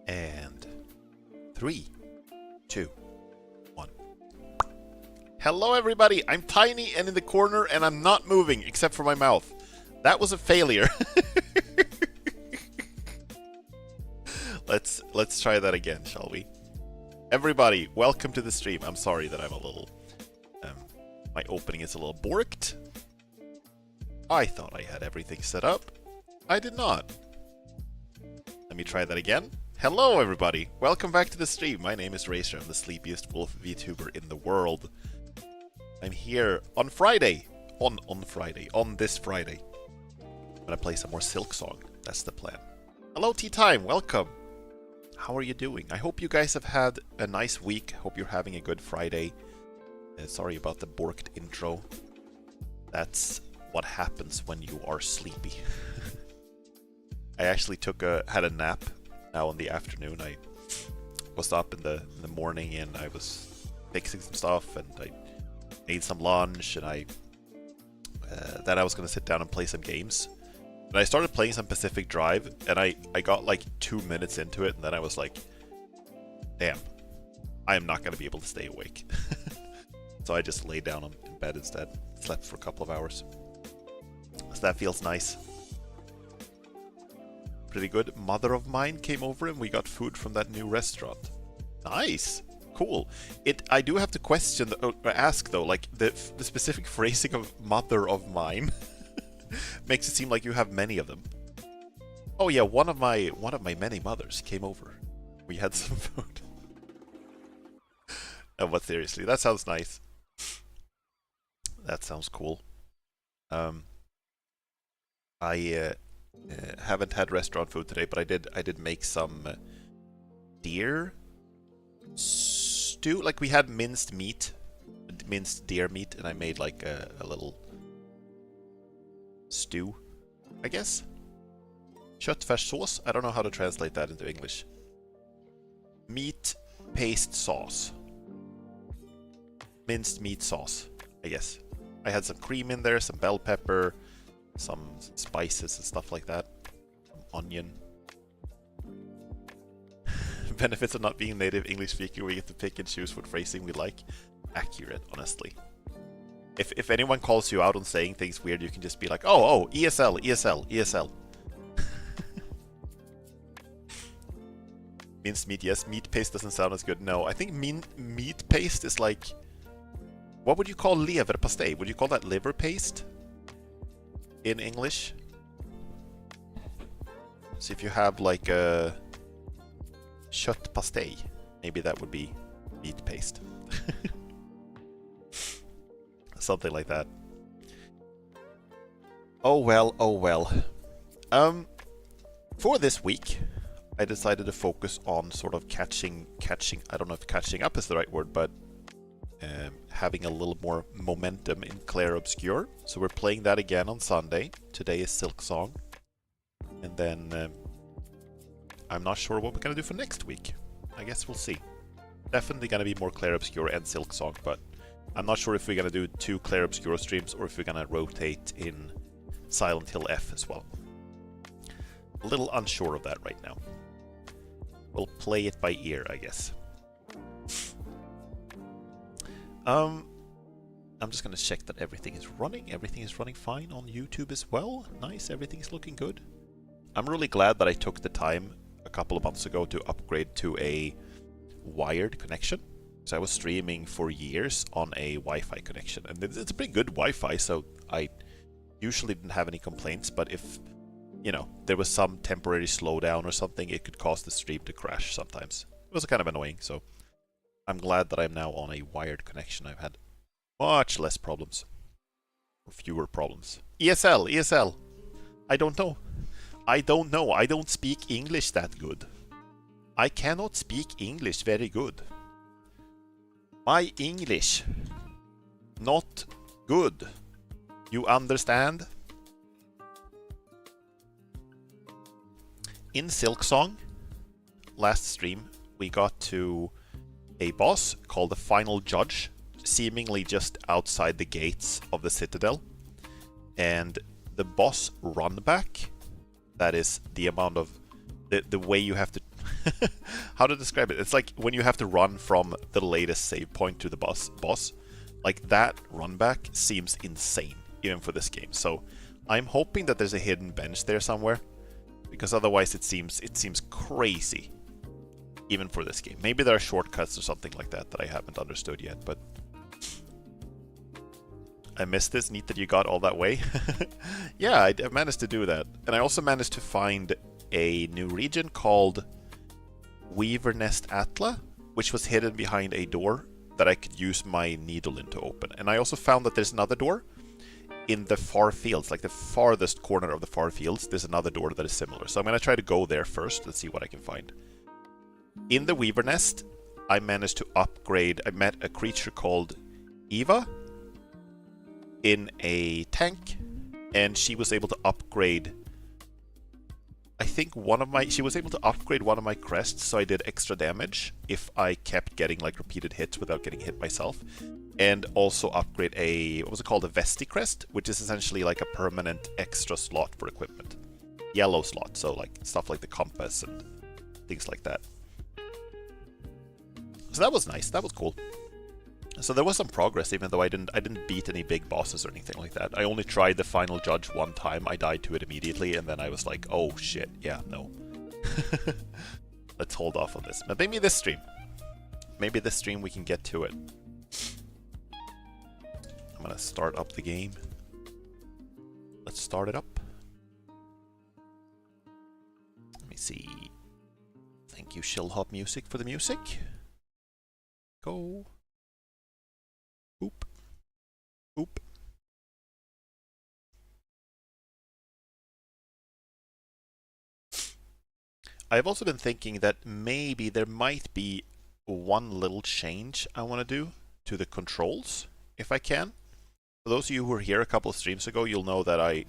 And 3, 2, 1. Hello everybody, I'm tiny and in the corner and I'm not moving except for my mouth. That was a failure. Let's try that again, shall we? Everybody, welcome to the stream. I'm sorry that I'm a little... my opening is a little borked. I thought I had everything set up. I did not. Let me try that again. Hello everybody, welcome back to the stream. My name is Racer, I'm the sleepiest wolf VTuber in the world. I'm here on Friday. On this Friday. I'm gonna play some more Silksong. That's the plan. Hello Tea Time, welcome. How are you doing? I hope you guys have had a nice week. Hope you're having a good Friday. Sorry about the borked intro. That's what happens when you are sleepy. I actually had a nap now in the afternoon. I was up in the morning and I was fixing some stuff and I made some lunch and then I was gonna sit down and play some games. And I started playing some Pacific Drive and I got like 2 minutes into it and then I was like, damn, I am not gonna be able to stay awake. So I just laid down in bed instead, slept for a couple of hours. So that feels nice. Pretty good. Mother of mine came over and we got food from that new restaurant. Nice! Cool. I do have to question, or ask though, like the specific phrasing of mother of mine makes it seem like you have many of them. Oh yeah, one of my many mothers came over. We had some food. Oh, but seriously, that sounds nice. That sounds cool. I haven't had restaurant food today, but I did make some deer stew. Like we had minced deer meat, and I made like a little stew, I guess. Köttfärssås. I don't know how to translate that into English. Meat paste sauce. Minced meat sauce, I guess. I had some cream in there, some bell pepper, some spices and stuff like that. Some onion. Benefits of not being native English speaker, we get to pick and choose what phrasing we like. Accurate, honestly. If anyone calls you out on saying things weird, you can just be like, oh, ESL, ESL, ESL. Minced meat, yes. Meat paste doesn't sound as good. No, I think meat paste is like... What would you call leverpastej? Would you call that liver paste? In English? So if you have like a... köttpastej, maybe that would be meat paste. Something like that. Oh well, oh well. For this week, I decided to focus on sort of catching, I don't know if catching up is the right word, but having a little more momentum in Clair Obscur. So we're playing that again on Sunday. Today is Silksong. And then I'm not sure what we're going to do for next week. I guess we'll see. Definitely going to be more Clair Obscur and Silksong, but I'm not sure if we're going to do 2 Clair Obscur streams or if we're going to rotate in Silent Hill F as well. A little unsure of that right now. We'll play it by ear, I guess. I'm just going to check that everything is running. Everything is running fine on YouTube as well. Nice, everything is looking good. I'm really glad that I took the time a couple of months ago to upgrade to a wired connection. So I was streaming for years on a Wi-Fi connection. And it's a pretty good Wi-Fi, so I usually didn't have any complaints. But if, you know, there was some temporary slowdown or something, it could cause the stream to crash sometimes. It was kind of annoying, so I'm glad that I'm now on a wired connection. I've had much less problems. Or fewer problems. ESL, ESL. I don't know. I don't know. I don't speak English that good. I cannot speak English very good. My English, not good. You understand? In Silksong, last stream, we got to a boss called the Final Judge, seemingly just outside the gates of the Citadel. And the boss run back, that is the amount of the way you have to how to describe it? It's like when you have to run from the latest save point to the boss. Like that run back seems insane, even for this game. So I'm hoping that there's a hidden bench there somewhere, because otherwise it seems crazy, even for this game. Maybe there are shortcuts or something like that that I haven't understood yet, but I missed this. Neat that you got all that way. Yeah, I managed to do that. And I also managed to find a new region called Weaver Nest Atla, which was hidden behind a door that I could use my needle in to open. And I also found that there's another door in the far fields, like the farthest corner of the far fields. There's another door that is similar. So I'm going to try to go there first and see what I can find. In the Weaver Nest, I managed to upgrade. I met a creature called Eva in a tank, and she was able to upgrade, I think she was able to upgrade one of my crests, so I did extra damage if I kept getting like repeated hits without getting hit myself. And also upgrade what was it called? A Vesti crest, which is essentially like a permanent extra slot for equipment. Yellow slot, so like stuff like the compass and things like that. So that was nice, that was cool. So there was some progress, even though I didn't beat any big bosses or anything like that. I only tried the Final Judge one time. I died to it immediately, and then I was like, oh shit, yeah, no. Let's hold off on this. But maybe this stream. maybe this stream we can get to it. I'm gonna start up the game. Let's start it up. Let me see. Thank you, Shillhop Music, for the music. Go. Oop. Oop. I've also been thinking that maybe there might be one little change I want to do to the controls, if I can. For those of you who were here a couple of streams ago, you'll know that I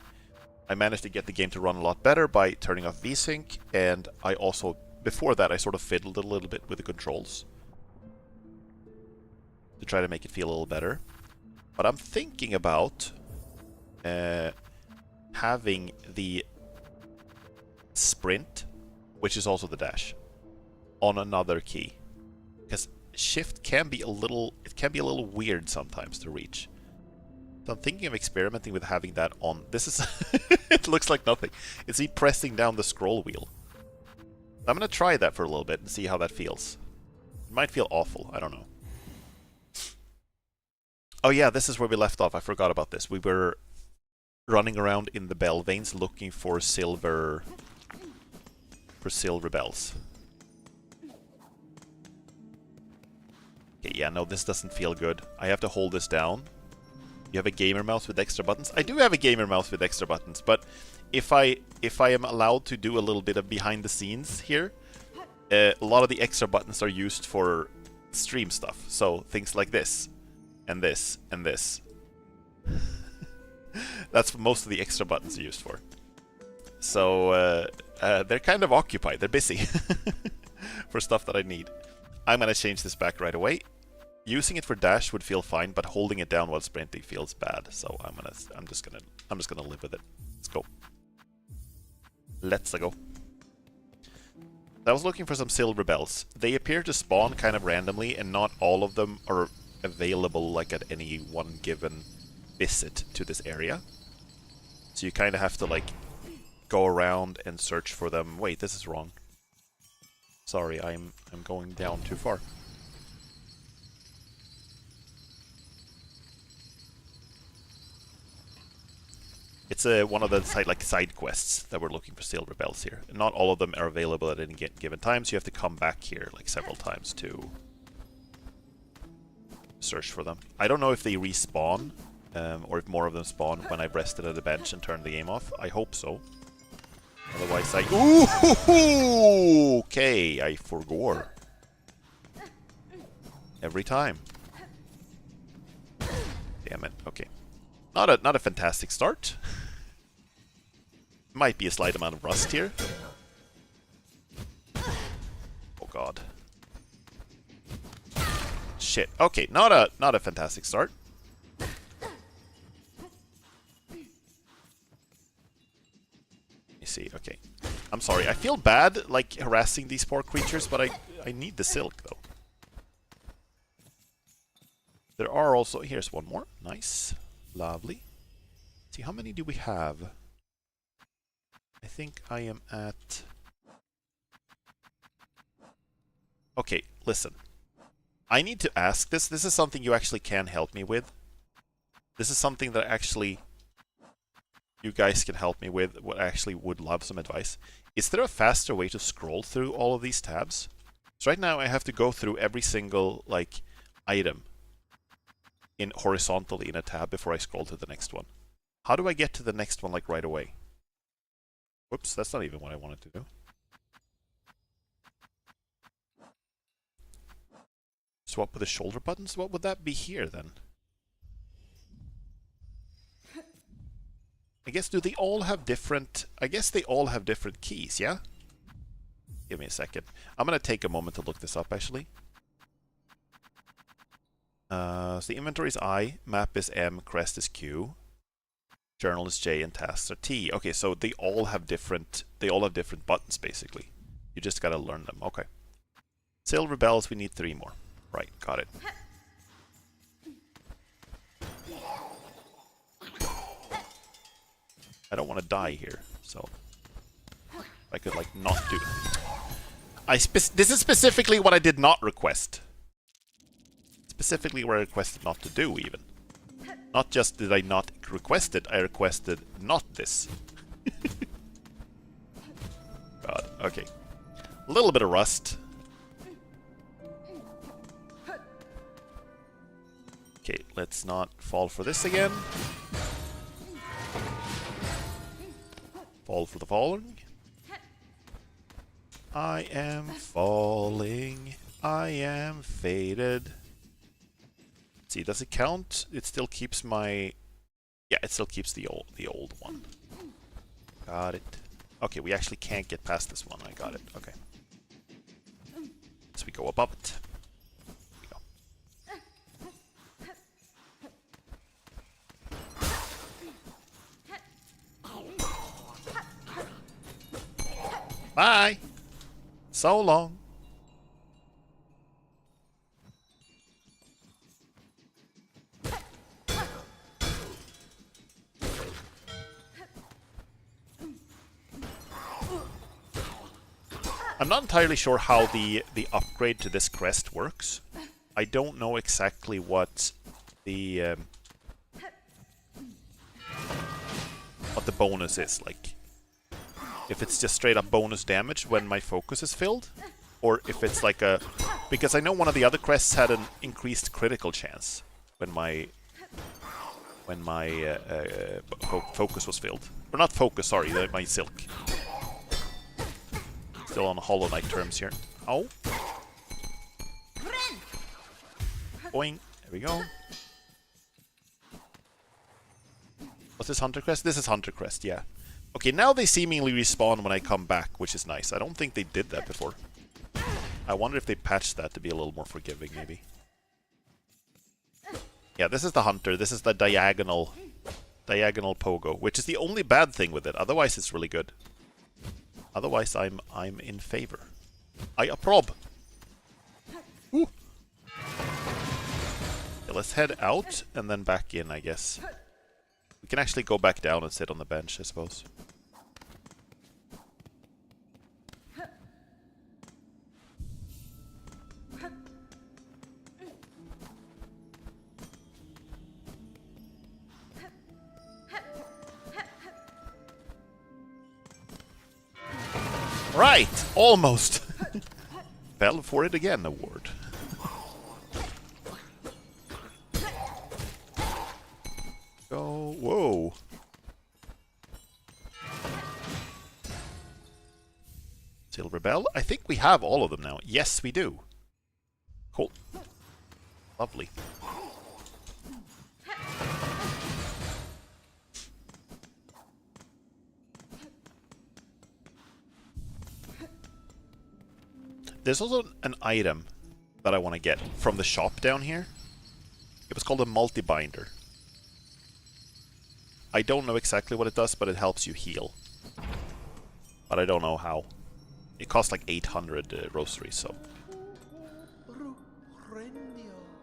managed to get the game to run a lot better by turning off VSync, and I also, before that, I sort of fiddled a little bit with the controls to try to make it feel a little better. But I'm thinking about having the sprint, which is also the dash, on another key, because shift can be a little weird sometimes to reach. So I'm thinking of experimenting with having that on. This is it looks like nothing. It's me pressing down the scroll wheel. I'm gonna try that for a little bit and see how that feels. It might feel awful, I don't know. Oh yeah, this is where we left off. I forgot about this. We were running around in the bell veins looking for silver bells. Okay, yeah, no, this doesn't feel good. I have to hold this down. You have a gamer mouse with extra buttons? I do have a gamer mouse with extra buttons, but if I am allowed to do a little bit of behind the scenes here, a lot of the extra buttons are used for stream stuff. So things like this, and this, and this. That's what most of the extra buttons are used for. So they're kind of occupied. They're busy for stuff that I need. I'm gonna change this back right away. Using it for dash would feel fine, but holding it down while sprinting feels bad. So I'm just gonna live with it. Let's go. Let's go. I was looking for some silver bells. They appear to spawn kind of randomly, and not all of them are available like at any one given visit to this area. So you kind of have to like go around and search for them. Wait, this is wrong. Sorry, I'm going down too far. It's one of the side quests that we're looking for silver bells here. Not all of them are available at any given time, so you have to come back here like several times to search for them. I don't know if they respawn, or if more of them spawn when I've rested at the bench and turned the game off. I hope so. Otherwise Ooh! Okay, I forgore. Every time. Damn it, okay. Not a fantastic start. Might be a slight amount of rust here. Oh god. Shit. Okay, not a fantastic start. You see, okay. I'm sorry. I feel bad like harassing these poor creatures, but I need the silk though. There are also, here's one more. Nice. Lovely. See, how many do we have? I think I am at... Okay, listen. I need to ask this. This is something you actually can help me with. This is something that actually you guys can help me with. What I actually would love some advice. Is there a faster way to scroll through all of these tabs? So right now I have to go through every single, like, item in horizontally in a tab before I scroll to the next one. How do I get to the next one like right away? Whoops, that's not even what I wanted to do. Swap with the shoulder buttons? What would that be here then? I guess, do they all have different... I guess they all have different keys, yeah? Give me a second. I'm gonna take a moment to look this up actually. So the inventory is I, map is M, crest is Q, journal is J, and tasks are T. Okay, so they all have different buttons basically. You just gotta learn them. Okay. Silver bells, we need 3 more. Right, got it. I don't want to die here, so I could like not do it. This is specifically what I did not request. specifically what I requested not to do, even. Not just did I not request it, I requested not this. God, okay. A little bit of rust. Okay, let's not fall for this again. Fall for the falling. I am falling. I am faded. Let's see, does it count? It still keeps my... Yeah, it still keeps the old one. Got it. Okay, we actually can't get past this one. I got it. Okay. So we go above it. Bye! So long. I'm not entirely sure how the upgrade to this crest works. I don't know exactly what the bonus is, like. If it's just straight up bonus damage when my focus is filled, or if it's like a... Because I know one of the other crests had an increased critical chance when my focus was filled. Or not focus, sorry, my silk. Still on Hollow Knight terms here. Oh. Boing. There we go. What's this Hunter Crest? This is Hunter Crest, yeah. Okay, now they seemingly respawn when I come back, which is nice. I don't think they did that before. I wonder if they patched that to be a little more forgiving, maybe. Yeah, this is the Hunter. This is the diagonal pogo, which is the only bad thing with it. Otherwise, it's really good. Otherwise, I'm in favor. I approve. Ooh. Yeah, let's head out and then back in, I guess. We can actually go back down and sit on the bench, I suppose. Right! Almost! Fell for it again award. Go. Whoa. Silver Bell? I think we have all of them now. Yes, we do. Cool. Lovely. There's also an item that I want to get from the shop down here. It was called a multi-binder. I don't know exactly what it does, but it helps you heal. But I don't know how. It costs like 800 rosaries, so...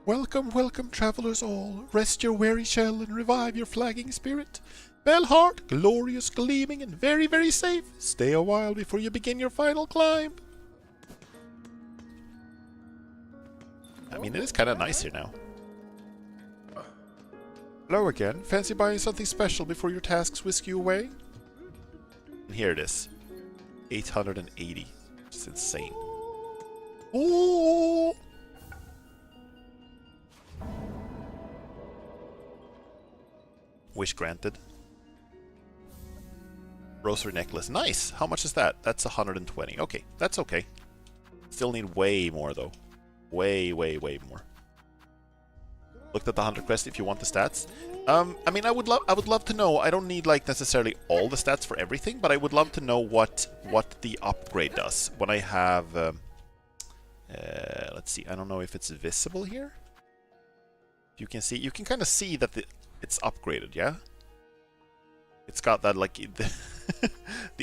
Welcome, welcome, travelers all. Rest your weary shell and revive your flagging spirit. Bellheart, glorious, gleaming, and very, very safe. Stay a while before you begin your final climb. I mean, it is kind of nice here now. Hello again. Fancy buying something special before your tasks whisk you away? And here it is. 880. It's insane. Oh! Wish granted. Rosary necklace. Nice! How much is that? That's 120. Okay, that's okay. Still need way more though. Way, way, way more. Looked at the Hunter Crest if you want the stats. I mean, I would love to know. I don't need like necessarily all the stats for everything, but I would love to know what the upgrade does when I have. Let's see. I don't know if it's visible here. You can see. You can kind of see that it's upgraded. Yeah. It's got that like the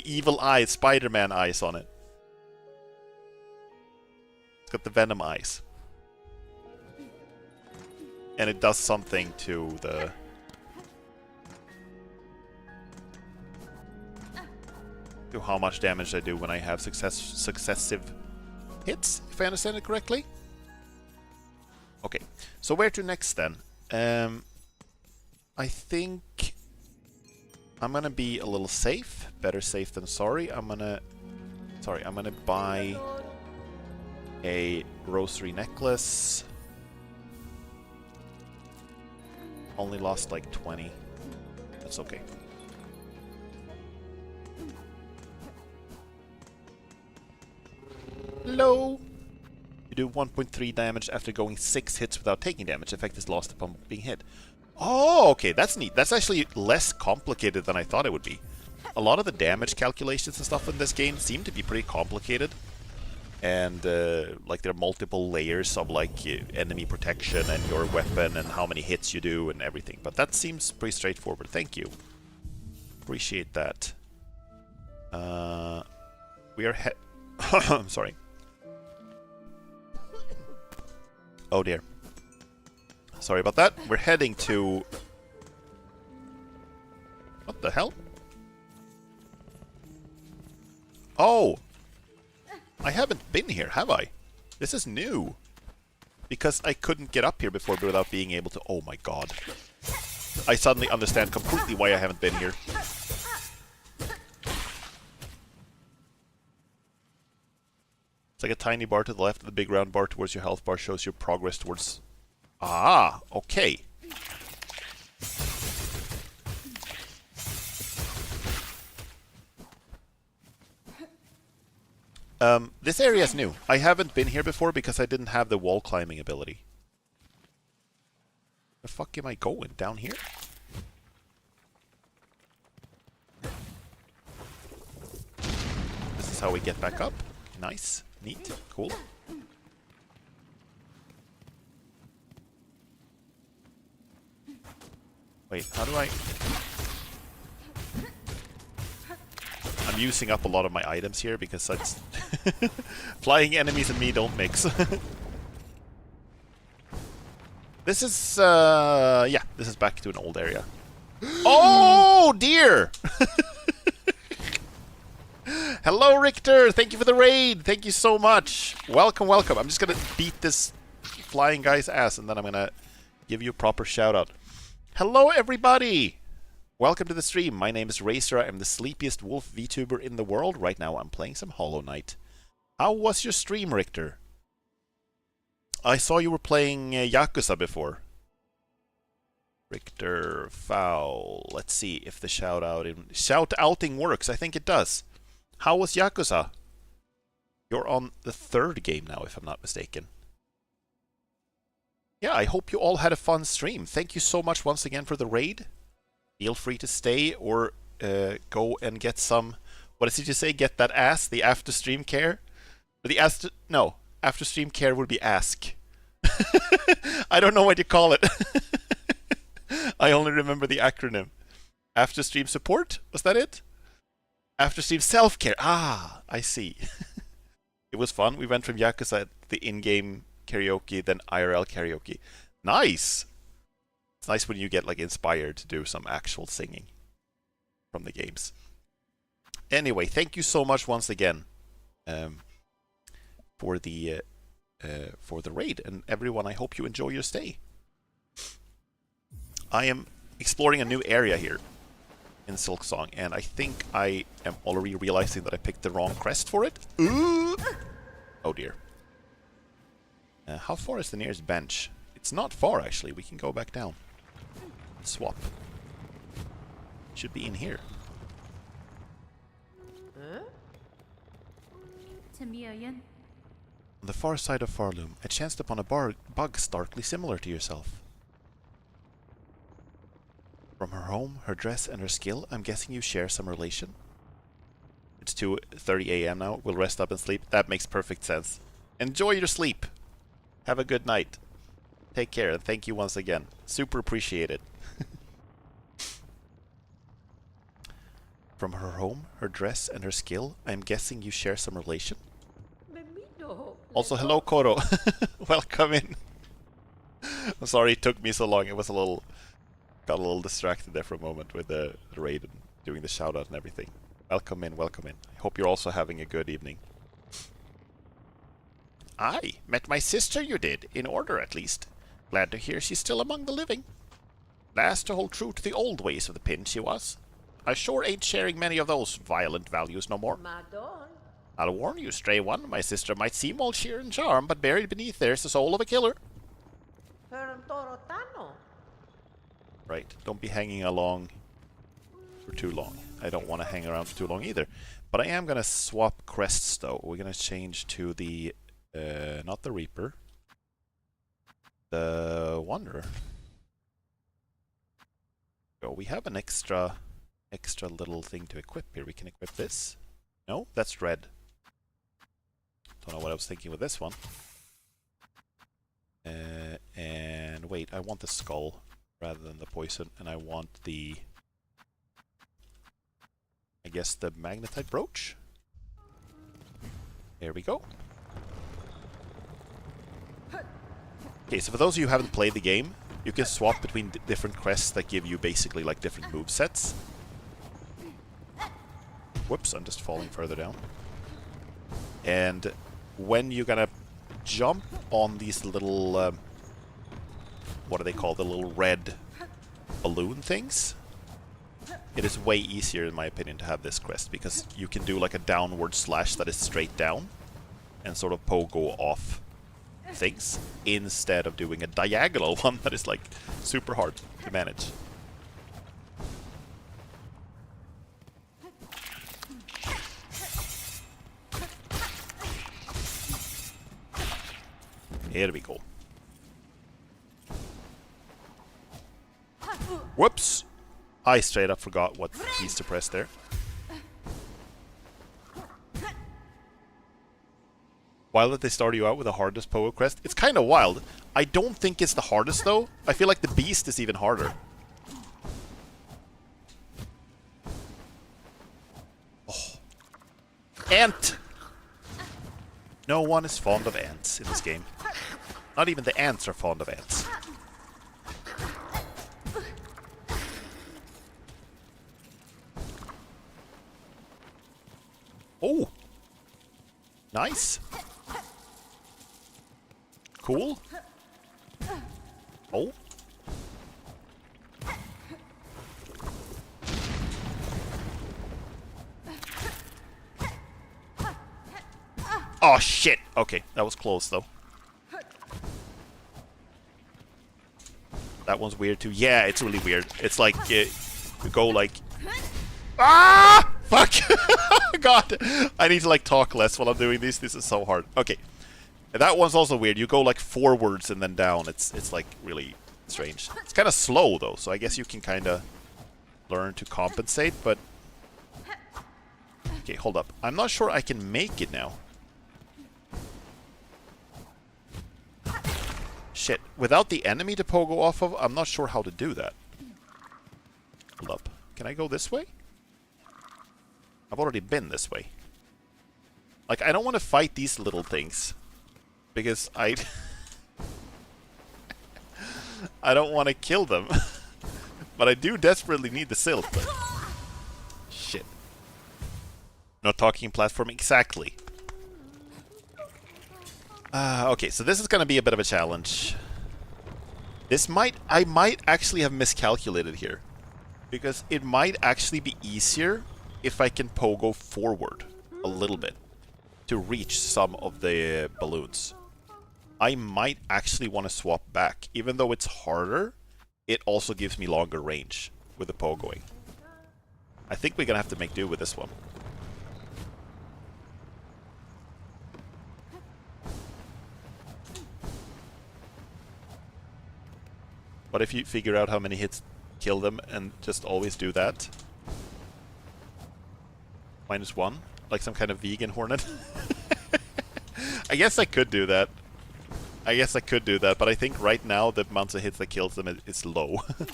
evil eyes, Spider-Man eyes on it. It's got the Venom eyes. And it does something to the... to how much damage I do when I have successive hits, if I understand it correctly. Okay, So where to next then? I think I'm gonna be a little safe. Better safe than sorry. I'm gonna buy a rosary necklace. Only lost like 20. That's okay. Hello! You do 1.3 damage after going 6 hits without taking damage. Effect is lost upon being hit. Oh, okay, that's neat. That's actually less complicated than I thought it would be. A lot of the damage calculations and stuff in this game seem to be pretty complicated. And, like, there are multiple layers of, like, enemy protection and your weapon and how many hits you do and everything. But that seems pretty straightforward. Thank you. Appreciate that. We are I'm sorry. Oh dear. Sorry about that. We're heading to... What the hell? Oh! I haven't been here, have I? This is new. Because I couldn't get up here before without being able to... Oh my god. I suddenly understand completely why I haven't been here. It's like a tiny bar to the left of the big round bar towards your health bar shows your progress towards... Ah, okay. This area is new. I haven't been here before because I didn't have the wall climbing ability. The fuck am I going? Down here? This is how we get back up. Nice. Neat. Cool. Wait, how do I... I'm using up a lot of my items here because that's... Flying enemies and me don't mix. This is, yeah, this is back to an old area. Oh, dear! Hello, Richter! Thank you for the raid! Thank you so much! Welcome, welcome. I'm just gonna beat this flying guy's ass and then I'm gonna give you a proper shout-out. Hello, everybody! Welcome to the stream. My name is Racer. I'm the sleepiest wolf VTuber in the world. Right now I'm playing some Hollow Knight. How was your stream, Richter? I saw you were playing Yakuza before. Richter Foul. Let's see if the shout-outing works. I think it does. How was Yakuza? You're on the 3rd game now, if I'm not mistaken. Yeah, I hope you all had a fun stream. Thank you so much once again for the raid. Feel free to stay or go and get some... What did you say? Get that ass? The after-stream care? Or the after... No. After-stream care would be ask. I don't know what you call it. I only remember the acronym. After-stream support? Was that it? After-stream self-care. Ah, I see. It was fun. We went from Yakuza, the in-game karaoke, then IRL karaoke. Nice! It's nice when you get like inspired to do some actual singing from the games. Anyway, thank you so much once again for the raid, and everyone. I hope you enjoy your stay. I am exploring a new area here in Silksong, and I think I am already realizing that I picked the wrong crest for it. Ooh! Oh dear. How far is the nearest bench? It's not far, actually. We can go back down. Swap. Should be in here. On the far side of Farloom, I chanced upon a bug starkly similar to yourself. From her home, her dress, and her skill, I'm guessing you share some relation? It's 2:30 a.m. now. We'll rest up and sleep. That makes perfect sense. Enjoy your sleep. Have a good night. Take care, and thank you once again. Super appreciate it. From her home, her dress, and her skill, I'm guessing you share some relation? Also, hello, Koro. Welcome in. I'm sorry it took me so long. It was got a little distracted there for a moment with the raid and doing the shout out and everything. Welcome in, welcome in. I hope you're also having a good evening. Aye, met my sister you did, in order at least. Glad to hear she's still among the living. Last to hold true to the old ways of the pin, she was. I sure ain't sharing many of those violent values no more. Madon. I'll warn you, stray one, my sister might seem all cheer and charm, but buried beneath there's the soul of a killer. Right, don't be hanging along for too long. I don't want to hang around for too long either. But I am going to swap crests, though. We're going to change to the... not the Reaper. The Wanderer. So we have an extra little thing to equip here. We can equip this. No, that's red. Don't know what I was thinking with this one. And wait, I want the skull rather than the poison, and I want the... I guess the magnetite brooch? There we go. Okay, so for those of you who haven't played the game, you can swap between different crests that give you basically like different movesets. Whoops, I'm just falling further down. And when you're gonna jump on these little... what are they called? The little red balloon things? It is way easier, in my opinion, to have this crest, because you can do like a downward slash that is straight down and sort of pogo off things instead of doing a diagonal one that is like super hard to manage. Here we go. Whoops! I straight up forgot what keys to press there. Wild that they start you out with the hardest Pogo Crest. It's kind of wild. I don't think it's the hardest, though. I feel like the Beast is even harder. Oh. Ant! No one is fond of ants in this game. Not even the ants are fond of ants. Oh! Nice! Cool. Oh. Oh shit! Okay, that was close though. That one's weird too. Yeah, it's really weird. It's like you go like... Ah! Fuck! God! I need to like talk less while I'm doing these. This is so hard. Okay. That one's also weird. You go like forwards and then down. It's like really strange. It's kind of slow though, so I guess you can kind of learn to compensate, but... Okay, hold up. I'm not sure I can make it now. Shit. Without the enemy to pogo off of, I'm not sure how to do that. Hold up. Can I go this way? I've already been this way. Like, I don't want to fight these little things. Because I don't want to kill them. But I do desperately need the silk. But... Shit. Not talking platform exactly. Okay, so this is going to be a bit of a challenge. I might actually have miscalculated here. Because it might actually be easier if I can pogo forward a little bit to reach some of the balloons. I might actually want to swap back. Even though it's harder, it also gives me longer range with the pogoing. I think we're going to have to make do with this one. What if you figure out how many hits kill them and just always do that? -1? Like some kind of vegan hornet? I guess I could do that. I guess I could do that, but I think right now the amount of hits that kills them is low. There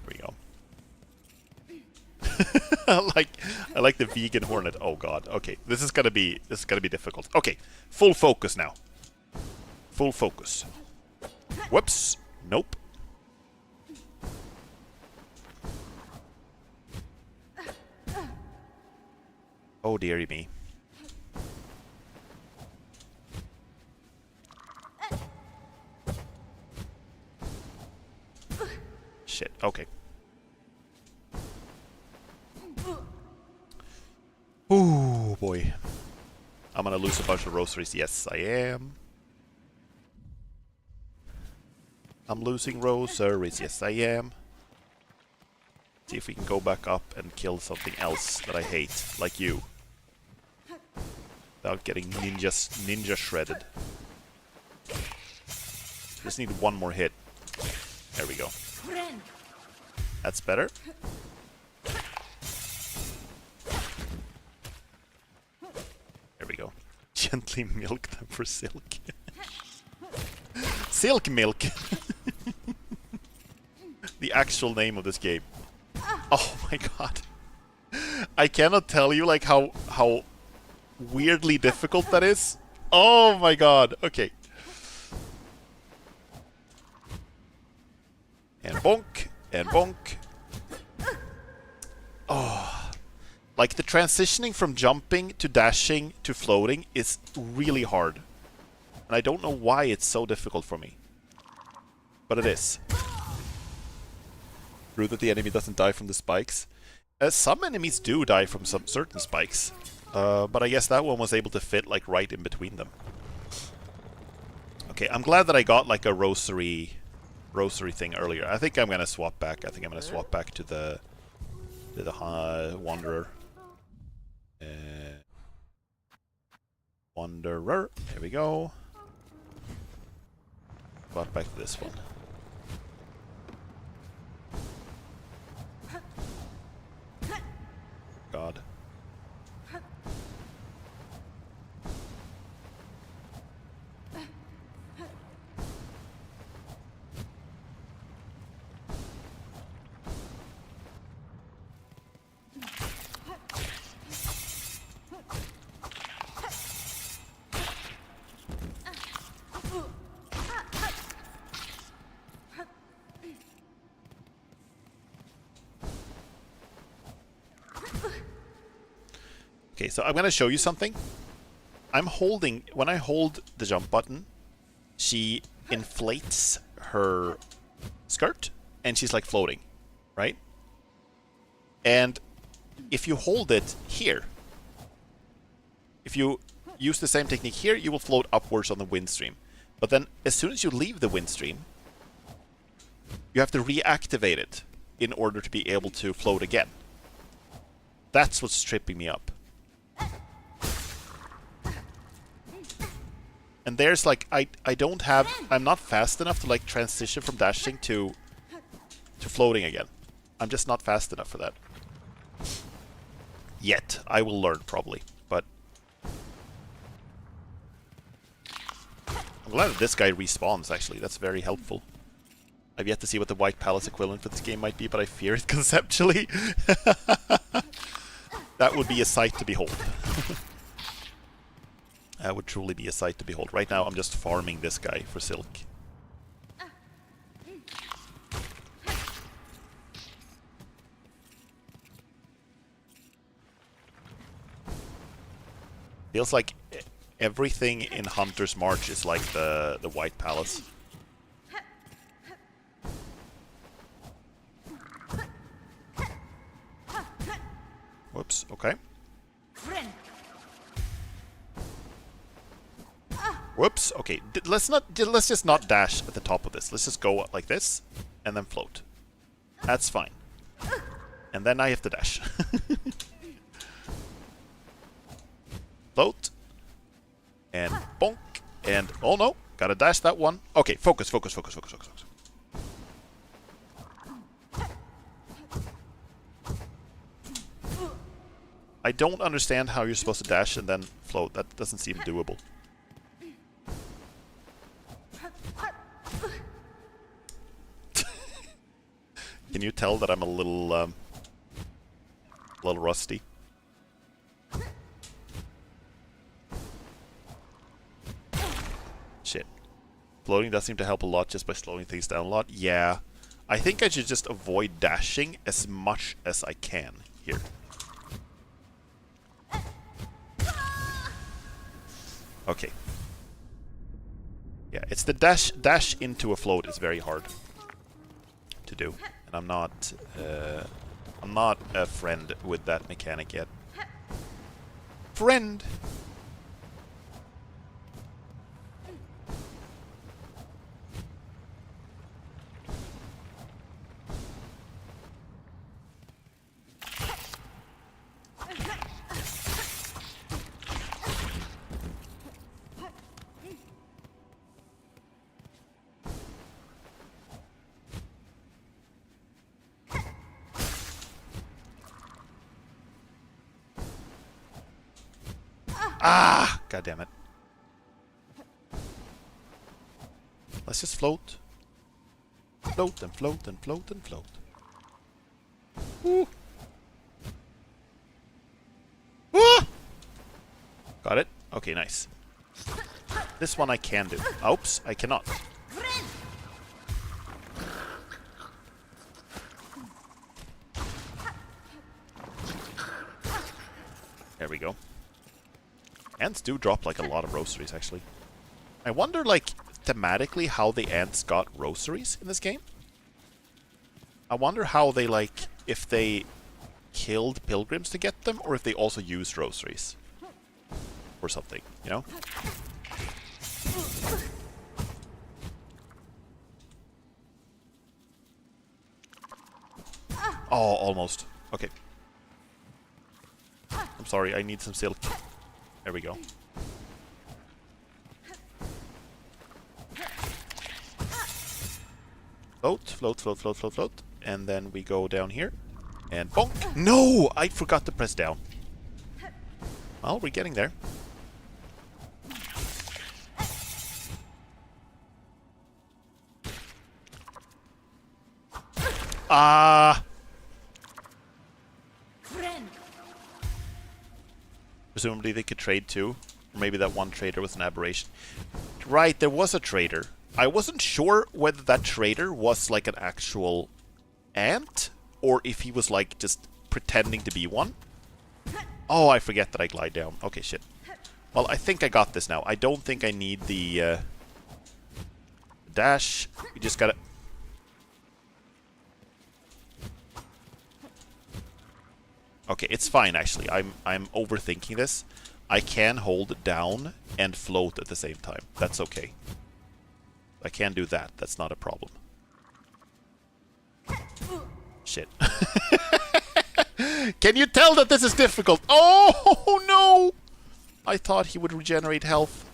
we go. I like the vegan hornet. Oh god. Okay, this is gonna be difficult. Okay, full focus now. Full focus. Whoops. Nope. Oh dearie me. Shit, okay. Ooh, boy. I'm gonna lose a bunch of rosaries. Yes, I am. I'm losing rosaries. Yes, I am. See if we can go back up and kill something else that I hate, like you. Without getting ninja shredded. Just need one more hit. There we go. That's better. There we go. Gently milk them for silk. Silk milk! The actual name of this game. Oh my god. I cannot tell you like how weirdly difficult that is. Oh my god. Okay. And bonk. And bonk. Oh. Like the transitioning from jumping to dashing to floating is really hard. And I don't know why it's so difficult for me. But it is. True that the enemy doesn't die from the spikes. Some enemies do die from some certain spikes. But I guess that one was able to fit like right in between them. Okay, I'm glad that I got like a rosary thing earlier. I think I'm gonna swap back. I think I'm gonna swap back to the Wanderer. Wanderer. Here we go. Swap back to this one. God. Okay, so I'm going to show you something. When I hold the jump button, she inflates her skirt and she's like floating, right? And if you hold it here, if you use the same technique here, you will float upwards on the wind stream. But then as soon as you leave the wind stream, you have to reactivate it in order to be able to float again. That's what's tripping me up. And there's like, I'm not fast enough to like transition from dashing to floating again. I'm just not fast enough for that. Yet. I will learn probably, but I'm glad that this guy respawns actually. That's very helpful. I've yet to see what the White Palace equivalent for this game might be, but I fear it conceptually. That would be a sight to behold. That would truly be a sight to behold. Right now, I'm just farming this guy for silk. Feels like everything in Hunter's March is like the White Palace. Whoops, okay. Whoops, okay. Let's just not dash at the top of this. Let's just go like this and then float. That's fine. And then I have to dash. Float. And bonk. And oh no, gotta dash that one. Okay, focus. I don't understand how you're supposed to dash and then float. That doesn't seem doable. Can you tell that I'm a little rusty? Shit. Floating does seem to help a lot just by slowing things down a lot. Yeah. I think I should just avoid dashing as much as I can here. Okay. Yeah, it's the dash into a float is very hard to do. And I'm not a friend with that mechanic yet. Friend! Ah! God damn it. Let's just float. Float and float and float and float. Woo! Woo! Got it? Okay, nice. This one I can do. Oops, I cannot. There we go. Ants do drop like a lot of rosaries, actually. I wonder, like, thematically how the ants got rosaries in this game. I wonder how they, like, if they killed pilgrims to get them, or if they also used rosaries. Or something, you know? Oh, almost. Okay. I'm sorry, I need some silk. There we go. Float, float, float, float, float, float. And then we go down here. And bonk! No! I forgot to press down. Well, we're getting there. Ah! Presumably they could trade too. Or maybe that one trader was an aberration. Right, there was a trader. I wasn't sure whether that trader was like an actual ant, or if he was like just pretending to be one. Oh, I forget that I glide down. Okay, shit. Well, I think I got this now. I don't think I need the dash. We just gotta... Okay, it's fine actually. I'm overthinking this. I can hold down and float at the same time. That's okay. I can do that. That's not a problem. Shit. Can you tell that this is difficult? Oh no! I thought he would regenerate health.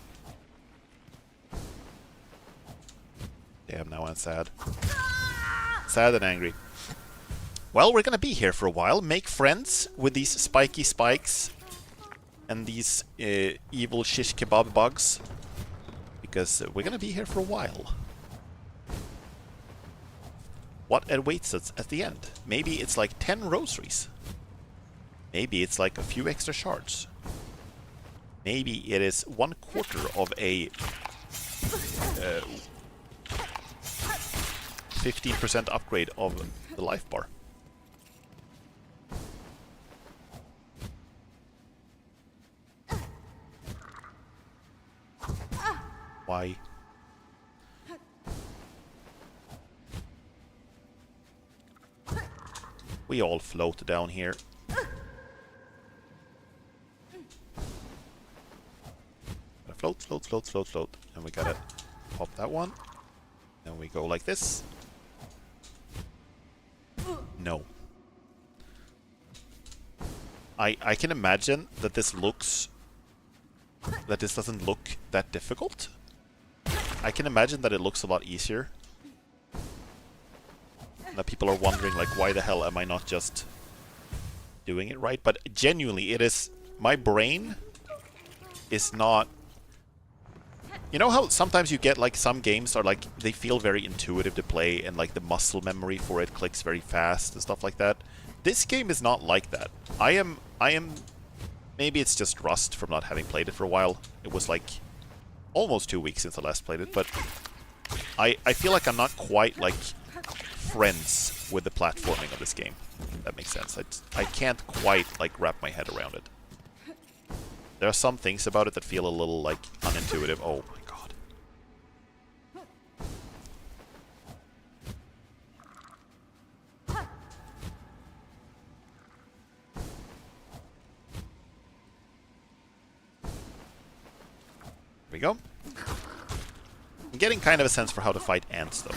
Damn, now I'm sad. Sad and angry. Well, we're gonna be here for a while. Make friends with these spiky spikes and these evil shish kebab bugs, because we're gonna be here for a while. What awaits us at the end? Maybe it's like 10 rosaries. Maybe it's like a few extra shards. Maybe it is 1/4 of a 15% upgrade of the life bar. Why? We all float down here. Float, float, float, float, float. And we gotta pop that one. And we go like this. No. I can imagine that this looks... that this doesn't look that difficult. I can imagine that it looks a lot easier. That people are wondering, like, why the hell am I not just doing it right? But genuinely, it is... my brain is not... You know how sometimes you get, like, some games are, like, they feel very intuitive to play, and, like, the muscle memory for it clicks very fast and stuff like that? This game is not like that. I am... Maybe it's just rust from not having played it for a while. It was, like, almost 2 weeks since I last played it, but I feel like I'm not quite, like, friends with the platforming of this game. If that makes sense. I can't quite, like, wrap my head around it. There are some things about it that feel a little, like, unintuitive. Oh my god. we go. I'm getting kind of a sense for how to fight ants, though.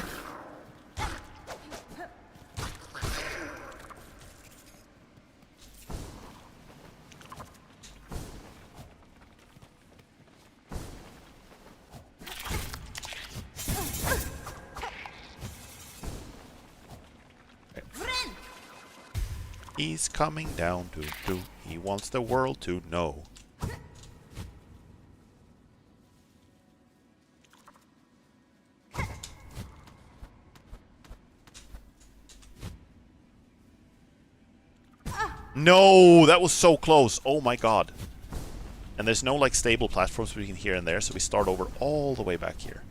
He's coming down to he wants the world to know. No, that was so close. Oh my god. And there's no like stable platforms between here and there, so we start over all the way back here.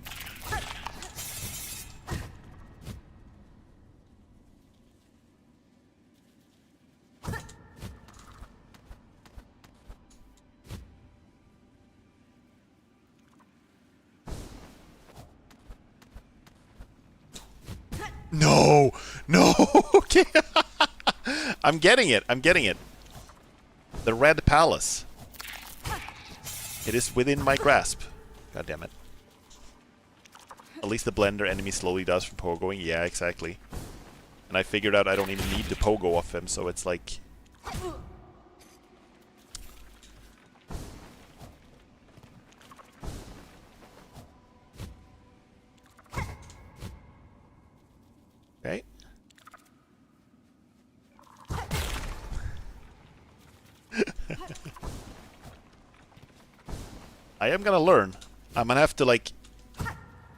No! No! Okay. I'm getting it. I'm getting it. The Red Palace. It is within my grasp. God damn it. At least the blender enemy slowly does from pogoing. Yeah, exactly. And I figured out I don't even need to pogo off him, so it's like... Okay. I am gonna learn. I'm gonna have to, like,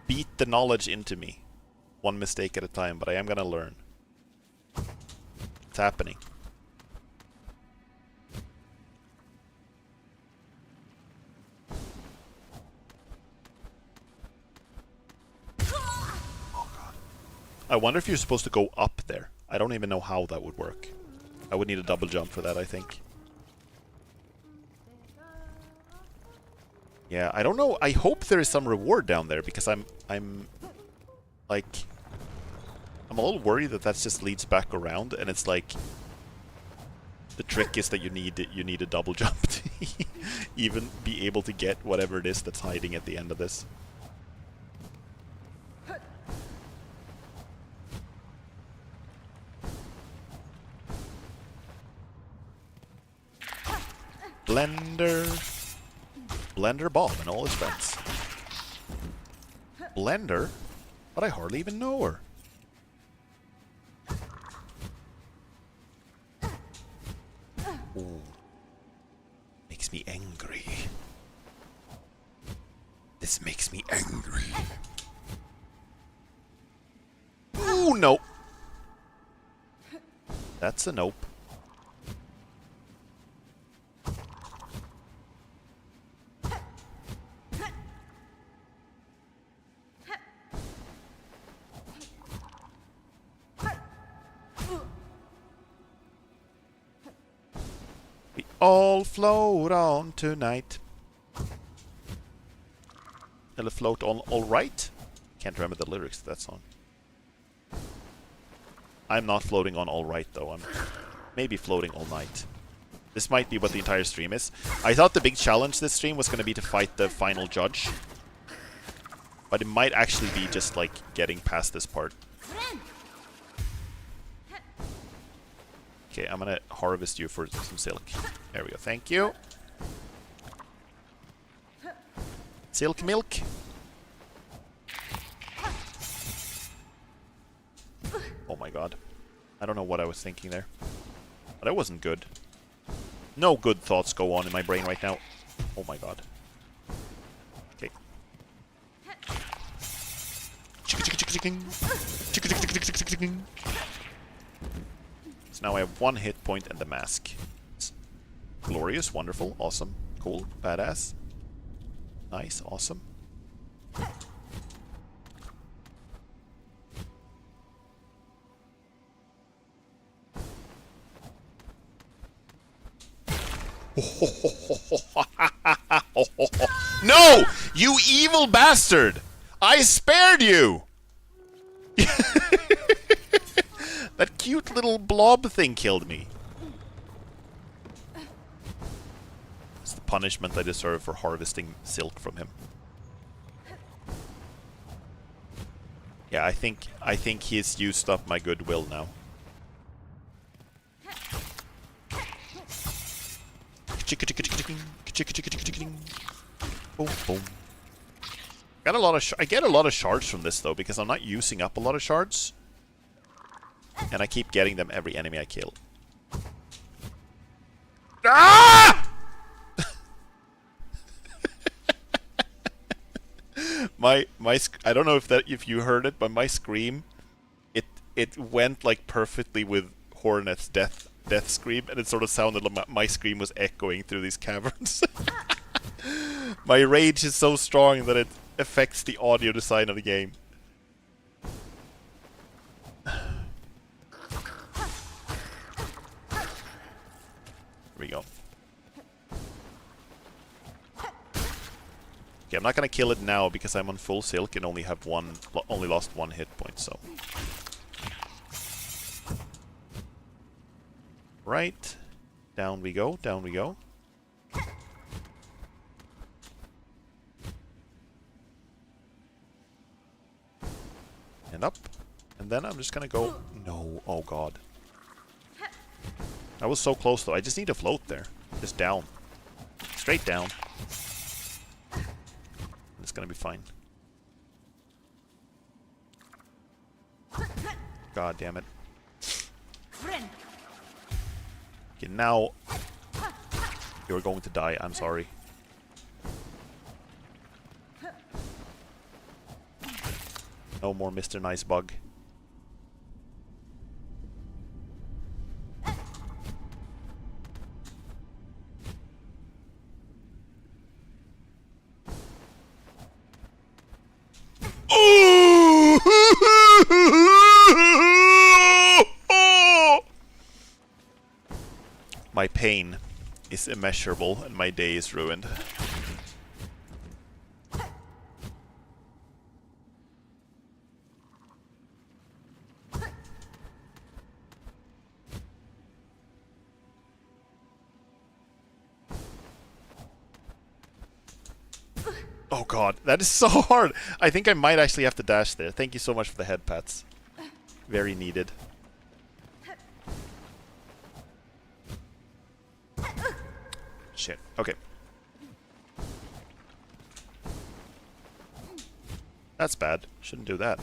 beat the knowledge into me. One mistake at a time, but I am gonna learn. It's happening. Oh god. I wonder if you're supposed to go up there. I don't even know how that would work. I would need a double jump for that, I think. Yeah, I don't know. I hope there is some reward down there, because I'm like, I'm a little worried that that just leads back around, and it's like, the trick is that you need a double jump to even be able to get whatever it is that's hiding at the end of this. Blender Bob and all his friends. Blender? But I hardly even know her. Ooh. Makes me angry. This makes me angry. Ooh, nope. That's a nope. All float on tonight. It'll float on all right. Can't remember the lyrics to that song. I'm not floating on all right though. I'm maybe floating all night. This might be what the entire stream is. I thought the big challenge this stream was going to be to fight the final judge. But it might actually be just like getting past this part. Okay, I'm gonna harvest you for some silk. There we go, thank you. Silk milk. Oh my god. I don't know what I was thinking there. But that wasn't good. No good thoughts go on in my brain right now. Oh my god. Okay. So now I have 1 hit point and the mask. It's glorious, wonderful, awesome, cool, badass. Nice, awesome. No! You evil bastard! I spared you! That cute little blob thing killed me. It's the punishment I deserve for harvesting silk from him. Yeah, I think he's used up my goodwill now. Boom, boom. I get a lot of shards from this though, because I'm not using up a lot of shards, and I keep getting them every enemy I kill. Ah! I don't know if you heard it, but my scream, it went like perfectly with Hornet's death scream, and it sort of sounded like my scream was echoing through these caverns. My rage is so strong that it affects the audio design of the game. Here we go. Okay, I'm not gonna kill it now because I'm on full silk and only lost 1 hit point, so. Right. Down we go, down we go. And up. And then I'm just gonna go... No, oh god. I was so close though, I just need to float there. Just down. Straight down. It's gonna be fine. God damn it. Okay, now you're going to die. I'm sorry. No more Mr. Nice Bug. My pain is immeasurable and my day is ruined. Oh god, that is so hard! I think I might actually have to dash there. Thank you so much for the head pats. Very needed. Shit, okay. That's bad. Shouldn't do that.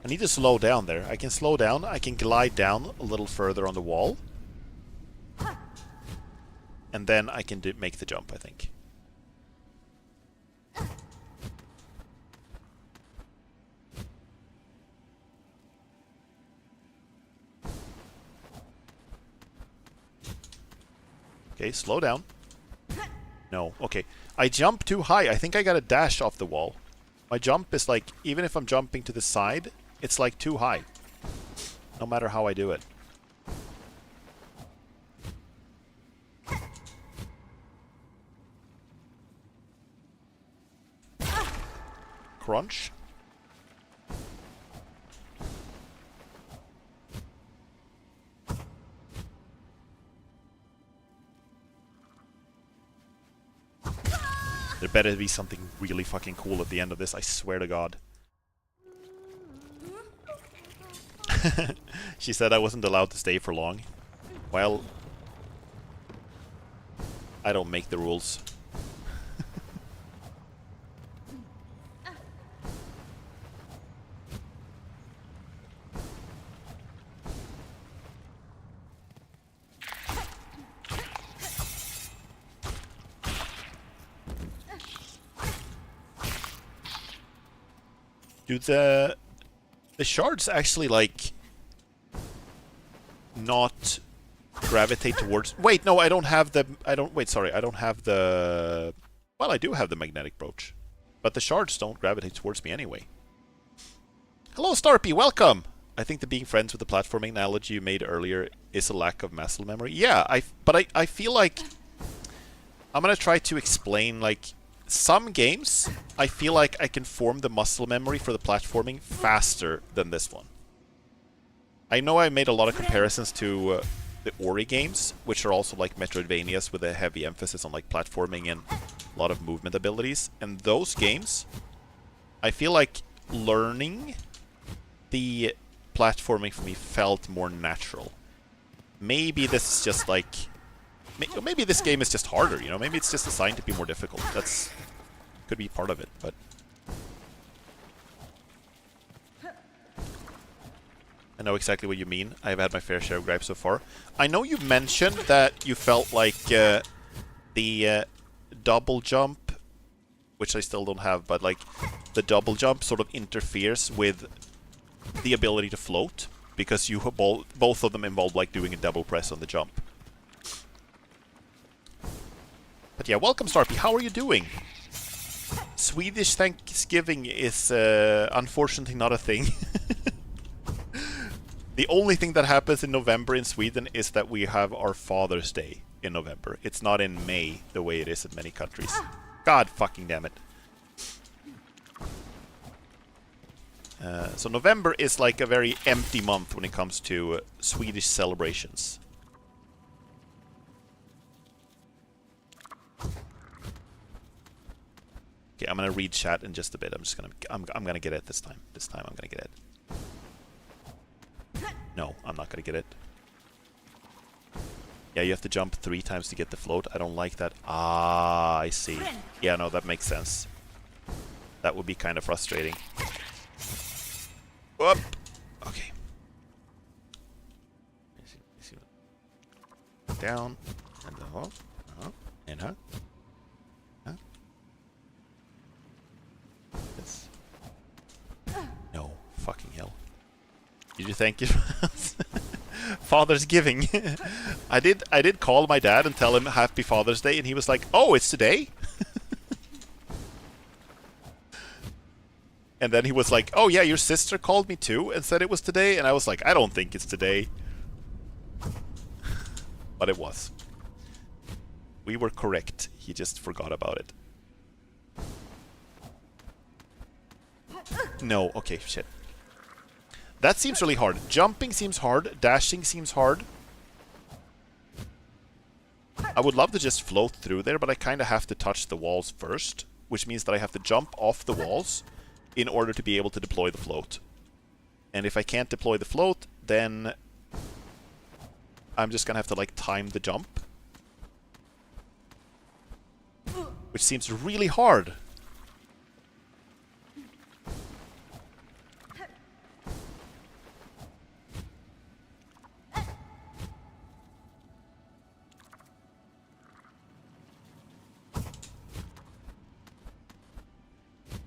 I need to slow down there. I can slow down. I can glide down a little further on the wall. And then I can make the jump, I think. Okay, slow down. No, okay. I jumped too high. I think I got a dash off the wall. My jump is like, even if I'm jumping to the side, it's like too high. No matter how I do it. Crunch. There better be something really fucking cool at the end of this, I swear to God. She said I wasn't allowed to stay for long. Well, I don't make the rules. Dude, the shards actually, like, not gravitate towards... Wait, no, I don't have the... Wait, sorry, I don't have the... Well, I do have the magnetic brooch. But the shards don't gravitate towards me anyway. Hello, Starpy, welcome! I think the being friends with the platforming analogy you made earlier is a lack of muscle memory. Yeah, but I feel like... I'm gonna try to explain, like, some games, I feel like I can form the muscle memory for the platforming faster than this one. I know I made a lot of comparisons to the Ori games, which are also like Metroidvanias with a heavy emphasis on like platforming and a lot of movement abilities. And those games, I feel like learning the platforming for me felt more natural. Maybe this is just like... Maybe this game is just harder, you know? Maybe it's just designed to be more difficult. That's... could be part of it, but... I know exactly what you mean. I've had my fair share of gripes so far. I know you mentioned that you felt like the double jump, which I still don't have, but like the double jump sort of interferes with the ability to float, because you both of them involve like doing a double press on the jump. But yeah, welcome Starpy, how are you doing? Swedish Thanksgiving is unfortunately not a thing. The only thing that happens in November in Sweden is that we have our Father's Day in November. It's not in May the way it is in many countries. God fucking damn it. So November is like a very empty month when it comes to Swedish celebrations. Okay, I'm gonna read chat in just a bit. I'm gonna get it this time. This time I'm gonna get it. No, I'm not gonna get it. Yeah, you have to jump 3 times to get the float. I don't like that. Ah, I see. Yeah, no, that makes sense. That would be kind of frustrating. Whoop! Okay. Down, and up, and up. This. No, fucking hell. Did you thank you? Father's giving. I did call my dad and tell him Happy Father's Day, and he was like, "Oh, it's today." And then he was like, "Oh yeah, your sister called me too and said it was today," and I was like, "I don't think it's today," but it was. We were correct. He just forgot about it. No, okay, shit. That seems really hard. Jumping seems hard. Dashing seems hard. I would love to just float through there, but I kind of have to touch the walls first, which means that I have to jump off the walls in order to be able to deploy the float. And if I can't deploy the float, then I'm just gonna have to like time the jump, which seems really hard.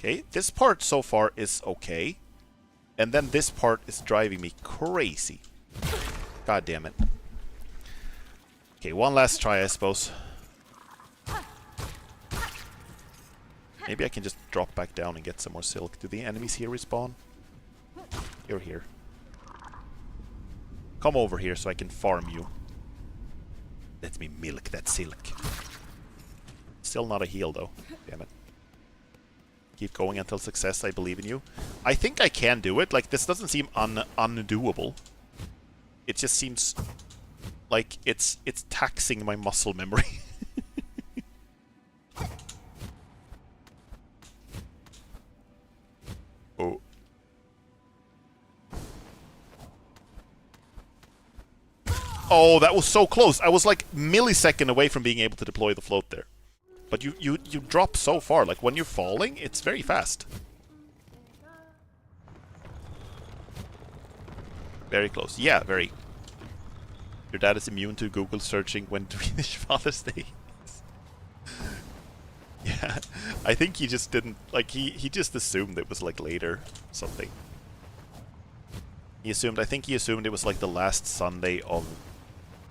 Okay, this part so far is okay. And then this part is driving me crazy. God damn it. Okay, one last try, I suppose. Maybe I can just drop back down and get some more silk. Do the enemies here respawn? You're here. Come over here so I can farm you. Let me milk that silk. Still not a heal though. Damn it. Keep going until success, I believe in you. I think I can do it. Like, this doesn't seem undoable. It just seems like it's taxing my muscle memory. Oh. Oh, that was so close. I was like millisecond away from being able to deploy the float there. But you drop so far. Like, when you're falling, it's very fast. Very close. Yeah, very. Your dad is immune to Google searching when to finish Father's Day. Yeah, I think he just didn't, like, he just assumed it was, like, later something. He assumed, I think he assumed it was, like, the last Sunday of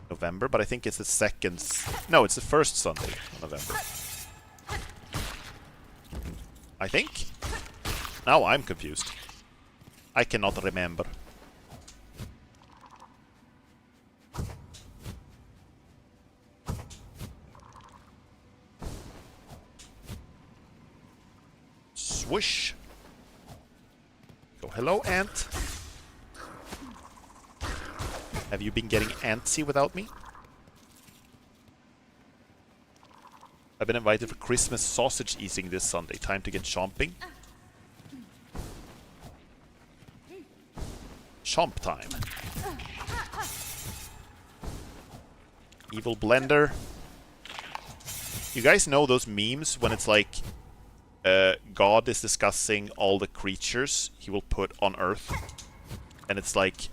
November, but I think it's the second, no, it's the first Sunday of November. I think? Now I'm confused. I cannot remember. Whoosh. Go, hello, ant. Have you been getting antsy without me? I've been invited for Christmas sausage eating this Sunday. Time to get chomping. Chomp time. Evil blender. You guys know those memes when it's like God is discussing all the creatures he will put on Earth, and it's like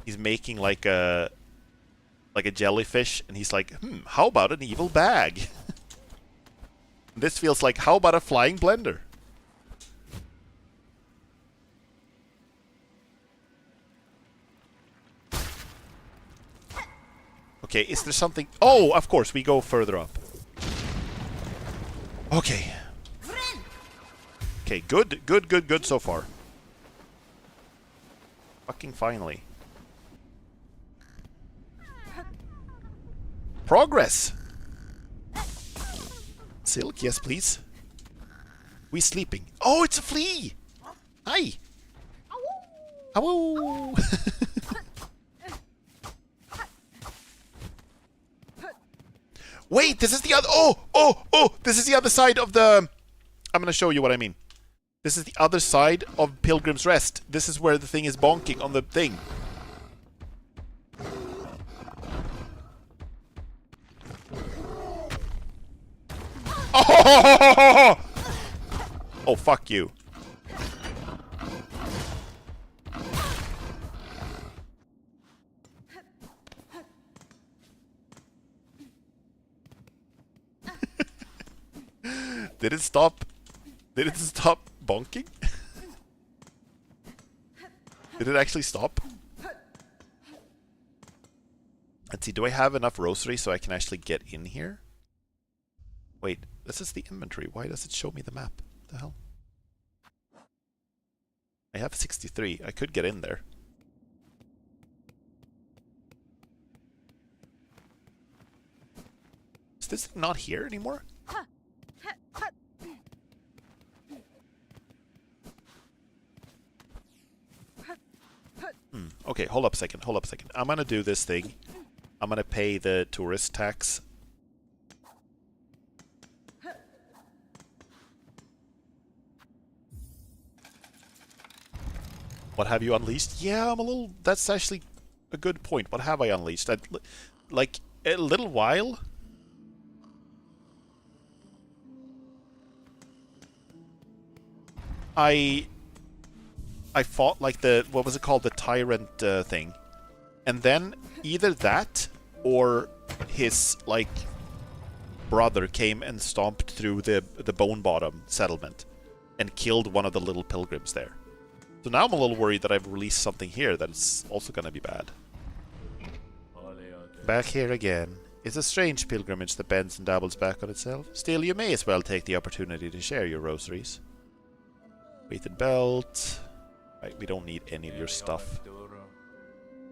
he's making like a jellyfish, and he's like, how about an evil bag? This feels like, how about a flying blender? Okay, is there something? Oh, of course, we go further up. Okay. Okay, good so far. Fucking finally. Progress! Silk, yes please. We sleeping. Oh, it's a flea! Hi! Hello! Wait, this is the other... Oh! This is the other side of the... I'm gonna show you what I mean. This is the other side of Pilgrim's Rest. This is where the thing is bonking on the thing. Oh! Oh, fuck you. Did it stop? Did it stop bonking? Did it actually stop? Let's see, do I have enough rosary so I can actually get in here? Wait, this is the inventory. Why does it show me the map? What the hell? I have 63. I could get in there. Is this thing not here anymore? Okay, hold up a second. I'm gonna do this thing. I'm gonna pay the tourist tax. What have you unleashed? Yeah, that's actually a good point. What have I unleashed? Like, a little while? I fought like the, what was it called? The tyrant thing. And then either that or his, like, brother came and stomped through the Bone Bottom settlement and killed one of the little pilgrims there. So now I'm a little worried that I've released something here that's also gonna be bad. Back here again. It's a strange pilgrimage that bends and dabbles back on itself. Still, you may as well take the opportunity to share your rosaries. Weighted belt. Right, we don't need any of your stuff.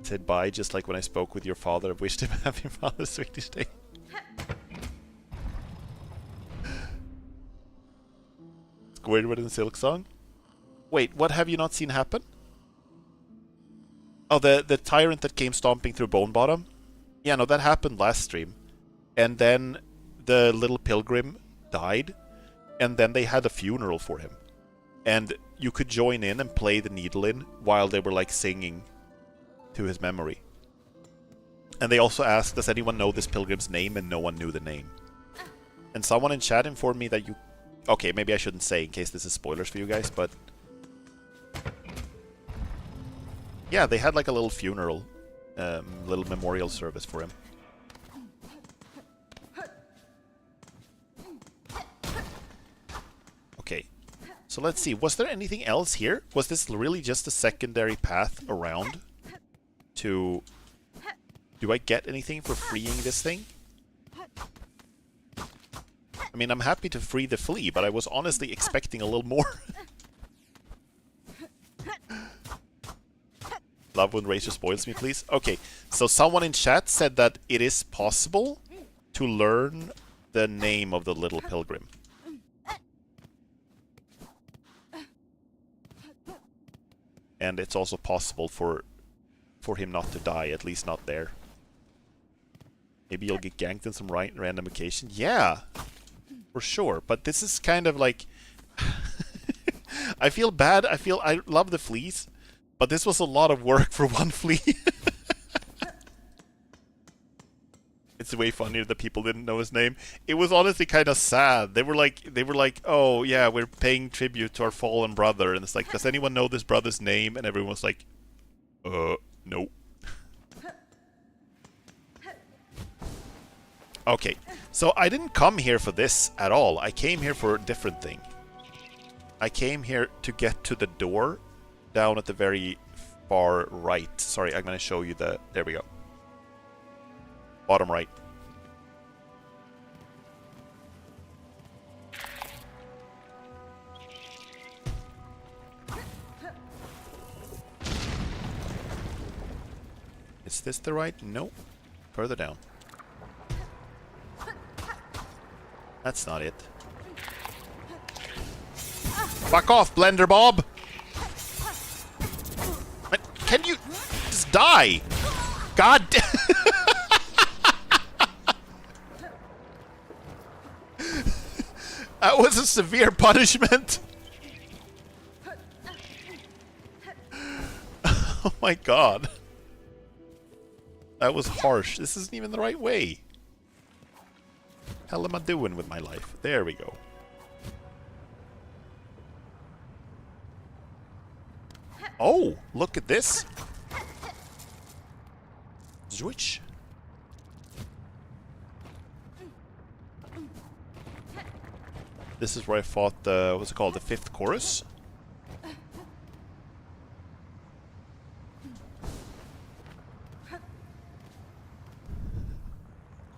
Said bye, just like when I spoke with your father. I wished him happy Father's Swedish Day. Squidward and Silksong. Wait, what have you not seen happen? Oh, the tyrant that came stomping through Bone Bottom? Yeah, no, that happened last stream. And then the little pilgrim died, and then they had a funeral for him. And you could join in and play the needle in while they were, like, singing to his memory. And they also asked, does anyone know this pilgrim's name? And no one knew the name. And someone in chat informed me that you... Okay, maybe I shouldn't say in case this is spoilers for you guys, but... Yeah, they had like a little funeral, little memorial service for him. Okay, so let's see. Was there anything else here? Was this really just a secondary path around to... Do I get anything for freeing this thing? I mean, I'm happy to free the flea, but I was honestly expecting a little more. Love when Razor spoils me, please. Okay, so someone in chat said that it is possible to learn the name of the little pilgrim. And it's also possible for him not to die, at least not there. Maybe you'll get ganked in some random occasion. Yeah, for sure. But this is kind of like... I feel bad. I love the fleas. But this was a lot of work for one flea. It's way funnier that people didn't know his name. It was honestly kind of sad. They were like, oh yeah, we're paying tribute to our fallen brother. And it's like, does anyone know this brother's name? And everyone was like, no. Okay, so I didn't come here for this at all. I came here for a different thing. I came here to get to the door down at the very far right. Sorry, I'm going to show you the... There we go. Bottom right. Is this the right? Nope. Further down. That's not it. Fuck off, Blender Bob! Can you just die? God damn. That was a severe punishment. Oh my god. That was harsh. This isn't even the right way. Hell am I doing with my life? There we go. Oh, look at this. Switch. This is where I fought the, what's it called, the 5th chorus.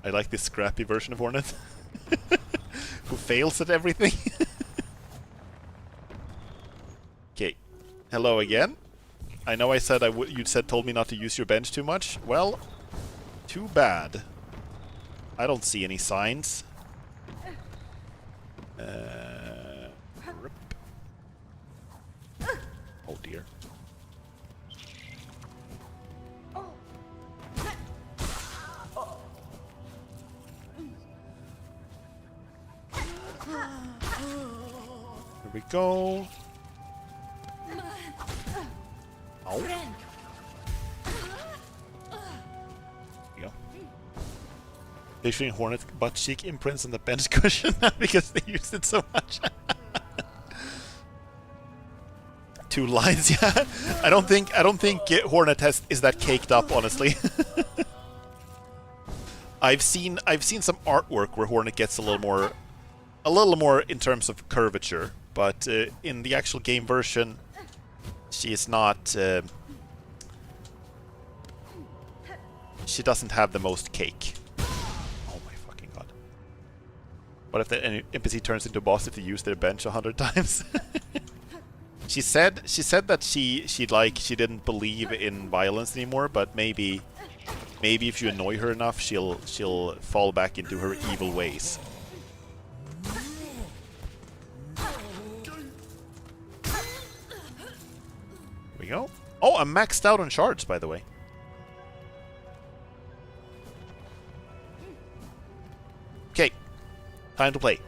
I like this scrappy version of Hornet. Who fails at everything. Okay. Hello again. I know I said you told me not to use your bench too much. Well, too bad. I don't see any signs. Rip. Oh dear. Here we go. Oh. There you go. They're showing Hornet butt cheek imprints on the bench cushion because they used it so much. 2 lines, yeah. I don't think Hornet is that caked up, honestly. I've seen some artwork where Hornet gets a little more in terms of curvature, but in the actual game version, she is not. She doesn't have the most cake. Oh my fucking god! What if the NPC turns into a boss if they use their bench 100 times? She said that she didn't believe in violence anymore, but maybe if you annoy her enough, she'll fall back into her evil ways. Here we go. Oh, I'm maxed out on shards, by the way. Okay, time to play.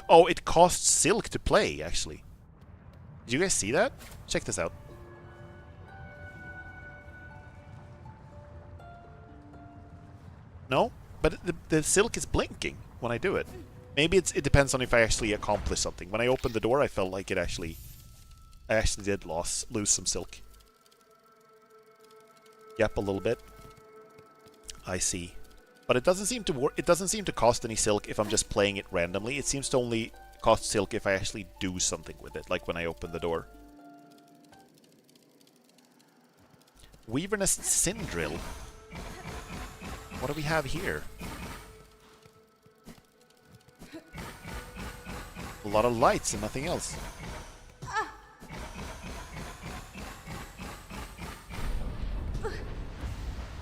Oh, it costs silk to play, actually. Did you guys see that? Check this out. No? But the silk is blinking when I do it. Maybe it depends on if I actually accomplish something. When I opened the door, I felt like I actually did lose some silk. Yep, a little bit. I see. But it doesn't seem to cost any silk if I'm just playing it randomly. It seems to only cost silk if I actually do something with it, like when I open the door. Weavernest Sindrill. What do we have here? A lot of lights and nothing else.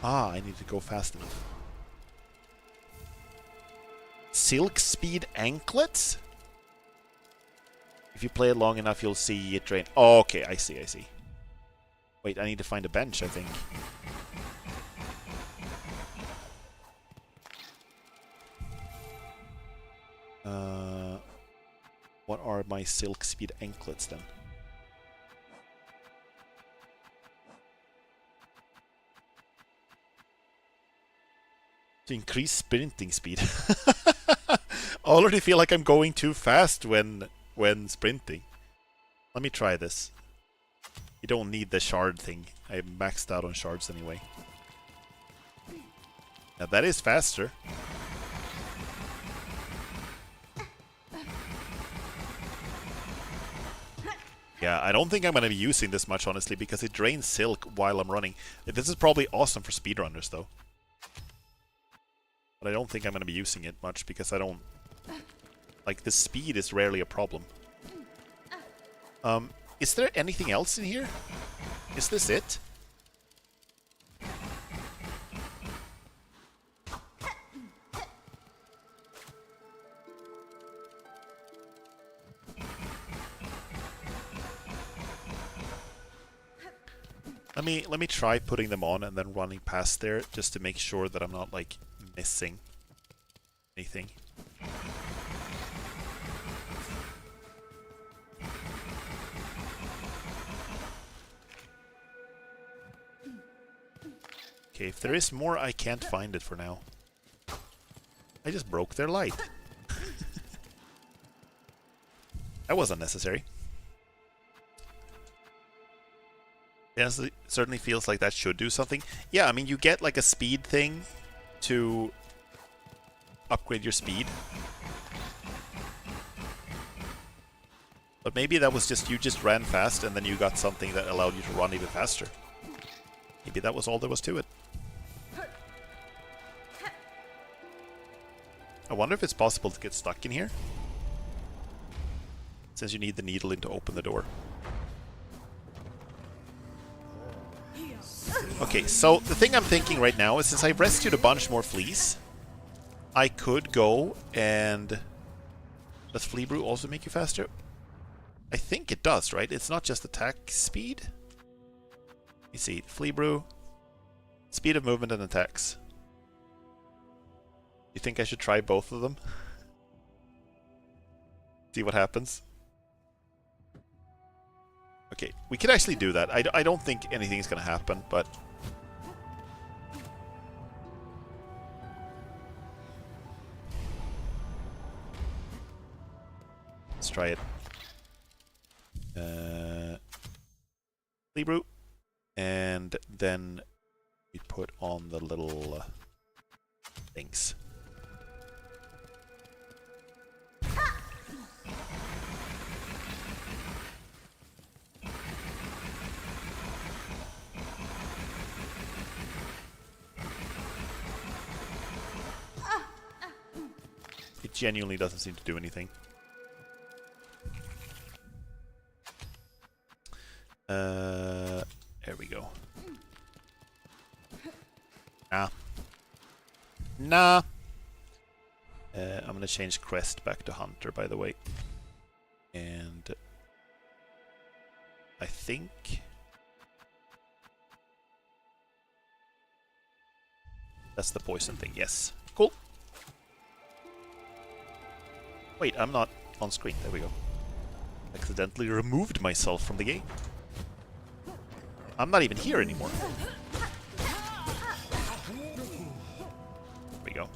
Ah, I need to go fast enough. Silk Speed Anklets? If you play it long enough, you'll see it drain. Oh, okay, I see, I see. Wait, I need to find a bench, I think. What are my Silk Speed Anklets then? To increase sprinting speed. I already feel like I'm going too fast when sprinting. Let me try this. You don't need the shard thing. I maxed out on shards anyway. Now that is faster. Yeah, I don't think I'm going to be using this much, honestly, because it drains silk while I'm running. This is probably awesome for speedrunners, though. But I don't think I'm going to be using it much, because I don't... Like, the speed is rarely a problem. Is there anything else in here? Is this it? Let me try putting them on and then running past there just to make sure that I'm not like missing anything. Okay, if there is more, I can't find it for now. I just broke their light. That was unnecessary. Yes, it certainly feels like that should do something. Yeah, I mean, you get like a speed thing to upgrade your speed. But maybe that was just, you just ran fast and then you got something that allowed you to run even faster. Maybe that was all there was to it. I wonder if it's possible to get stuck in here. Since you need the needle in to open the door. Okay, so the thing I'm thinking right now is since I rescued a bunch more fleas, I could go and... Does Flea Brew also make you faster? I think it does, right? It's not just attack speed? Let me see. Flea Brew. Speed of movement and attacks. You think I should try both of them? See what happens? Okay, we could actually do that. I don't think anything's gonna happen, but... Let's try it. Flea Brew. And then we put on the little things. It genuinely doesn't seem to do anything. There we go. Nah. I'm gonna change Crest back to Hunter, by the way. And... I think... That's the poison thing, yes. Cool. Wait, I'm not on screen. There we go. Accidentally removed myself from the game. I'm not even here anymore. There we go.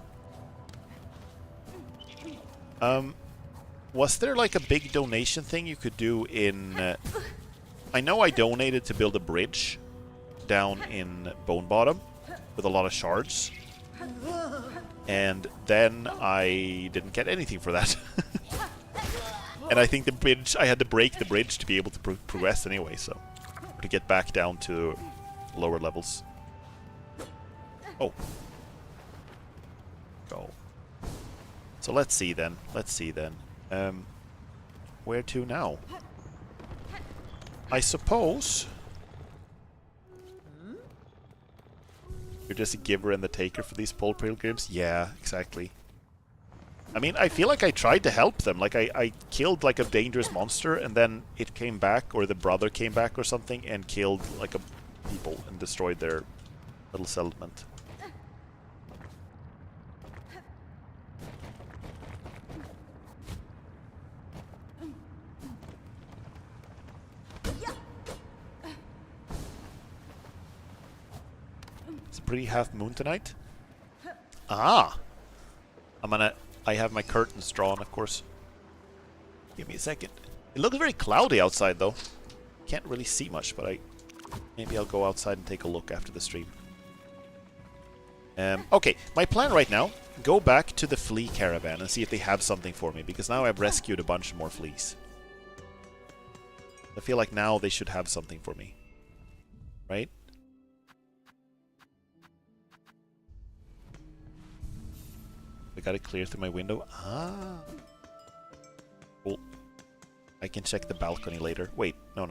Was there like a big donation thing you could do in... I know I donated to build a bridge down in Bone Bottom with a lot of shards. And then I didn't get anything for that. And I think the bridge, I had to break the bridge to be able to progress anyway, so... To get back down to lower levels. Oh. Go. So let's see then. Let's see then. Where to now? I suppose... You're just a giver and the taker for these pole pilgrims? Yeah, exactly. I mean, I feel like I tried to help them. Like, I killed, like, a dangerous monster, and then it came back, or the brother came back or something, and killed, like, a people and destroyed their little settlement. It's a pretty half moon tonight. Ah! I have my curtains drawn, of course. Give me a second. It looks very cloudy outside, though. Can't really see much, but maybe I'll go outside and take a look after the stream. Okay, my plan right now, go back to the flea caravan and see if they have something for me, because now I've rescued a bunch more fleas. I feel like now they should have something for me. Right? I got it clear through my window. Ah. Cool. I can check the balcony later. Wait, no.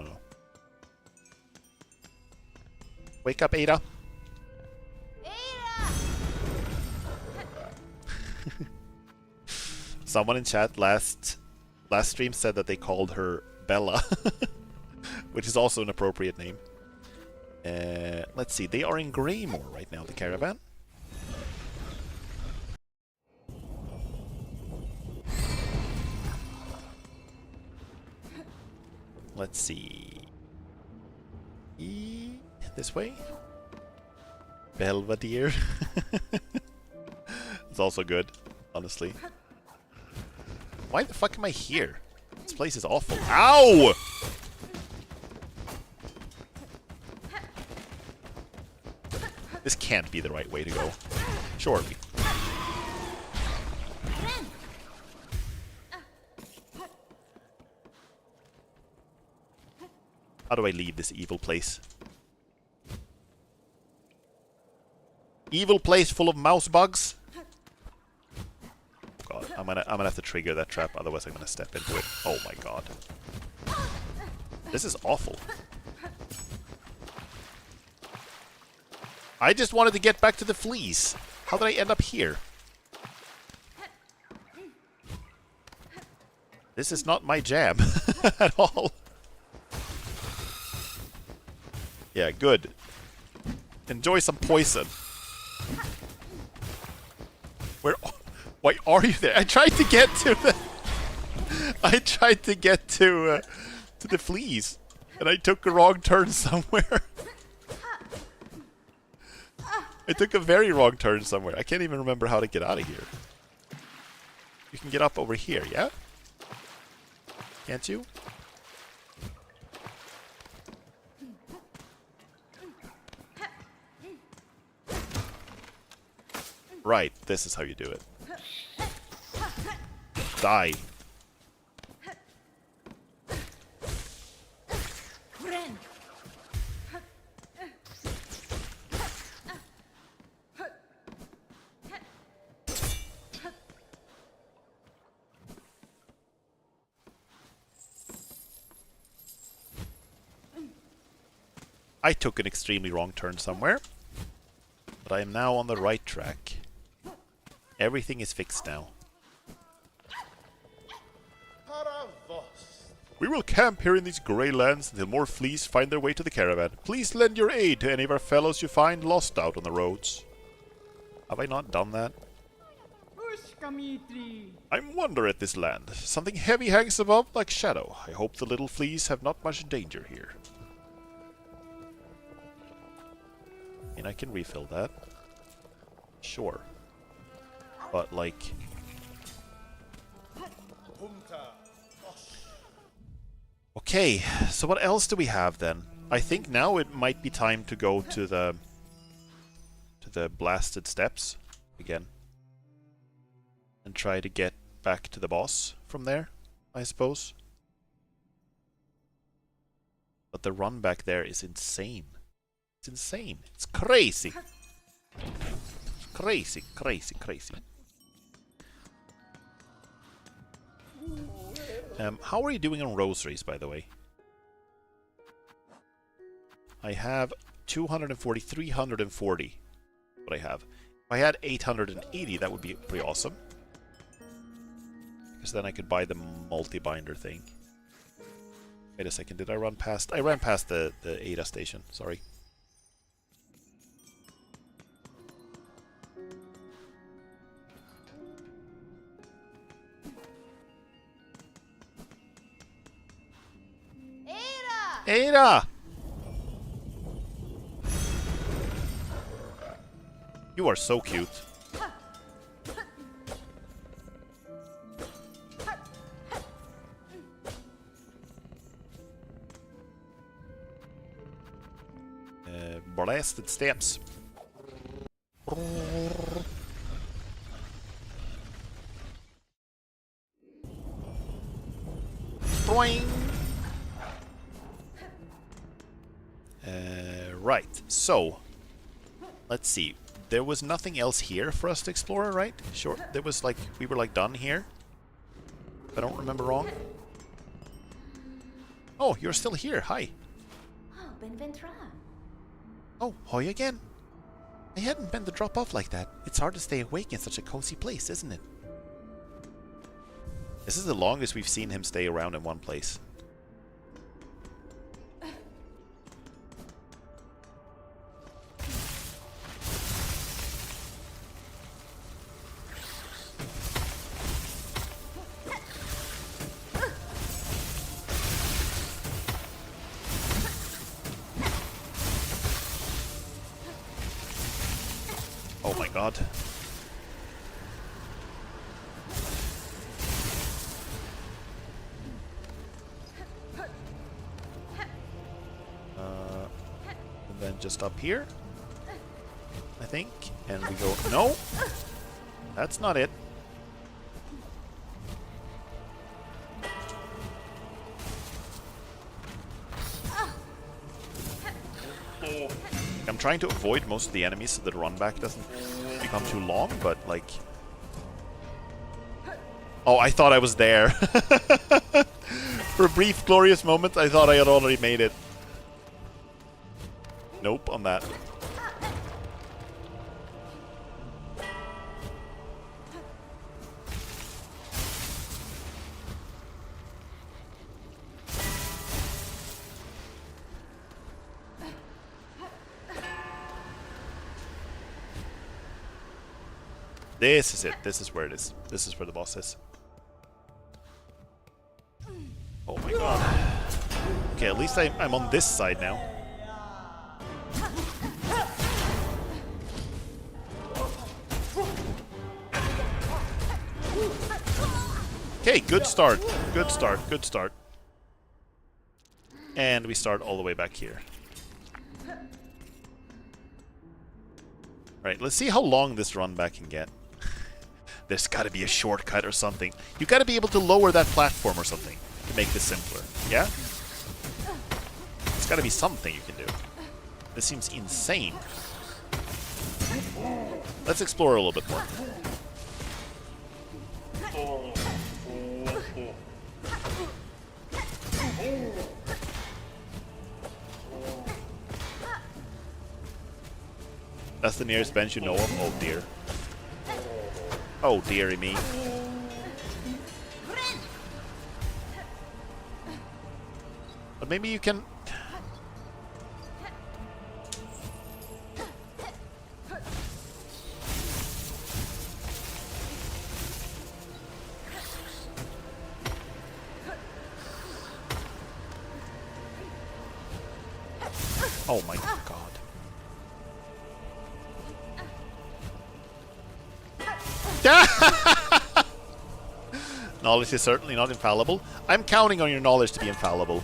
Wake up, Ada. Ada! Someone in chat last stream said that they called her Bella, which is also an appropriate name. Let's see. They are in Greymore right now, the caravan. Let's see. This way? Belvedere. It's also good, honestly. Why the fuck am I here? This place is awful. Ow! This can't be the right way to go. Surely. How do I leave this evil place? Evil place full of mouse bugs? God, I'm gonna have to trigger that trap, otherwise I'm gonna step into it. Oh my god. This is awful. I just wanted to get back to the fleas. How did I end up here? This is not my jam at all. Yeah, good. Enjoy some poison. Why are you there? I tried to get to the... I tried to get to the fleas, and I took a wrong turn somewhere. I took a very wrong turn somewhere. I can't even remember how to get out of here. You can get up over here, yeah? Can't you? Right, this is how you do it. Die. I took an extremely wrong turn somewhere, but I am now on the right track. Everything is fixed now. We will camp here in these grey lands until more fleas find their way to the caravan. Please lend your aid to any of our fellows you find lost out on the roads. Have I not done that? I wonder at this land. Something heavy hangs above like shadow. I hope the little fleas have not much danger here. And I can refill that. Sure. But like... Okay, so what else do we have then? I think now it might be time to go to the blasted steps again. And try to get back to the boss from there, I suppose. But the run back there is insane. It's insane. It's crazy. Crazy, crazy, crazy. How are you doing on rosaries, by the way? I have 240, 340. What I have. If I had 880, that would be pretty awesome. Because then I could buy the multi-binder thing. Wait a second, did I run past... I ran past the Ada station, sorry. Ada! You are so cute. Blasted steps. Boing! Right, so let's see. There was nothing else here for us to explore, right? Sure, there was like, we were like done here. If I don't remember wrong. Oh, you're still here. Hi. Oh, Benventra. Oh, Hoy again. I hadn't meant to drop off like that. It's hard to stay awake in such a cozy place, isn't it? This is the longest we've seen him stay around in one place. Oh my god. And then just up here, I think, and we go, no, that's not it. I'm trying to avoid most of the enemies so the run back doesn't become too long, but like... Oh, I thought I was there. For a brief, glorious moment, I thought I had already made it. Nope, on that. This is it. This is where it is. This is where the boss is. Oh my god. Okay, at least I'm on this side now. Okay, good start. Good start. Good start. And we start all the way back here. Right, let's see how long this run back can get. There's gotta be a shortcut or something. You gotta be able to lower that platform or something to make this simpler. Yeah? There's gotta be something you can do. This seems insane. Let's explore a little bit more. That's the nearest bench you know of? Oh dear. Oh dearie me. But maybe you can... Oh my god. Knowledge is certainly not infallible. I'm counting on your knowledge to be infallible.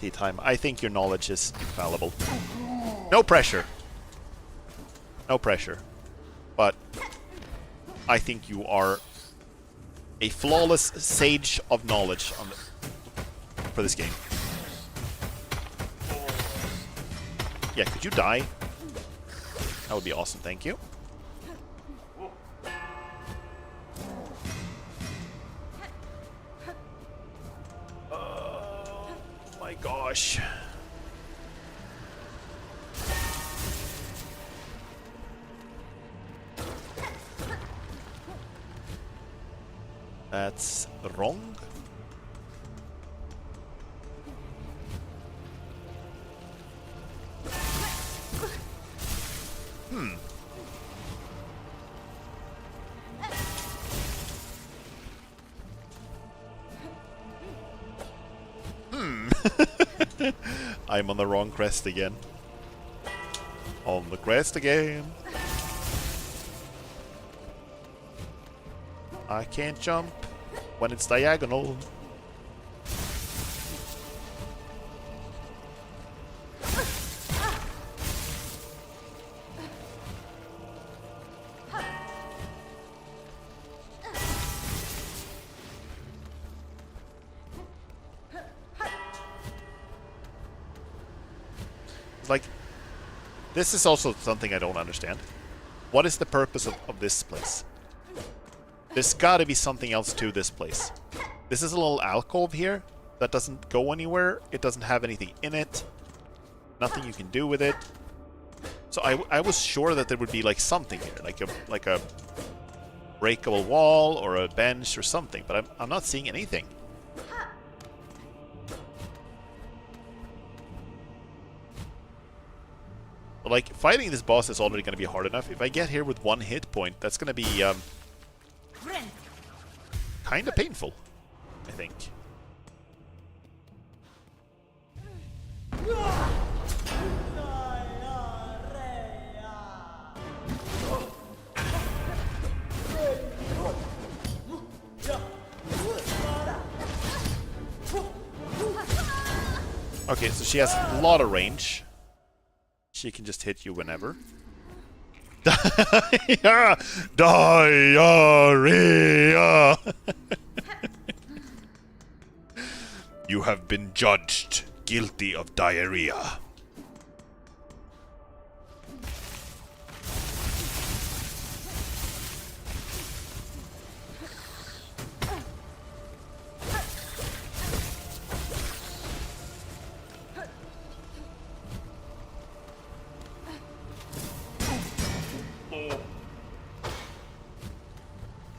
Tea time. I think your knowledge is infallible. No pressure. No pressure. But I think you are a flawless sage of knowledge on for this game. Yeah, could you die? That would be awesome, thank you. My gosh. That's wrong. I'm on the wrong crest again. On the crest again. I can't jump when it's diagonal. Like, this is also something I don't understand. What is the purpose of this place? There's gotta be something else to this place. This is a little alcove here that doesn't go anywhere. It doesn't have anything in it. Nothing you can do with it. So I was sure that there would be like something here, like a breakable wall or a bench or something, but I'm not seeing anything. But like, fighting this boss is already going to be hard enough. If I get here with 1 hit point, that's going to be kind of painful, I think. Okay, so she has a lot of range. She can just hit you whenever. Diarrhea! You have been judged guilty of diarrhea.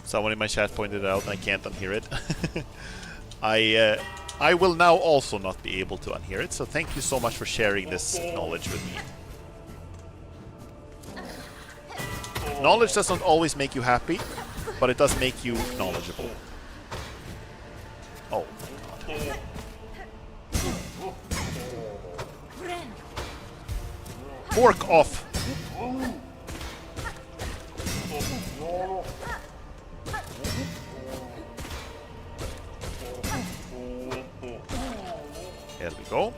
Someone in my chat pointed it out and I can't unhear it. I will now also not be able to unhear it, so thank you so much for sharing this knowledge with me. Knowledge doesn't always make you happy, but it does make you knowledgeable. Oh my god. Fork off! There we go.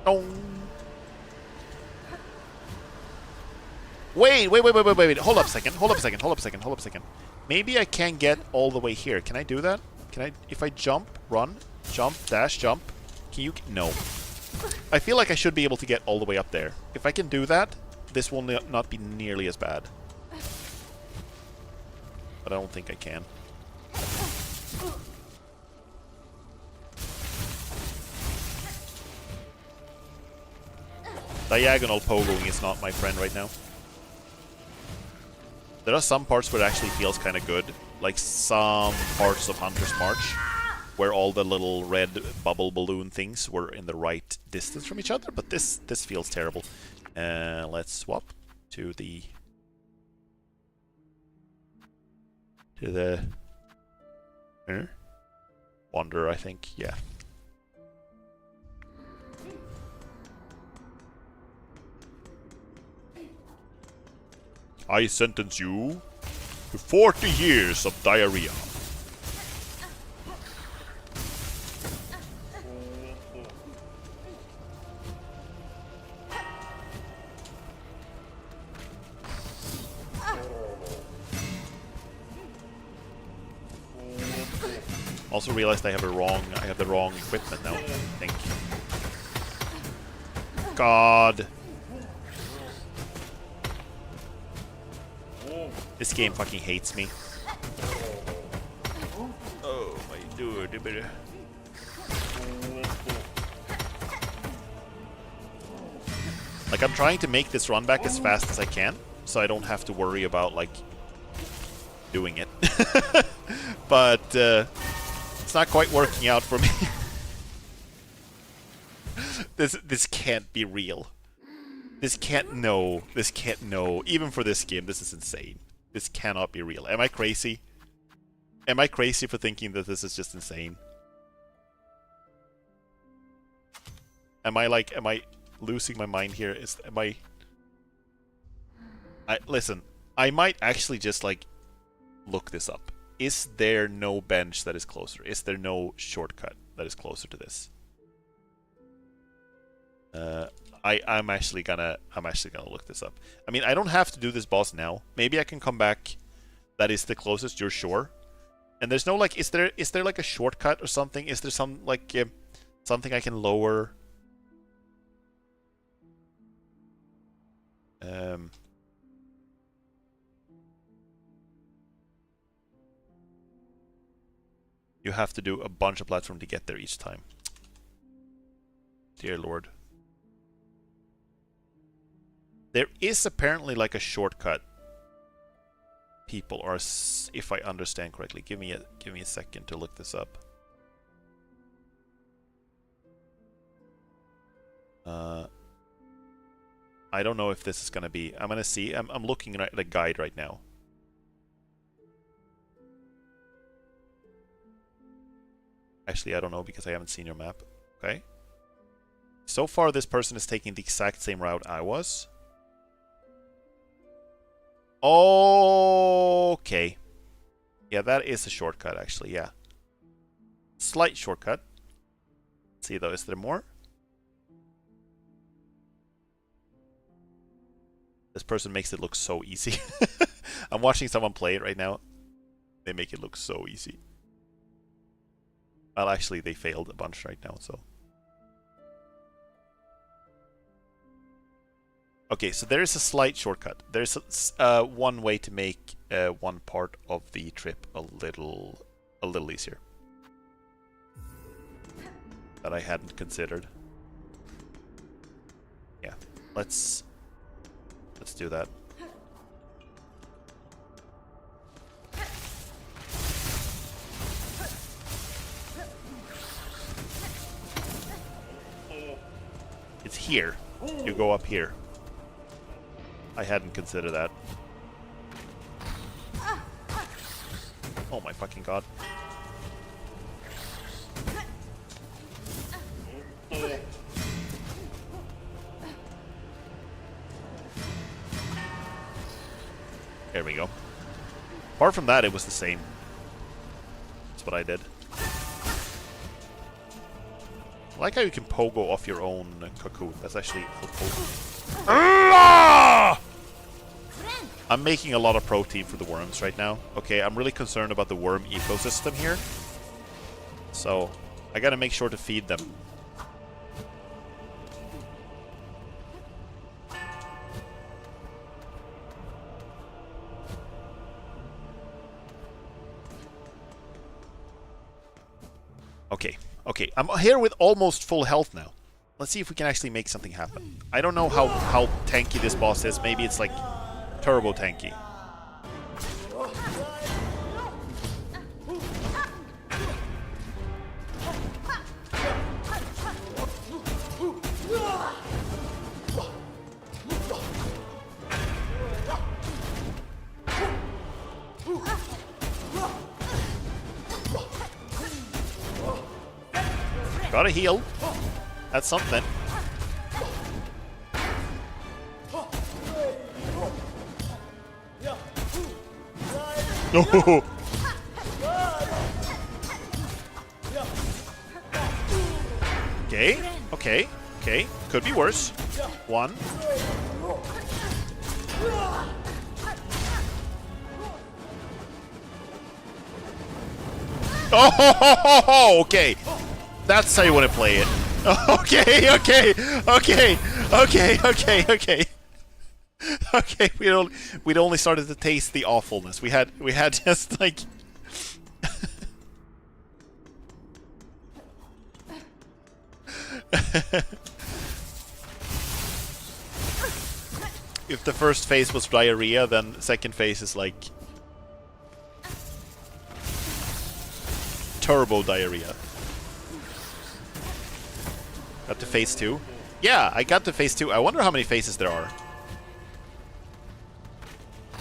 Oh. Wait. Hold up a second. Maybe I can get all the way here. Can I do that? Can I, if I jump, run, jump, dash, jump, can you, no. I feel like I should be able to get all the way up there. If I can do that, this will not be nearly as bad. But I don't think I can. Diagonal pogoing is not my friend right now. There are some parts where it actually feels kind of good, like some parts of Hunter's March, where all the little red bubble balloon things were in the right distance from each other, but this feels terrible. Let's swap to the Wanderer, I think. Yeah. I sentence you to 40 years of diarrhea. Also realized I have the wrong equipment now, I think. God. This game fucking hates me. Oh my dude. Like, I'm trying to make this run back as fast as I can, so I don't have to worry about, like, doing it. But it's not quite working out for me. This can't be real. This can't know. This can't know. Even for this game, this is insane. This cannot be real. Am I crazy? Am I crazy for thinking that this is just insane? Am I losing my mind here? Listen, I might actually just, like, look this up. Is there no bench that is closer? Is there no shortcut that is closer to this? I'm actually gonna look this up. I mean, I don't have to do this boss now. Maybe I can come back. That is the closest. You're sure? And there's no, like, is there like a shortcut or something? Is there some, like, something I can lower? You have to do a bunch of platform to get there each time. Dear Lord. There is apparently, like, a shortcut. People are, if I understand correctly. Give me a second to look this up. I don't know if this is gonna be. I'm gonna see. I'm looking at the guide right now. Actually, I don't know because I haven't seen your map. Okay. So far, this person is taking the exact same route I was. Okay. Yeah, that is a shortcut, actually, yeah. Slight shortcut. Let's see, though, is there more? This person makes it look so easy. I'm watching someone play it right now. They make it look so easy. Well, actually, they failed a bunch right now, so... Okay, so there is a slight shortcut. There's one way to make one part of the trip a little easier. That I hadn't considered. Yeah, let's do that. It's here. You go up here. I hadn't considered that. Oh my fucking god. There we go. Apart from that, it was the same. That's what I did. I like how you can pogo off your own cocoon. That's actually helpful. I'm making a lot of protein for the worms right now. Okay, I'm really concerned about the worm ecosystem here. So, I gotta make sure to feed them. Okay, okay. I'm here with almost full health now. Let's see if we can actually make something happen. I don't know how tanky this boss is. Maybe it's like turbo tanky. Gotta heal. That's something. No. Okay, okay, okay. Could be worse. One. Oh, okay. That's how you want to play it. Okay, okay, okay, okay, okay, okay. Okay, we'd only started to taste the awfulness. We had just like if the first phase was diarrhea, then second phase is like turbo diarrhea. Got to phase 2? Yeah, I got to phase 2. I wonder how many phases there are.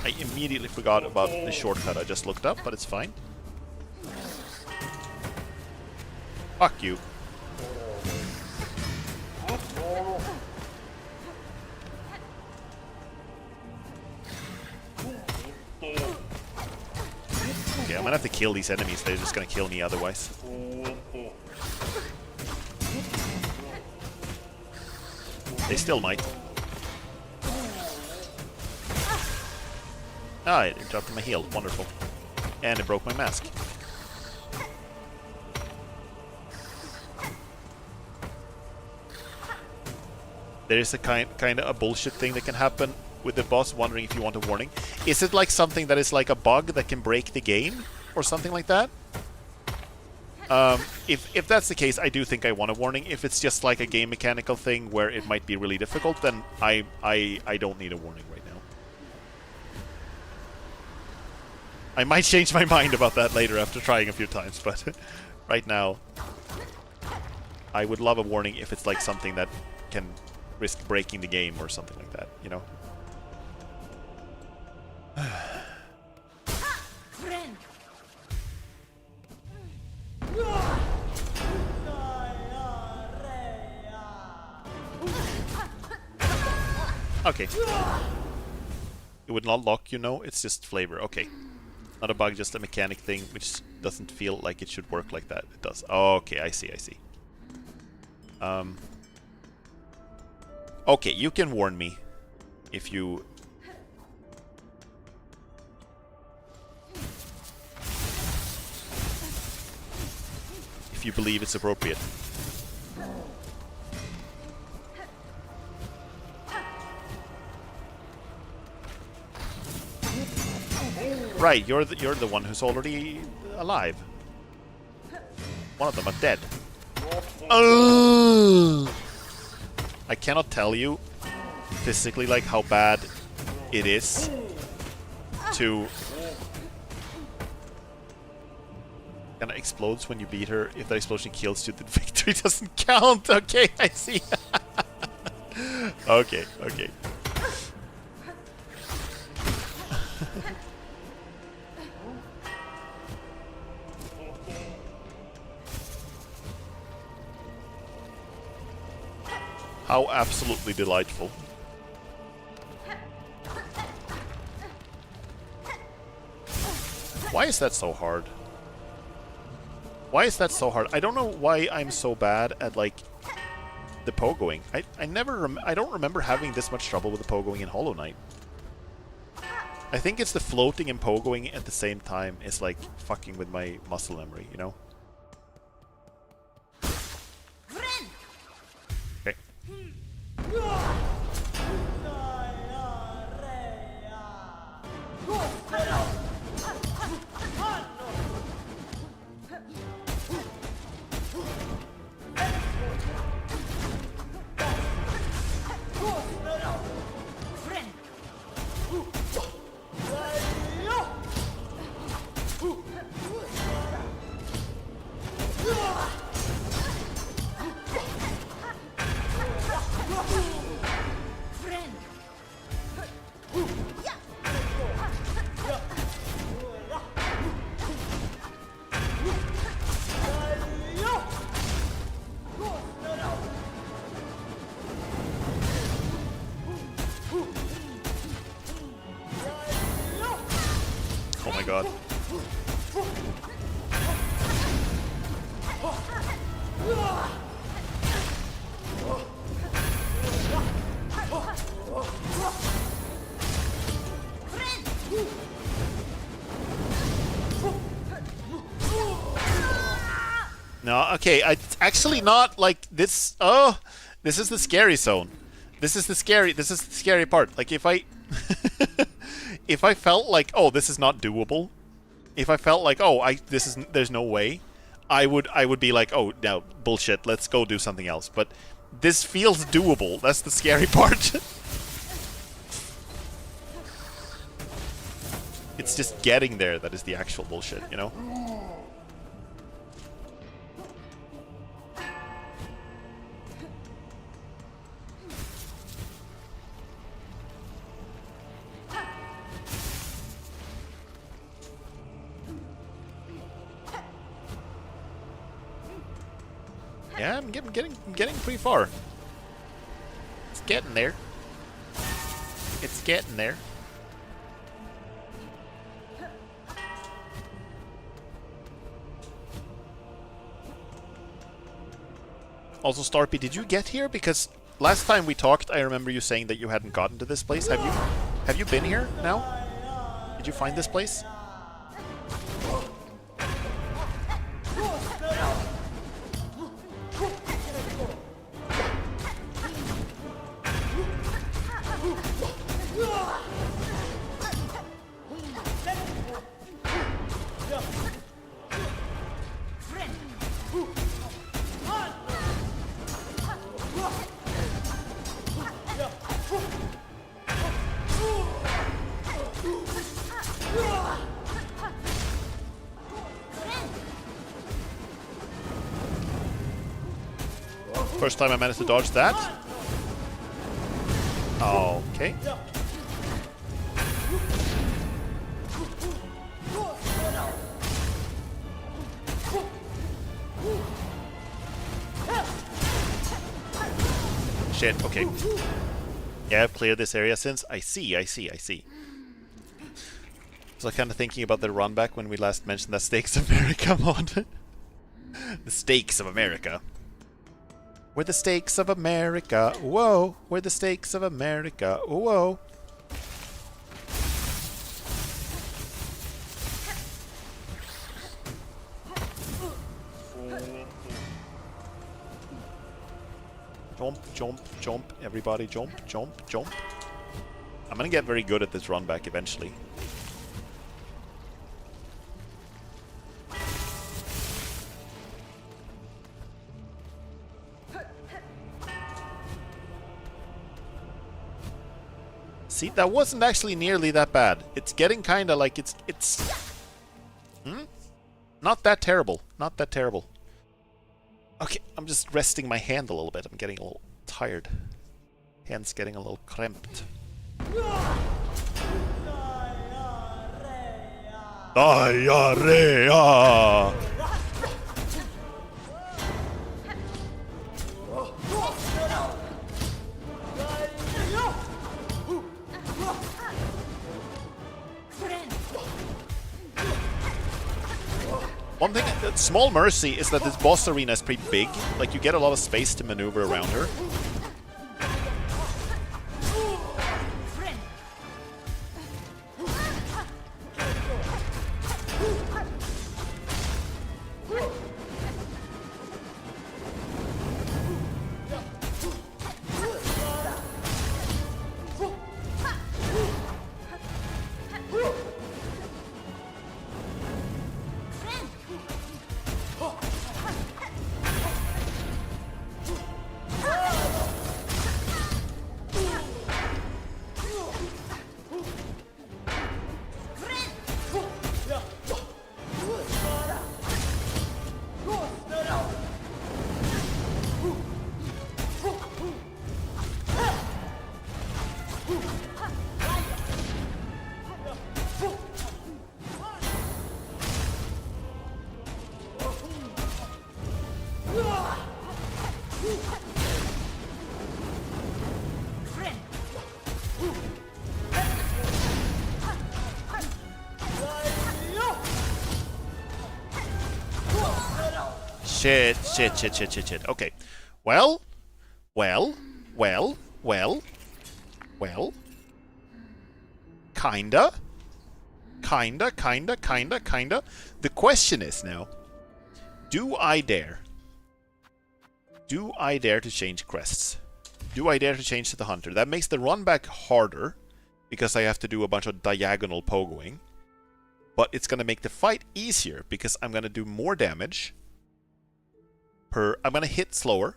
I immediately forgot about the shortcut I just looked up, but it's fine. Fuck you. Okay, I'm gonna have to kill these enemies. They're just gonna kill me otherwise. They still might. Ah, it dropped my heal. Wonderful. And it broke my mask. There is a kind of a bullshit thing that can happen with the boss wondering if you want a warning. Is it like something that is like a bug that can break the game? Or something like that? If that's the case, I do think I want a warning. If it's just like a game mechanical thing where it might be really difficult, then I don't need a warning right now. I might change my mind about that later after trying a few times, but right now I would love a warning if it's like something that can risk breaking the game or something like that, you know? Okay. It would not lock, you know? It's just flavor. Okay. Not a bug, just a mechanic thing, which doesn't feel like it should work like that. It does. Okay, I see, I see. Okay, you can warn me if you... if you believe it's appropriate. Right, you're the one who's already alive. One of them are dead. I cannot tell you physically like how bad it is to kind of explodes when you beat her. If that explosion kills you, the victory doesn't count. Okay, I see. Okay, okay. How absolutely delightful. Why is that so hard? Why is that so hard? I don't know why I'm so bad at, like, the pogoing. I don't remember having this much trouble with the pogoing in Hollow Knight. I think it's the floating and pogoing at the same time is, like, fucking with my muscle memory, you know? Okay. Oh my god. No, okay, it's actually not like this. Oh, this is the scary zone. This is the scary part. Like if I if I felt like, oh, this is not doable. If I felt like, oh, there's no way, I would be like, oh, no, bullshit, let's go do something else. But this feels doable. That's the scary part. It's just getting there that is the actual bullshit, you know? Yeah, I'm getting pretty far. It's getting there. It's getting there. Also, Starpy, did you get here? Because last time we talked, I remember you saying that you hadn't gotten to this place. Have you been here now? Did you find this place? First time I managed to dodge that. Okay. Shit, okay. Yeah, I've cleared this area since. I see. So kind of thinking about the run back when we last mentioned that Stakes of America mod. The Stakes of America. We're the stakes of America, whoa! We're the stakes of America, whoa! Jump, jump, jump, everybody jump, jump, jump. I'm gonna get very good at this run back eventually. See, that wasn't actually nearly that bad. It's getting kind of like it's not that terrible. Not that terrible. Okay, I'm just resting my hand a little bit. I'm getting a little tired. Hand's getting a little cramped. Diarrhea! One thing, small mercy, is that this boss arena is pretty big. Like, you get a lot of space to maneuver around her. Shit. Okay. Well. Kinda. The question is now, do I dare? Do I dare to change crests? Do I dare to change to the hunter? That makes the run back harder, because I have to do a bunch of diagonal pogoing. But it's going to make the fight easier, because I'm going to do more damage. I'm going to hit slower.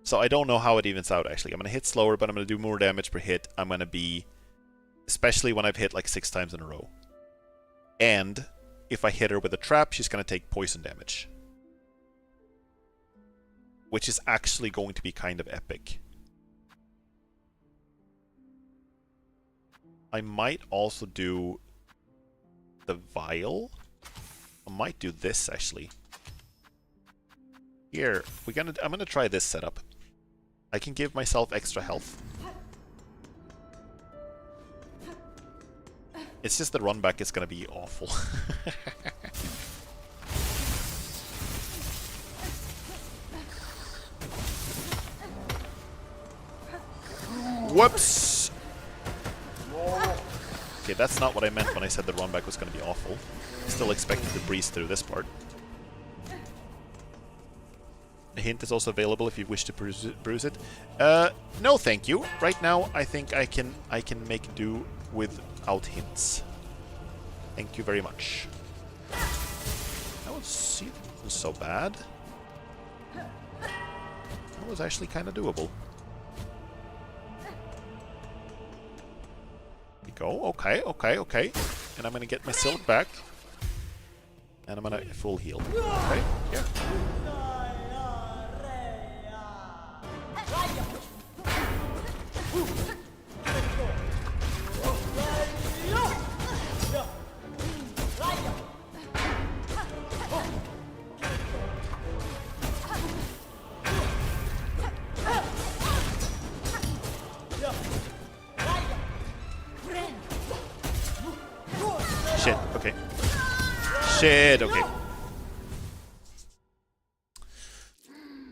So I don't know how it evens out, actually. I'm going to hit slower, but I'm going to do more damage per hit. I'm going to be... Especially when I've hit like 6 times in a row. And if I hit her with a trap, she's going to take poison damage. Which is actually going to be kind of epic. I might also do the vial. I might do this actually. Here, I'm gonna try this setup. I can give myself extra health. It's just the run back is gonna be awful. Whoops! Okay, that's not what I meant when I said the run back was gonna be awful. Still expected to breeze through this part. A hint is also available if you wish to bruise it. No, thank you. Right now, I think I can make do without hints. Thank you very much. That wasn't so bad. That was actually kind of doable. There we go. Okay, okay, okay. And I'm gonna get my silk back. And I'm gonna full heal. Okay, yeah. Shit, okay. Shit, okay.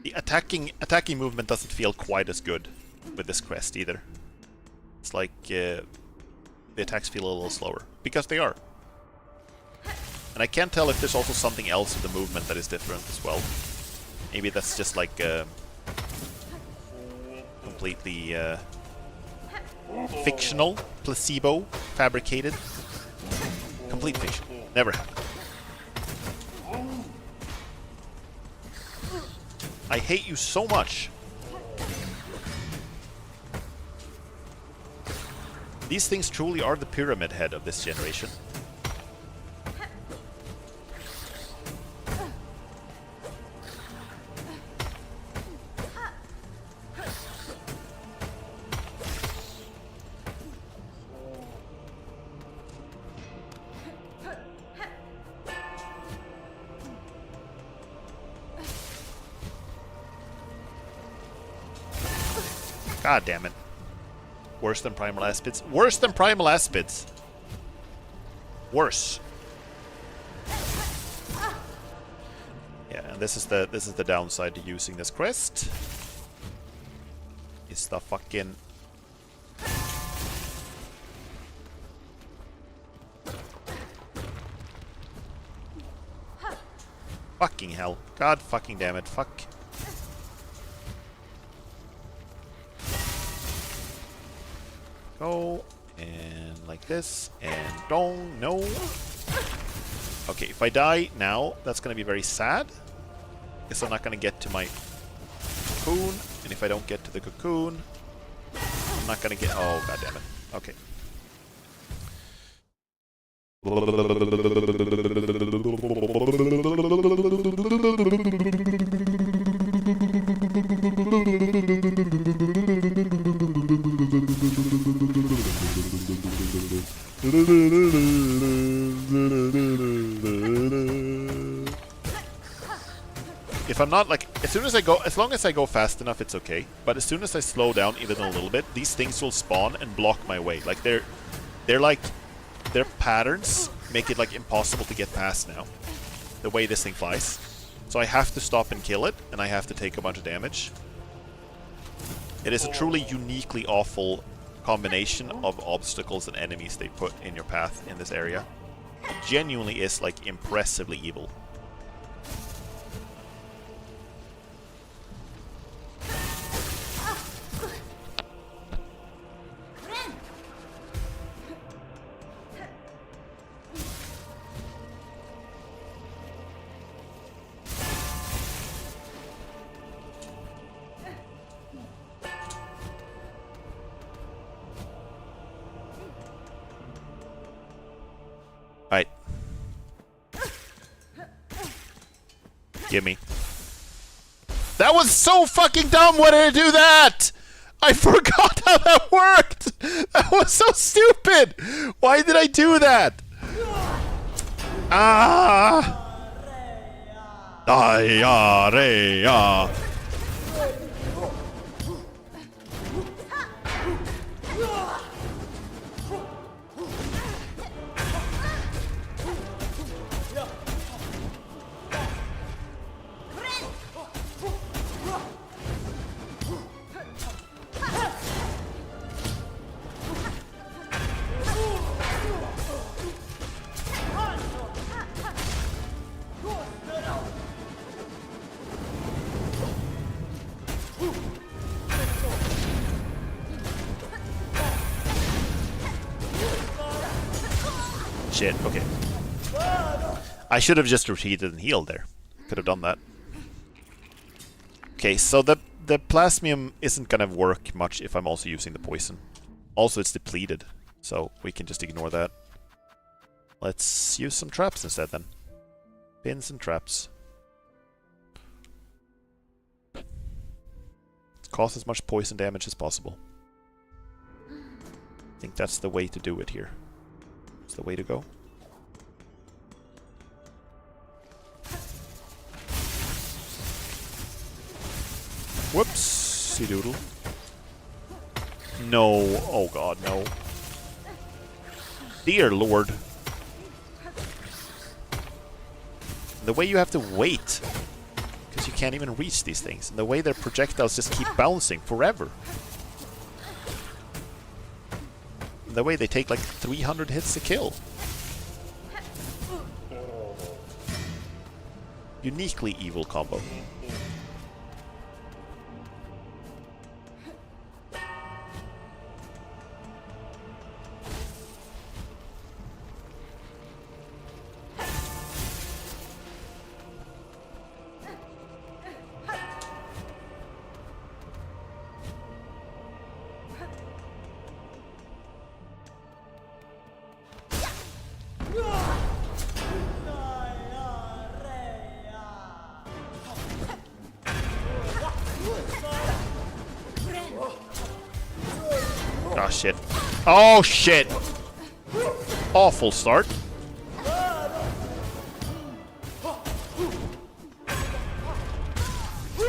The attacking movement doesn't feel quite as good with this quest either. It's like the attacks feel a little slower because they are. And I can't tell if there's also something else with the movement that is different as well. Maybe that's just like completely fictional, placebo, fabricated. Complete fiction. Never happened. I hate you so much. These things truly are the pyramid head of this generation. God damn it. Worse than Primal Aspids. Worse than Primal Aspids. Worse. Yeah, and this is the downside to using this quest. It's the fucking fucking hell. God fucking damn it. Fuck. Go, and like this, and don't, no. Okay, if I die now, that's gonna be very sad. Guess I'm not gonna get to my cocoon, and if I don't get to the cocoon, I'm not gonna get, oh god damn it. Okay. If I'm not like, as long as I go fast enough, it's okay. But as soon as I slow down even a little bit, these things will spawn and block my way. Like they're like, their patterns make it like impossible to get past now. The way this thing flies. So I have to stop and kill it, and I have to take a bunch of damage. It is a truly uniquely awful combination of obstacles and enemies they put in your path in this area. It genuinely is like impressively evil. Right. Gimme. That was so fucking dumb! Why did I do that? I forgot how that worked! That was so stupid! Why did I do that? Ah! Diarrhea! Shit, okay. I should have just retreated and healed there. Could have done that. Okay, so the plasmium isn't gonna work much if I'm also using the poison. Also, it's depleted, so we can just ignore that. Let's use some traps instead then. Pins and traps. Cause as much poison damage as possible. I think that's the way to do it here. It's the way to go. Whoopsie doodle. No. Oh god, no. Dear lord. The way you have to wait. Because you can't even reach these things. And the way their projectiles just keep bouncing forever. And the way they take like 300 hits to kill. Uniquely evil combo. Oh shit. Oh shit! Awful start.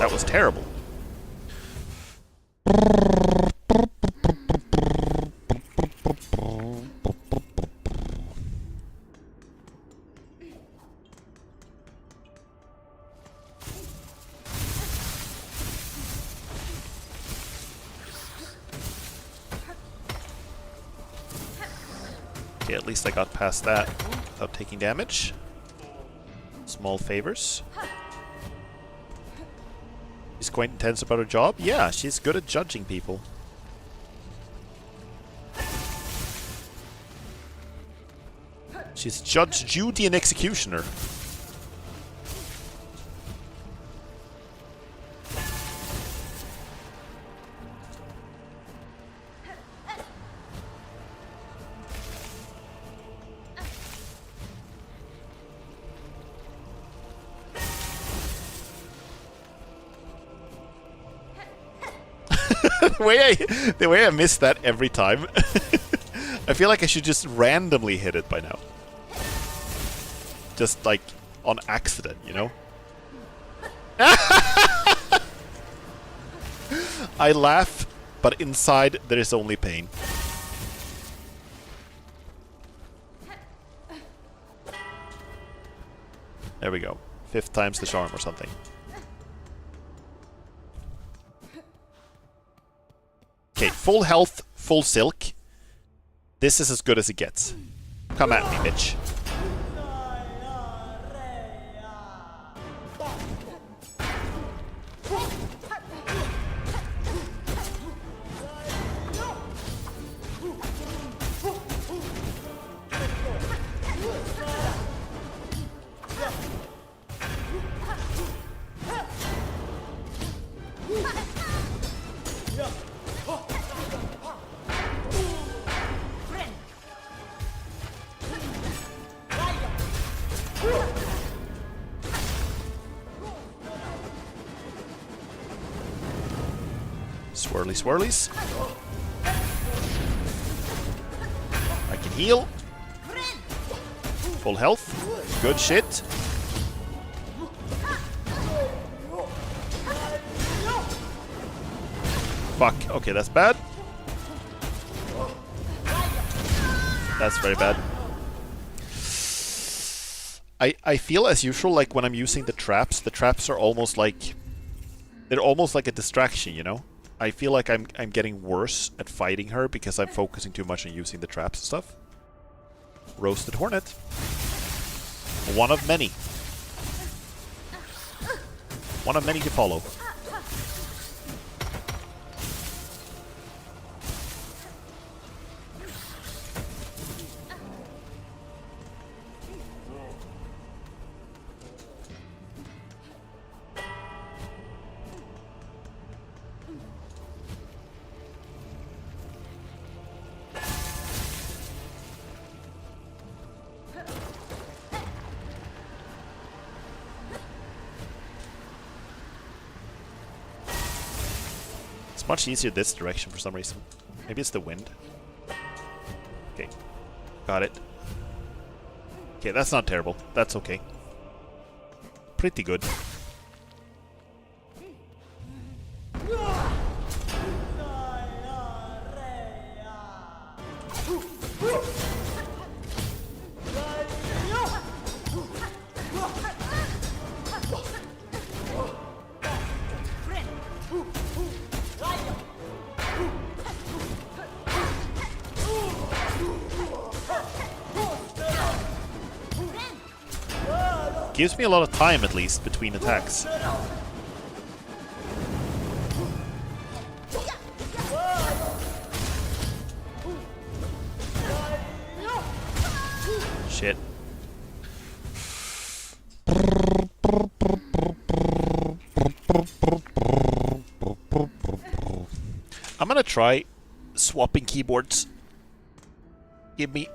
That was terrible. Okay, at least I got past that without taking damage. Small favors. She's quite intense about her job? Yeah, she's good at judging people. She's Judge Judy and Executioner. the way I miss that every time. I feel like I should just randomly hit it by now. Just like on accident, you know? I laugh, but inside there is only pain. There we go. 5th time's the charm or something. Okay, full health, full silk. This is as good as it gets. Come at me, bitch. Swirly swirlies. I can heal. Full health. Good shit. Fuck. Okay, that's bad. That's very bad. I feel as usual like when I'm using the traps are almost like... They're almost like a distraction, you know? I feel like I'm getting worse at fighting her because I'm focusing too much on using the traps and stuff. Roasted Hornet. One of many. One of many to follow. It's much easier this direction for some reason. Maybe it's the wind. Okay. Got it. Okay, that's not terrible. That's okay. Pretty good. Gives me a lot of time, at least, between attacks. Shit. I'm gonna try swapping keyboards. Give me...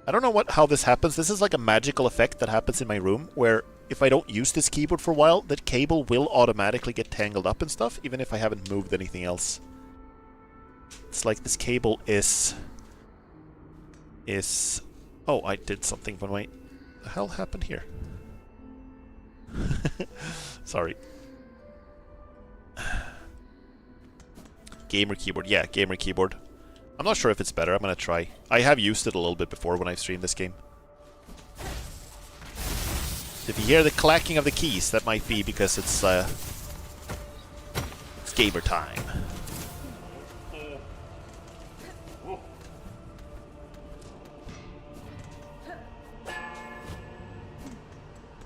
I don't know how this happens. This is like a magical effect that happens in my room, where if I don't use this keyboard for a while, that cable will automatically get tangled up and stuff, even if I haven't moved anything else. It's like this cable is... Oh, I did something when my... What the hell happened here? Sorry. Gamer keyboard. Yeah, gamer keyboard. I'm not sure if it's better. I'm gonna try. I have used it a little bit before when I've streamed this game. If you hear the clacking of the keys, that might be because it's gamer time.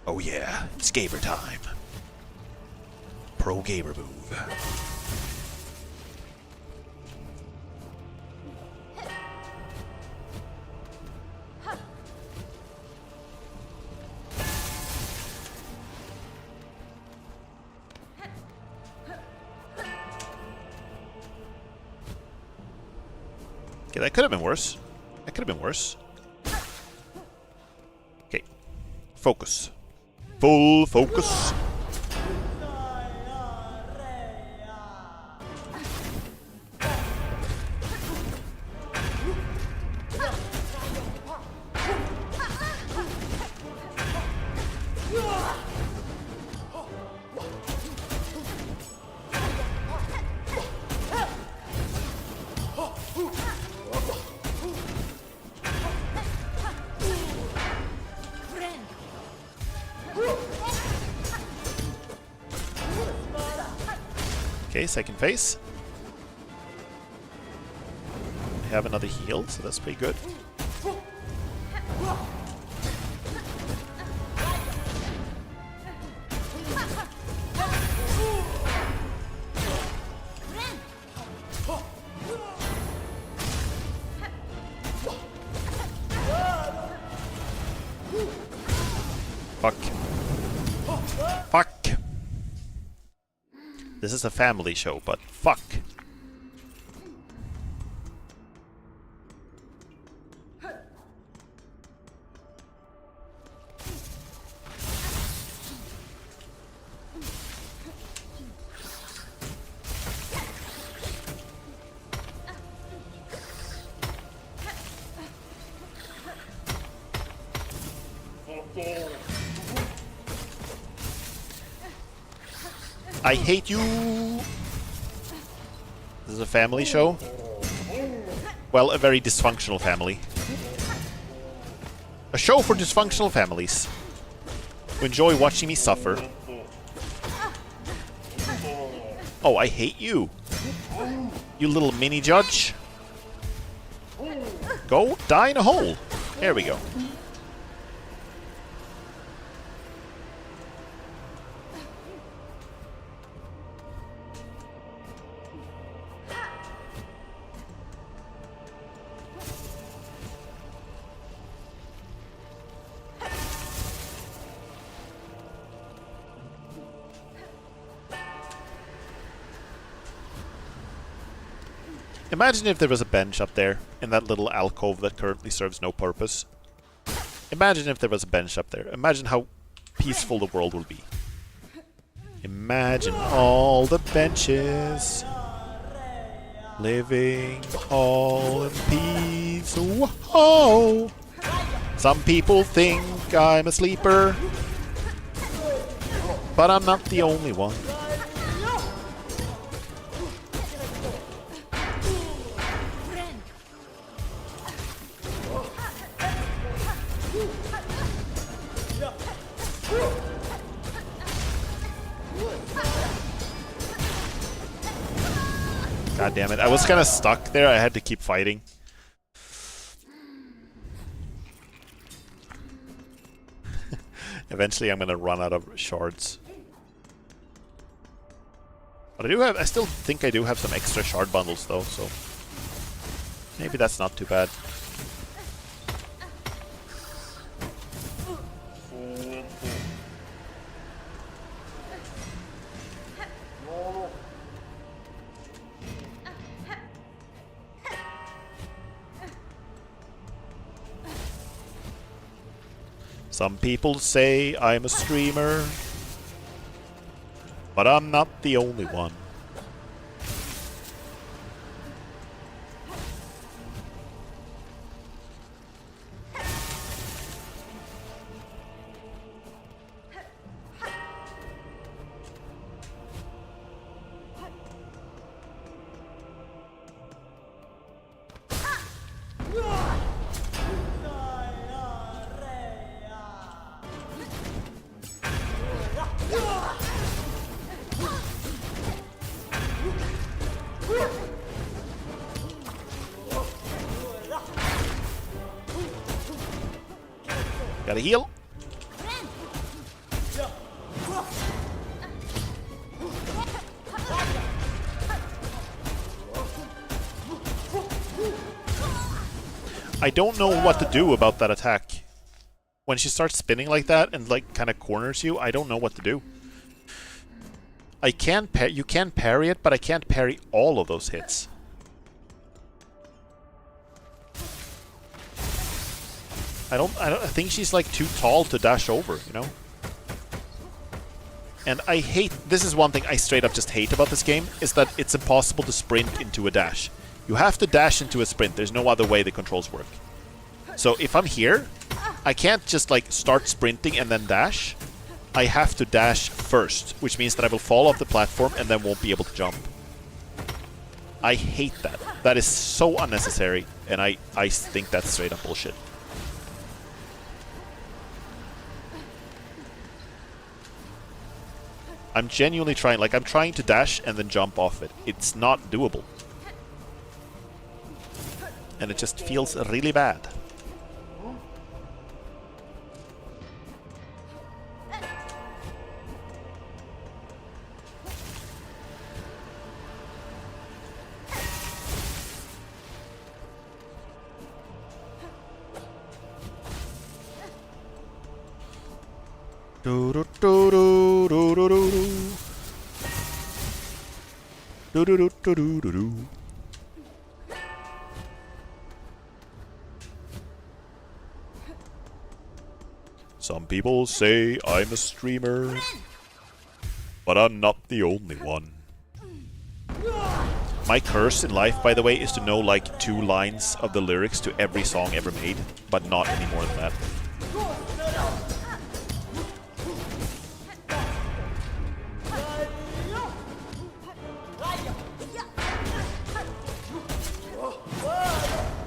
Oh yeah, it's gamer time. Pro gamer move. Okay, that could have been worse. That could have been worse. Okay. Focus. Full focus. Okay, second phase. I have another heal, so that's pretty good. Fuck. Fuck. This is a family show, but fuck. I hate you! This is a family show? Well, a very dysfunctional family. A show for dysfunctional families who enjoy watching me suffer. Oh, I hate you. You little mini judge. Go die in a hole. There we go. Imagine if there was a bench up there, in that little alcove that currently serves no purpose. Imagine if there was a bench up there. Imagine how peaceful the world would be. Imagine all the benches living all in peace. Whoa! Some people think I'm a sleeper, but I'm not the only one. God damn it. I was kind of stuck there. I had to keep fighting. Eventually I'm going to run out of shards. But I still think I do have some extra shard bundles though, so maybe that's not too bad. Some people say I'm a streamer, but I'm not the only one. Gotta heal. I don't know what to do about that attack. When she starts spinning like that and like kind of corners you, I don't know what to do. I can you can parry it, but I can't parry all of those hits. I think she's like too tall to dash over, you know? And I hate, this is one thing I straight up just hate about this game, is that it's impossible to sprint into a dash. You have to dash into a sprint, there's no other way the controls work. So if I'm here, I can't just like start sprinting and then dash. I have to dash first, which means that I will fall off the platform and then won't be able to jump. I hate that. That is so unnecessary, and I think that's straight up bullshit. I'm genuinely trying, like I'm trying to dash and then jump off it. It's not doable. And it just feels really bad. Do do do do do do do do do do do do do do. Some people say I'm a streamer, but I'm not the only one. My curse in life, by the way, is to know like 2 lines of the lyrics to every song ever made, but not any more than that.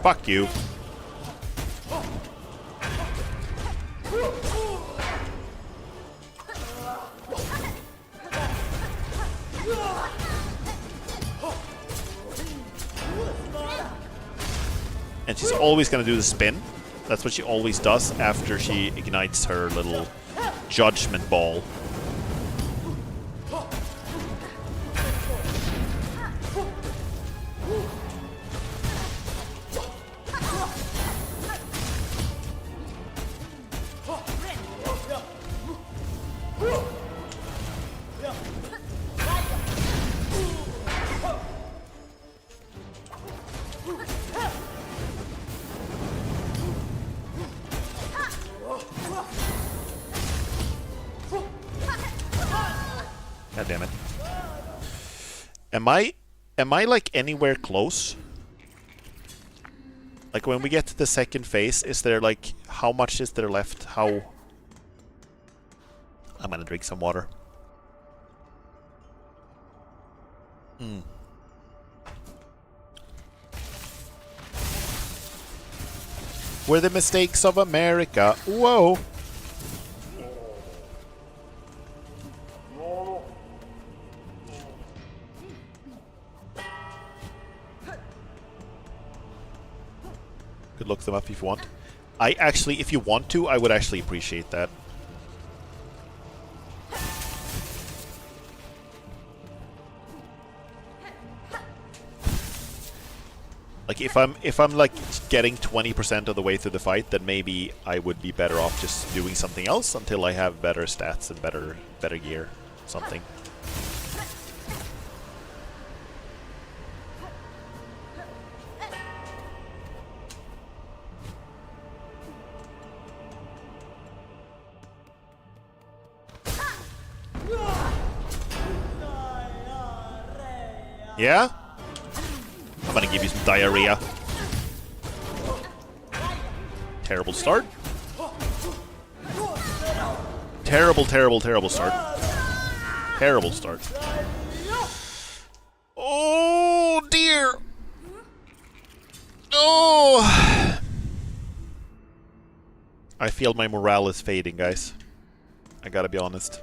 Fuck you. And she's always gonna do the spin. That's what she always does after she ignites her little judgment ball. God damn it. Am I like anywhere close? Like when we get to the second phase, is there like, how much is there left? How... I'm gonna drink some water. We're the mistakes of America. Whoa! Could look them up if you want. I actually, if you want to, I would actually appreciate that. Like if I'm like getting 20% of the way through the fight, then maybe I would be better off just doing something else until I have better stats and better gear, something. Yeah? I'm gonna give you some diarrhea. Terrible start. Terrible, terrible, terrible start. Terrible start. Oh dear! Oh! I feel my morale is fading, guys. I gotta be honest.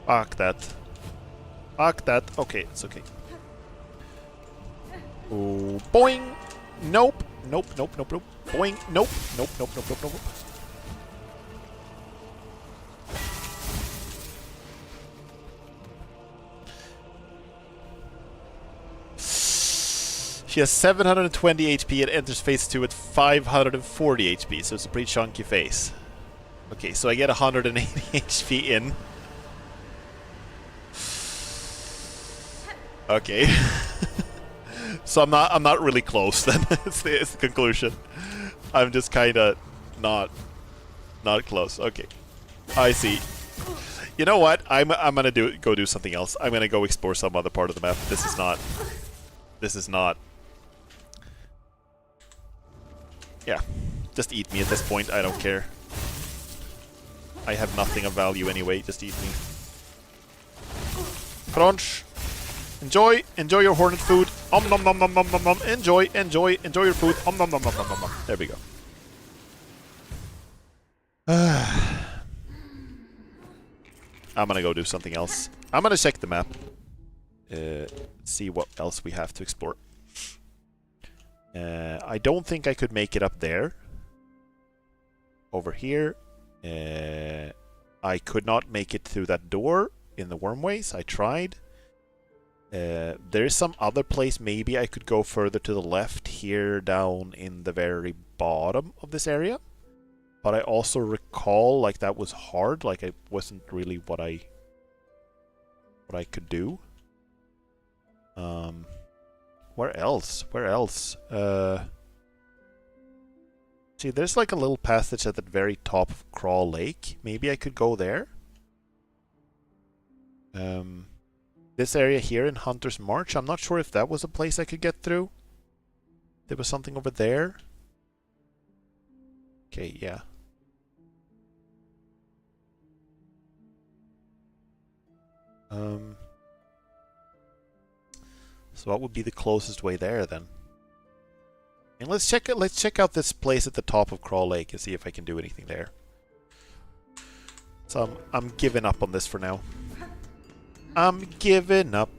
Fuck that. Fuck that. Okay, it's okay. Oh, boing! Nope. Nope, nope, nope, nope. Boing! Nope. Nope, nope, nope, nope, nope. She has 720 HP and enters phase 2 at 540 HP, so it's a pretty chunky phase. Okay, so I get 180 HP in. Okay. So I'm not really close then. It's the conclusion. I'm just kinda not close. Okay. I see. You know what? I'm gonna go do something else. I'm gonna go explore some other part of the map. This is not. Yeah. Just eat me at this point, I don't care. I have nothing of value anyway, just eat me. Crunch! Enjoy your hornet food. Nom nom nom nom nom nom nom. Enjoy your food. Nom nom nom nom nom nom. There we go. I'm gonna go do something else. I'm gonna check the map. See what else we have to explore. I don't think I could make it up there. Over here. I could not make it through that door in the wormways. I tried. There is some other place maybe I could go further to the left here down in the very bottom of this area. But I also recall like that was hard, like it wasn't really what I could do. Where else? Where else? See, there's like a little passage at the very top of Crawl Lake. Maybe I could go there. This area here in Hunter's March, I'm not sure if that was a place I could get through. There was something over there. Okay, yeah. So what would be the closest way there then? And let's check out this place at the top of Crawl Lake and see if I can do anything there. So I'm giving up on this for now. I'm giving up,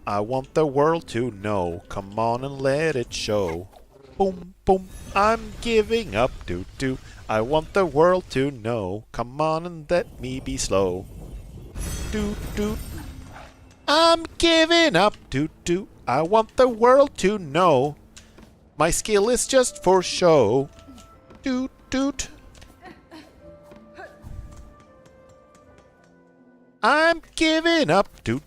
I want the world to know. Come on and let it show. Boom, boom. I'm giving up, doo. I want the world to know. Come on and let me be slow. Doo. I'm giving up, doo. I want the world to know. My skill is just for show. Doot. I'm giving up, doo.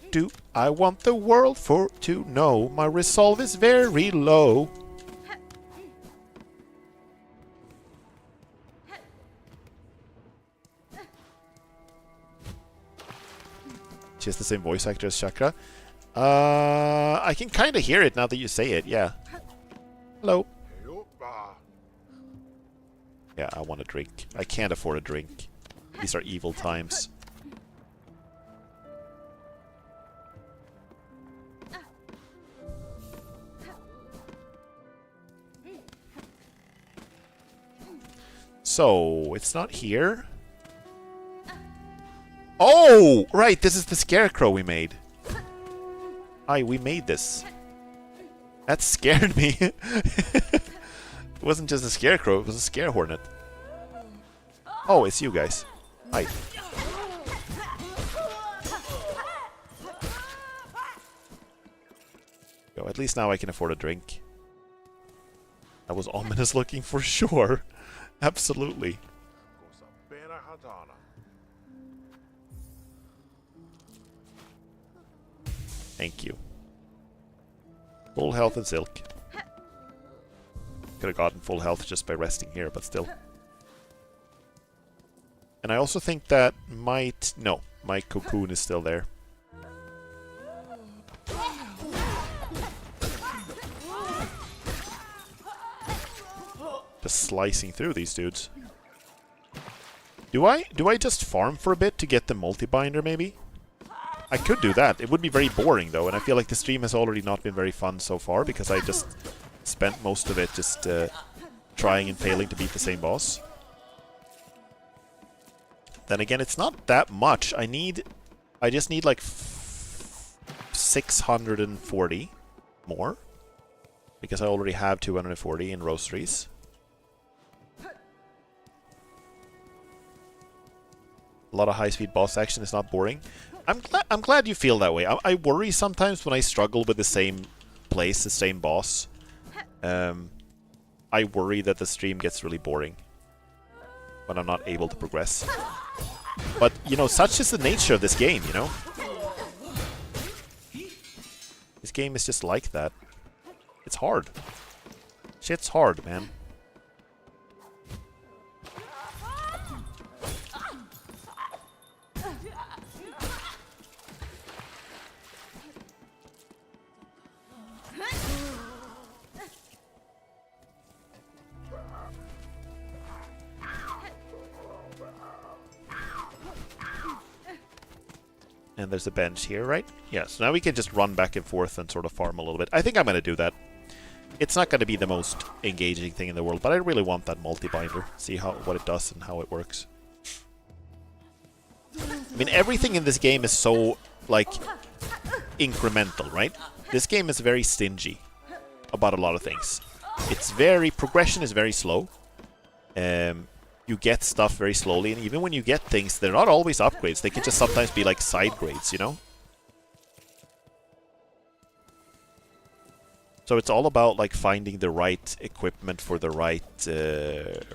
I want the world to know. My resolve is very low. Just the same voice actor as Chakra. I can kind of hear it now that you say it, yeah. Hello. Yeah, I want a drink. I can't afford a drink. These are evil times. So, it's not here? Oh! Right, this is the scarecrow we made. Aye, we made this. That scared me. It wasn't just a scarecrow, it was a scare hornet. Oh, it's you guys. Hi. Yo, at least now I can afford a drink. That was ominous looking for sure. Absolutely. Thank you. Full health and silk. Could have gotten full health just by resting here, but still. And I also think that might... No, my cocoon is still there. Just slicing through these dudes. Do I just farm for a bit to get the multi-binder, maybe? I could do that. It would be very boring, though, and I feel like the stream has already not been very fun so far, because I just spent most of it just trying and failing to beat the same boss. Then again, it's not that much. I just need like 640 more, because I already have 240 in rosaries. A lot of high-speed boss action is not boring. I'm glad you feel that way. I worry sometimes when I struggle with the same place, the same boss. I worry that the stream gets really boring when I'm not able to progress. But, you know, such is the nature of this game, you know? This game is just like that. It's hard. Shit's hard, man. And there's a bench here, right? Yeah, so now we can just run back and forth and sort of farm a little bit. I think I'm going to do that. It's not going to be the most engaging thing in the world, but I really want that multi-binder. See what it does and how it works. I mean, everything in this game is so, like, incremental, right? This game is very stingy about a lot of things. Progression is very slow. You get stuff very slowly, and even when you get things, they're not always upgrades. They can just sometimes be like side grades, you know? So it's all about like finding the right equipment for the right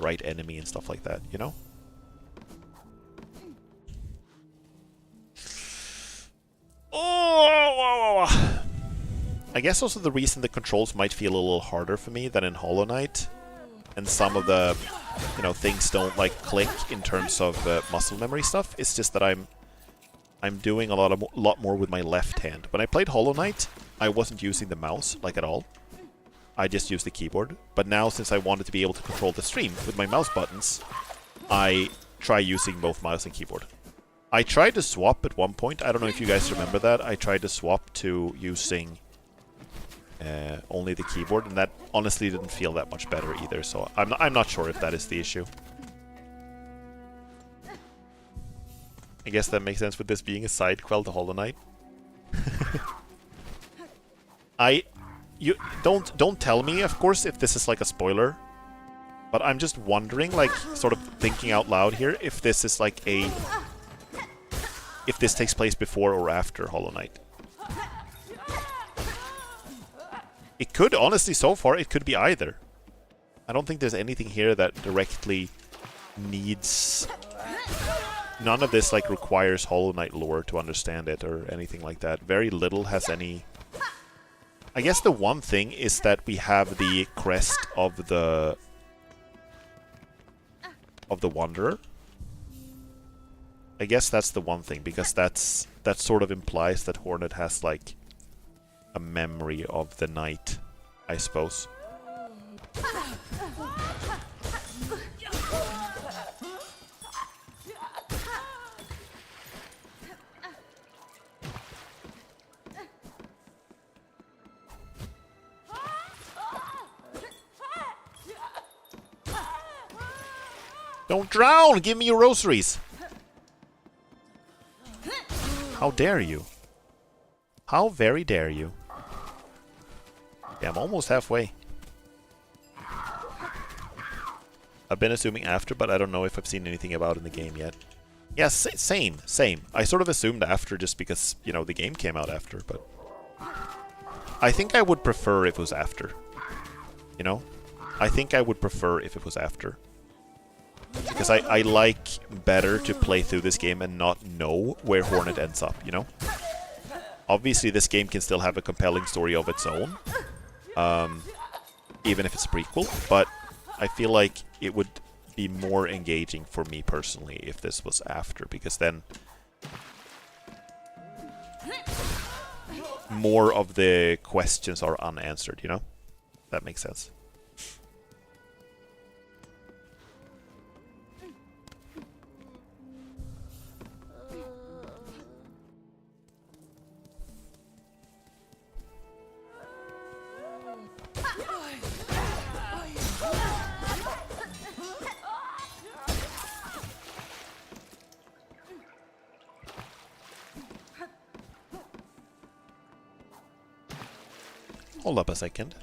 right enemy and stuff like that, you know? Oh! I guess also the reason the controls might feel a little harder for me than in Hollow Knight, and some of the, you know, things don't like click in terms of muscle memory stuff. It's just that I'm doing a lot more with my left hand. When I played Hollow Knight, I wasn't using the mouse like at all. I just used the keyboard. But now, since I wanted to be able to control the stream with my mouse buttons, I try using both mouse and keyboard. I tried to swap at one point. I don't know if you guys remember that. I tried to swap to using only the keyboard, and that honestly didn't feel that much better either. So I'm not sure if that is the issue. I guess that makes sense with this being a side quell to Hollow Knight. You don't tell me, of course, if this is like a spoiler. But I'm just wondering, like, sort of thinking out loud here, if this is like a... if this takes place before or after Hollow Knight. It could, honestly, so far, it could be either. I don't think there's anything here that directly needs... None of this, like, requires Hollow Knight lore to understand it or anything like that. Very little has any... I guess the one thing is that we have the crest of the Wanderer. I guess that's the one thing, because that sort of implies that Hornet has, like, a memory of the night, I suppose. Don't drown! Give me your rosaries! How dare you? How very dare you? Yeah, I'm almost halfway. I've been assuming after, but I don't know if I've seen anything about it in the game yet. Yeah, same. I sort of assumed after just because, you know, the game came out after, but... I think I would prefer if it was after. You know? I think I would prefer if it was after. Because I like better to play through this game and not know where Hornet ends up, you know? Obviously, this game can still have a compelling story of its own. Even if it's a prequel. But I feel like it would be more engaging for me personally if this was after. Because then... more of the questions are unanswered, you know? That makes sense. Hold up a second.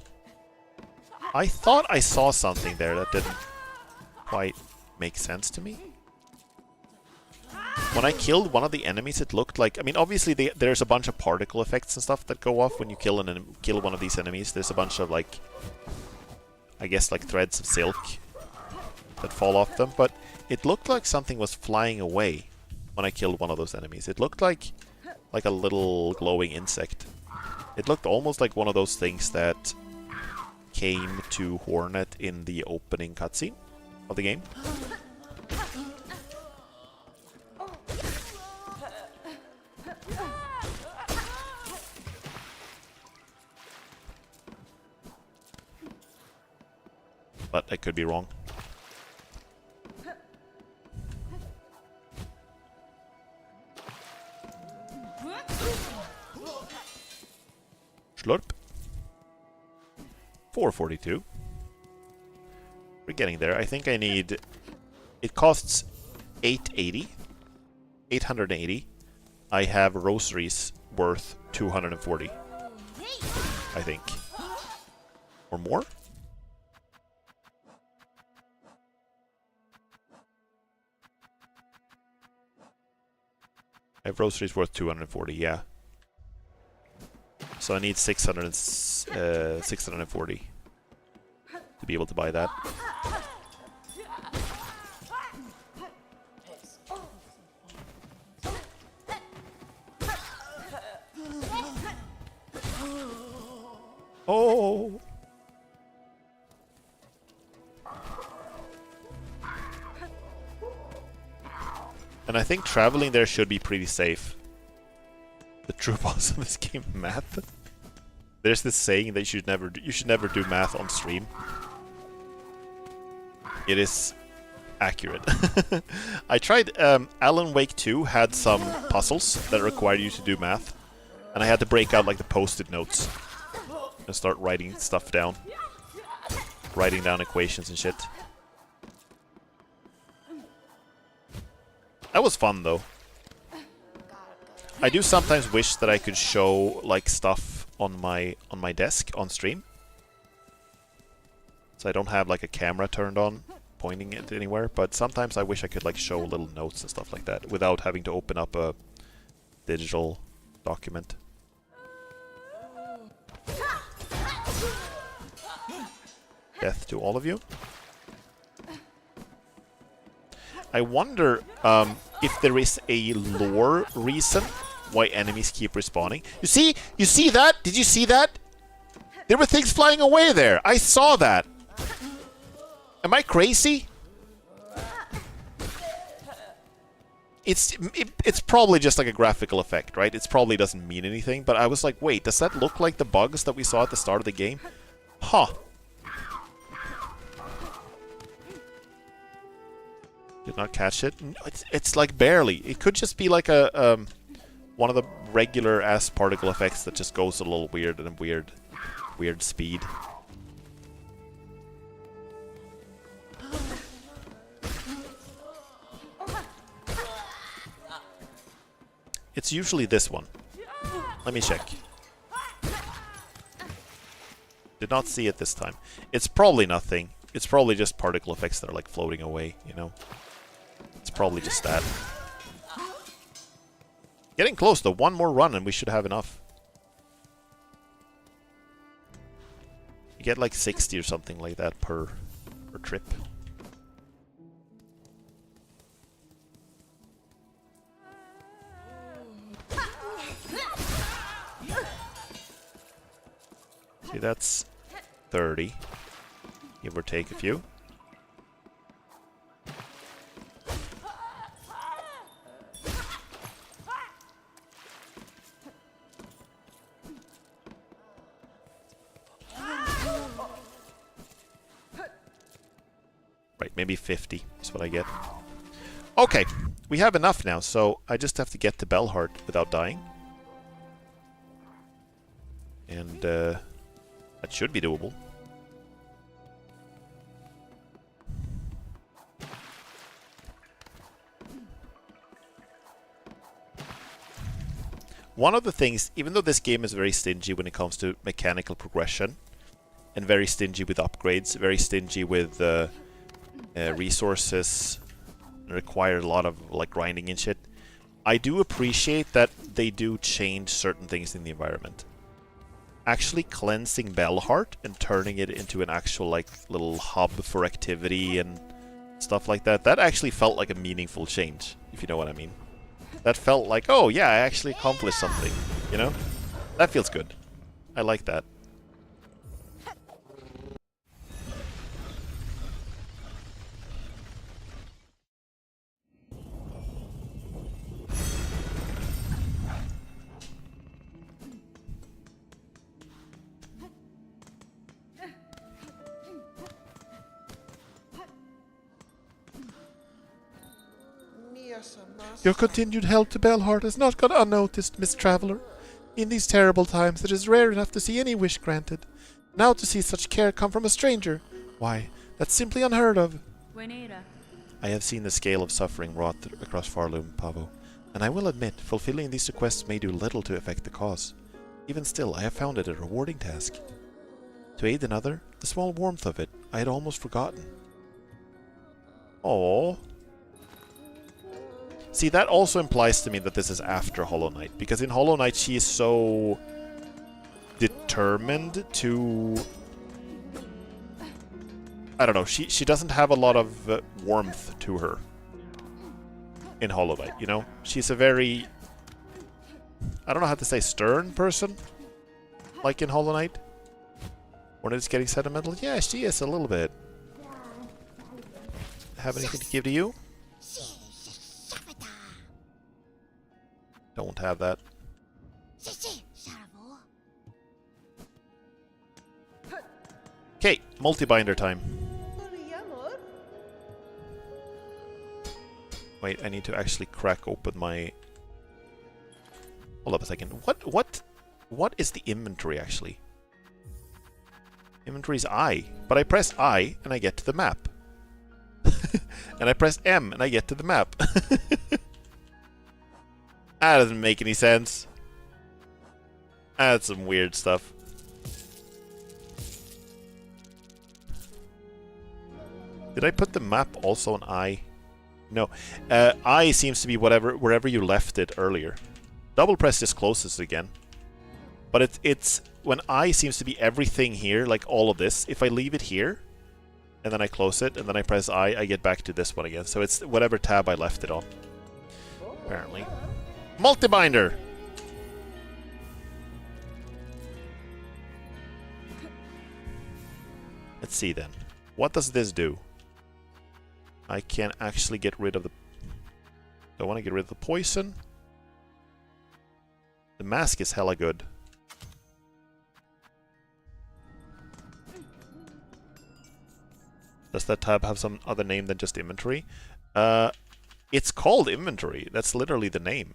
I thought I saw something there that didn't quite make sense to me. When I killed one of the enemies, it looked like... I mean, obviously, there's a bunch of particle effects and stuff that go off when you kill one of these enemies. There's a bunch of, like... I guess, like, threads of silk that fall off them. But it looked like something was flying away when I killed one of those enemies. It looked like a little glowing insect. It looked almost like one of those things that came to Hornet in the opening cutscene of the game. But I could be wrong. Slurp. 442. We're getting there. I think I need... It costs 880. 880. I have rosaries worth 240. I think. Or more? I have rosaries worth 240, yeah. So I need 640 to be able to buy that. And I think traveling there should be pretty safe. The true boss of this game, math. There's this saying that you should never do math on stream. It is accurate. I tried, Alan Wake 2 had some puzzles that required you to do math. And I had to break out like the post-it notes and start writing stuff down. Writing down equations and shit. That was fun though. I do sometimes wish that I could show like stuff on my desk on stream. So I don't have like a camera turned on pointing it anywhere, but sometimes I wish I could like show little notes and stuff like that without having to open up a digital document. Death to all of you. I wonder if there is a lore reason why enemies keep respawning. You see that? Did you see that? There were things flying away there. I saw that. Am I crazy? It's probably just like a graphical effect, right? It probably doesn't mean anything, but I was like, wait, does that look like the bugs that we saw at the start of the game? Huh. Did not catch it. It's like barely. It could just be like a one of the regular ass particle effects that just goes a little weird and weird speed. It's usually this one. Let me check. Did not see it this time. It's probably nothing. It's probably just particle effects that are like floating away, you know? It's probably just that. Getting close though. One more run and we should have enough. You get like 60 or something like that per trip. See, that's 30. Give or take a few. Right, maybe 50 is what I get. Okay, we have enough now, so I just have to get to Bellheart without dying. And that should be doable. One of the things, even though this game is very stingy when it comes to mechanical progression, and very stingy with upgrades, very stingy with resources, require a lot of like grinding and shit, I do appreciate that they do change certain things in the environment. Actually cleansing Bellheart and turning it into an actual like little hub for activity and stuff like that, that actually felt like a meaningful change, if you know what I mean. That felt like, oh yeah, I actually accomplished something, you know? That feels good. I like that. Your continued help to Bellheart has not gone unnoticed, Miss Traveler. In these terrible times, it is rare enough to see any wish granted. Now to see such care come from a stranger, why, that's simply unheard of. I have seen the scale of suffering wrought across Farloom, Pavo, and I will admit, fulfilling these requests may do little to affect the cause. Even still, I have found it a rewarding task. To aid another, the small warmth of it, I had almost forgotten. Aww. See, that also implies to me that this is after Hollow Knight, because in Hollow Knight she is so determined to... I don't know, she doesn't have a lot of warmth to her in Hollow Knight, you know? She's a very... I don't know how to say stern person, like in Hollow Knight. When it's getting sentimental, yeah, she is a little bit. Have anything to give to you? Don't have that. Okay, multi-binder time. Wait, I need to actually crack open my... Hold up a second. What is the inventory actually? Inventory is I, but I press I and I get to the map. And I press M and I get to the map. That doesn't make any sense. That's some weird stuff. Did I put the map also on I? No. I seems to be wherever you left it earlier. Double press just closes it again. But it's when I seems to be everything here, like all of this. If I leave it here, and then I close it, and then I press I get back to this one again. So it's whatever tab I left it on. Apparently. Multi-binder! Let's see then. What does this do? I can actually get rid of the... I want to get rid of the poison. The mask is hella good. Does that tab have some other name than just inventory? It's called inventory. That's literally the name.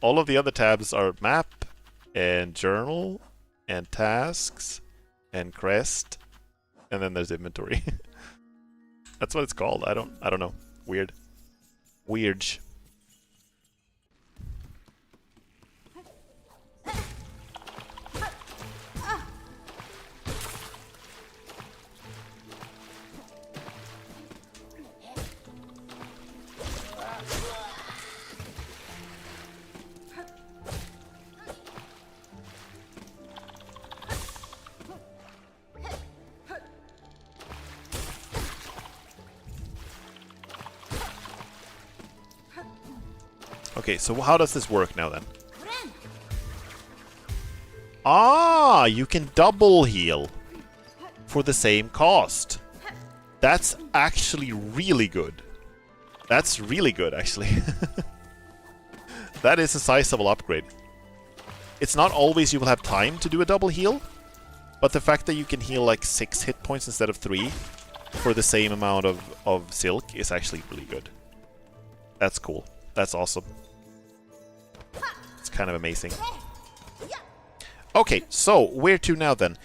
All of the other tabs are map and journal and tasks and crest, and then there's inventory. That's what it's called. I don't know. Weird. Weird. Okay, so how does this work now then? Ah, you can double heal for the same cost. That's actually really good. That's really good, actually. That is a sizable upgrade. It's not always you will have time to do a double heal, but the fact that you can heal like 6 hit points instead of 3 for the same amount of silk is actually really good. That's cool. That's awesome. It's kind of amazing. Okay, so where to now then?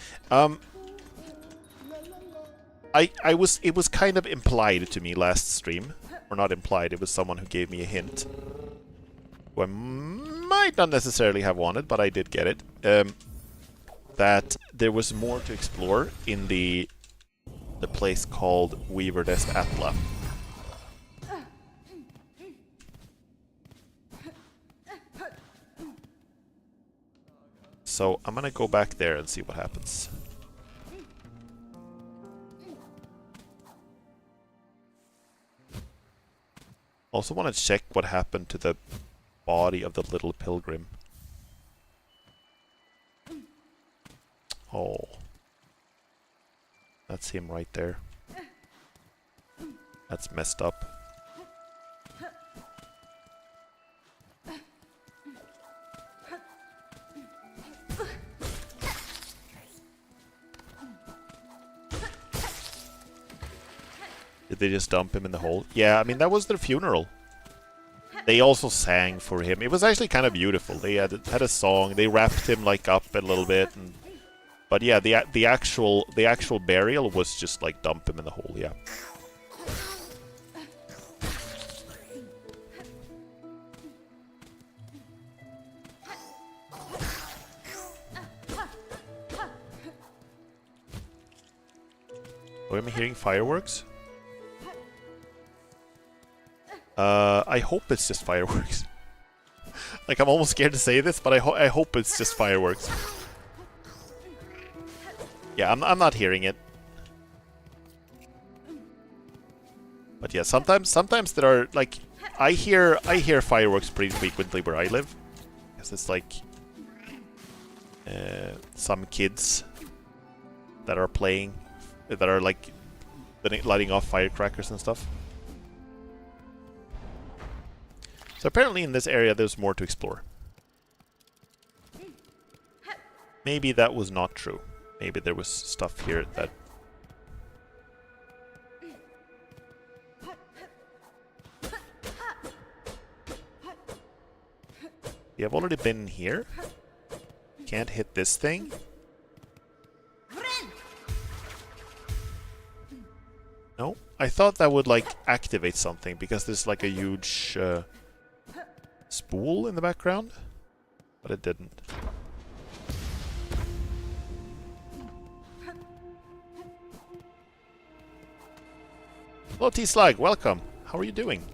It was kind of implied to me last stream, or not implied. It was someone who gave me a hint, who I might not necessarily have wanted, but I did get it. That there was more to explore in the place called Weaver Des Atla. So I'm gonna go back there and see what happens. Also want to check what happened to the body of the little pilgrim. Oh. That's him right there. That's messed up. Did they just dump him in the hole? Yeah, I mean, that was their funeral. They also sang for him. It was actually kind of beautiful. They had a song. They wrapped him like up a little bit, and but yeah, the actual burial was just like dump him in the hole. Yeah. Oh, am I hearing fireworks? I hope it's just fireworks. Like, I'm almost scared to say this, but I hope it's just fireworks. Yeah, I'm not hearing it. But yeah, sometimes there are, like, I hear fireworks pretty frequently where I live. Because it's like some kids that are playing, that are like lighting off firecrackers and stuff. So apparently in this area there's more to explore. Maybe that was not true. Maybe there was stuff here that... Yeah, I've already been here. Can't hit this thing. No, I thought that would like activate something because there's like a huge spool in the background, but it didn't. Hello T-Slug, welcome. How are you doing?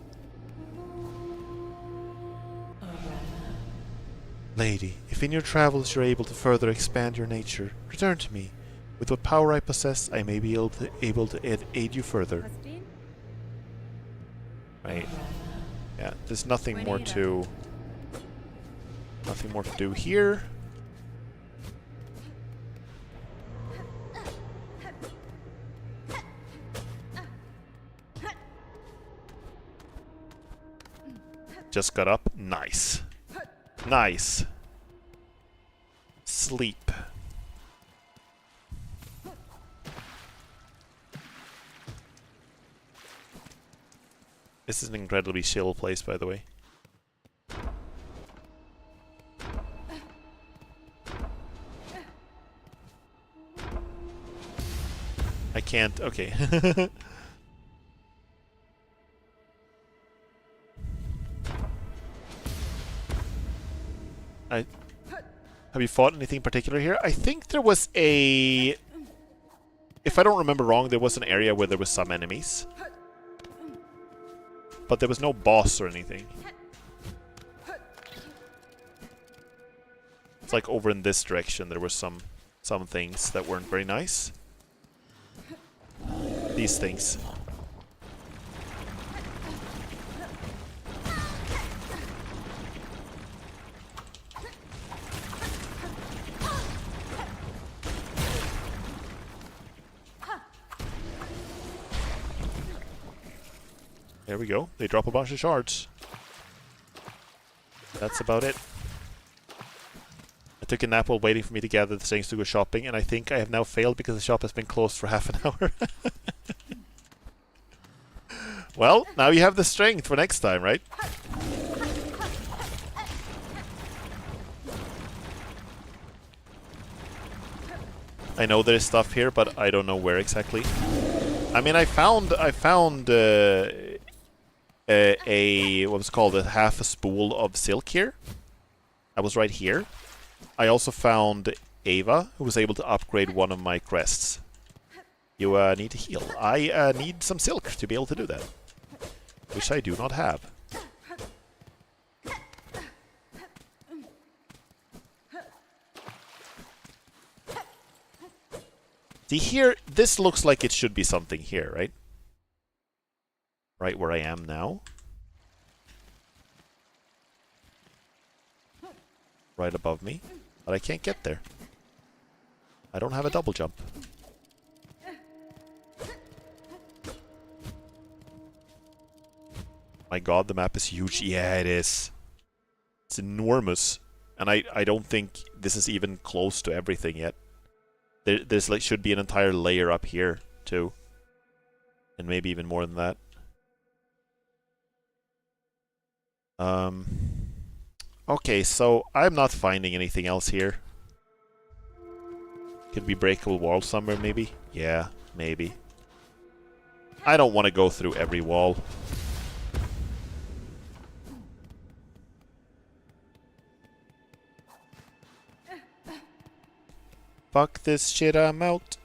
Lady, if in your travels you're able to further expand your nature, return to me. With what power I possess, I may be able to aid you further. Right. Yeah, there's nothing more to... Nothing more to do here. Just got up. Nice. Nice. Sleep. This is an incredibly chill place, by the way. I can't... Okay. Have you fought anything particular here? I think there was a... If I don't remember wrong, there was an area where there was some enemies. But there was no boss or anything. It's like over in this direction there were some things that weren't very nice. These things. There we go. They drop a bunch of shards. That's about it. I took a nap while waiting for me to gather the things to go shopping, and I think I have now failed because the shop has been closed for half an hour. Well, now you have the strength for next time, right? I know there's stuff here, but I don't know where exactly. I mean, I found what was called half a spool of silk here. I was right here. I also found Ava, who was able to upgrade one of my crests. You need to heal. I need some silk to be able to do that, which I do not have. See here, this looks like it should be something here, right? Right where I am now. Right above me. But I can't get there. I don't have a double jump. My god, the map is huge. Yeah, it is. It's enormous. And I don't think this is even close to everything yet. There's like should be an entire layer up here too. And maybe even more than that. Okay, so I'm not finding anything else here. Could be breakable wall somewhere, maybe? Yeah, maybe. I don't want to go through every wall. Fuck this shit, I'm out.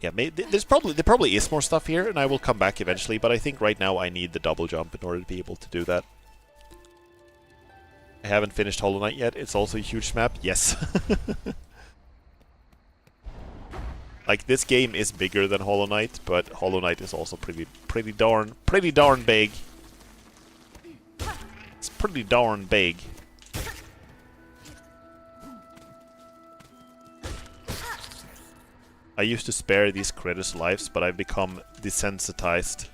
Yeah, there probably is more stuff here, and I will come back eventually, but I think right now I need the double jump in order to be able to do that. I haven't finished Hollow Knight yet. It's also a huge map. Yes. Like, this game is bigger than Hollow Knight, but Hollow Knight is also pretty darn big. It's pretty darn big. I used to spare these critters' lives, but I've become desensitized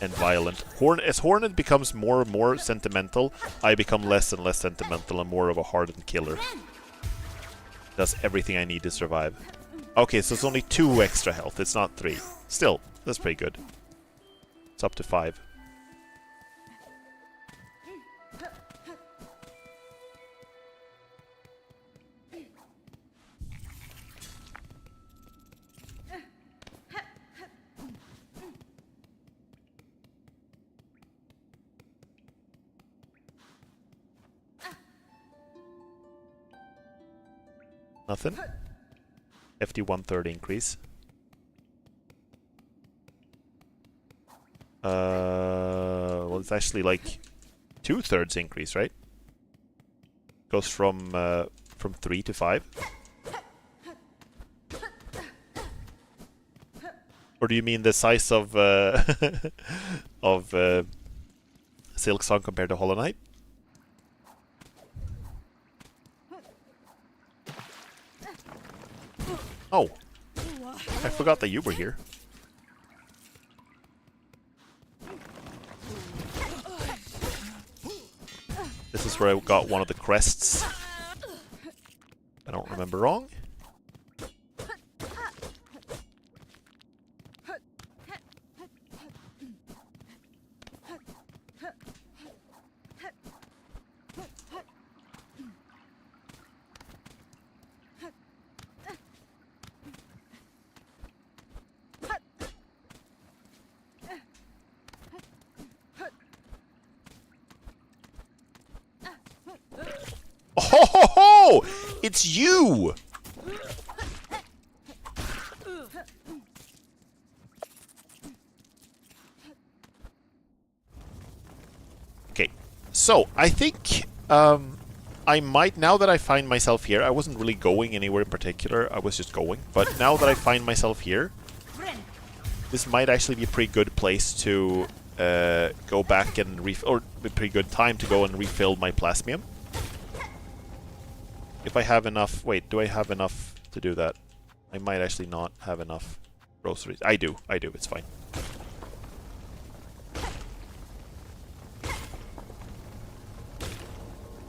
and violent. As Hornet becomes more and more sentimental, I become less and less sentimental and more of a hardened killer. Does everything I need to survive. Okay, so it's only 2 extra health, it's not 3. Still, that's pretty good. It's up to 5. Nothing. FD 130 increase. Well, it's actually like 2/3 increase, right? Goes from 3 to 5. Or do you mean the size of of Silksong compared to Hollow Knight? Oh, I forgot that you were here. This is where I got one of the crests. I don't remember wrong. Oh, ho, ho! It's you! Okay, so I think I might, now that I find myself here, I wasn't really going anywhere in particular, I was just going, but now that I find myself here, this might actually be a pretty good place to go back and or a pretty good time to go and refill my plasmium. If I have enough... Wait, do I have enough to do that? I might actually not have enough groceries. I do, it's fine.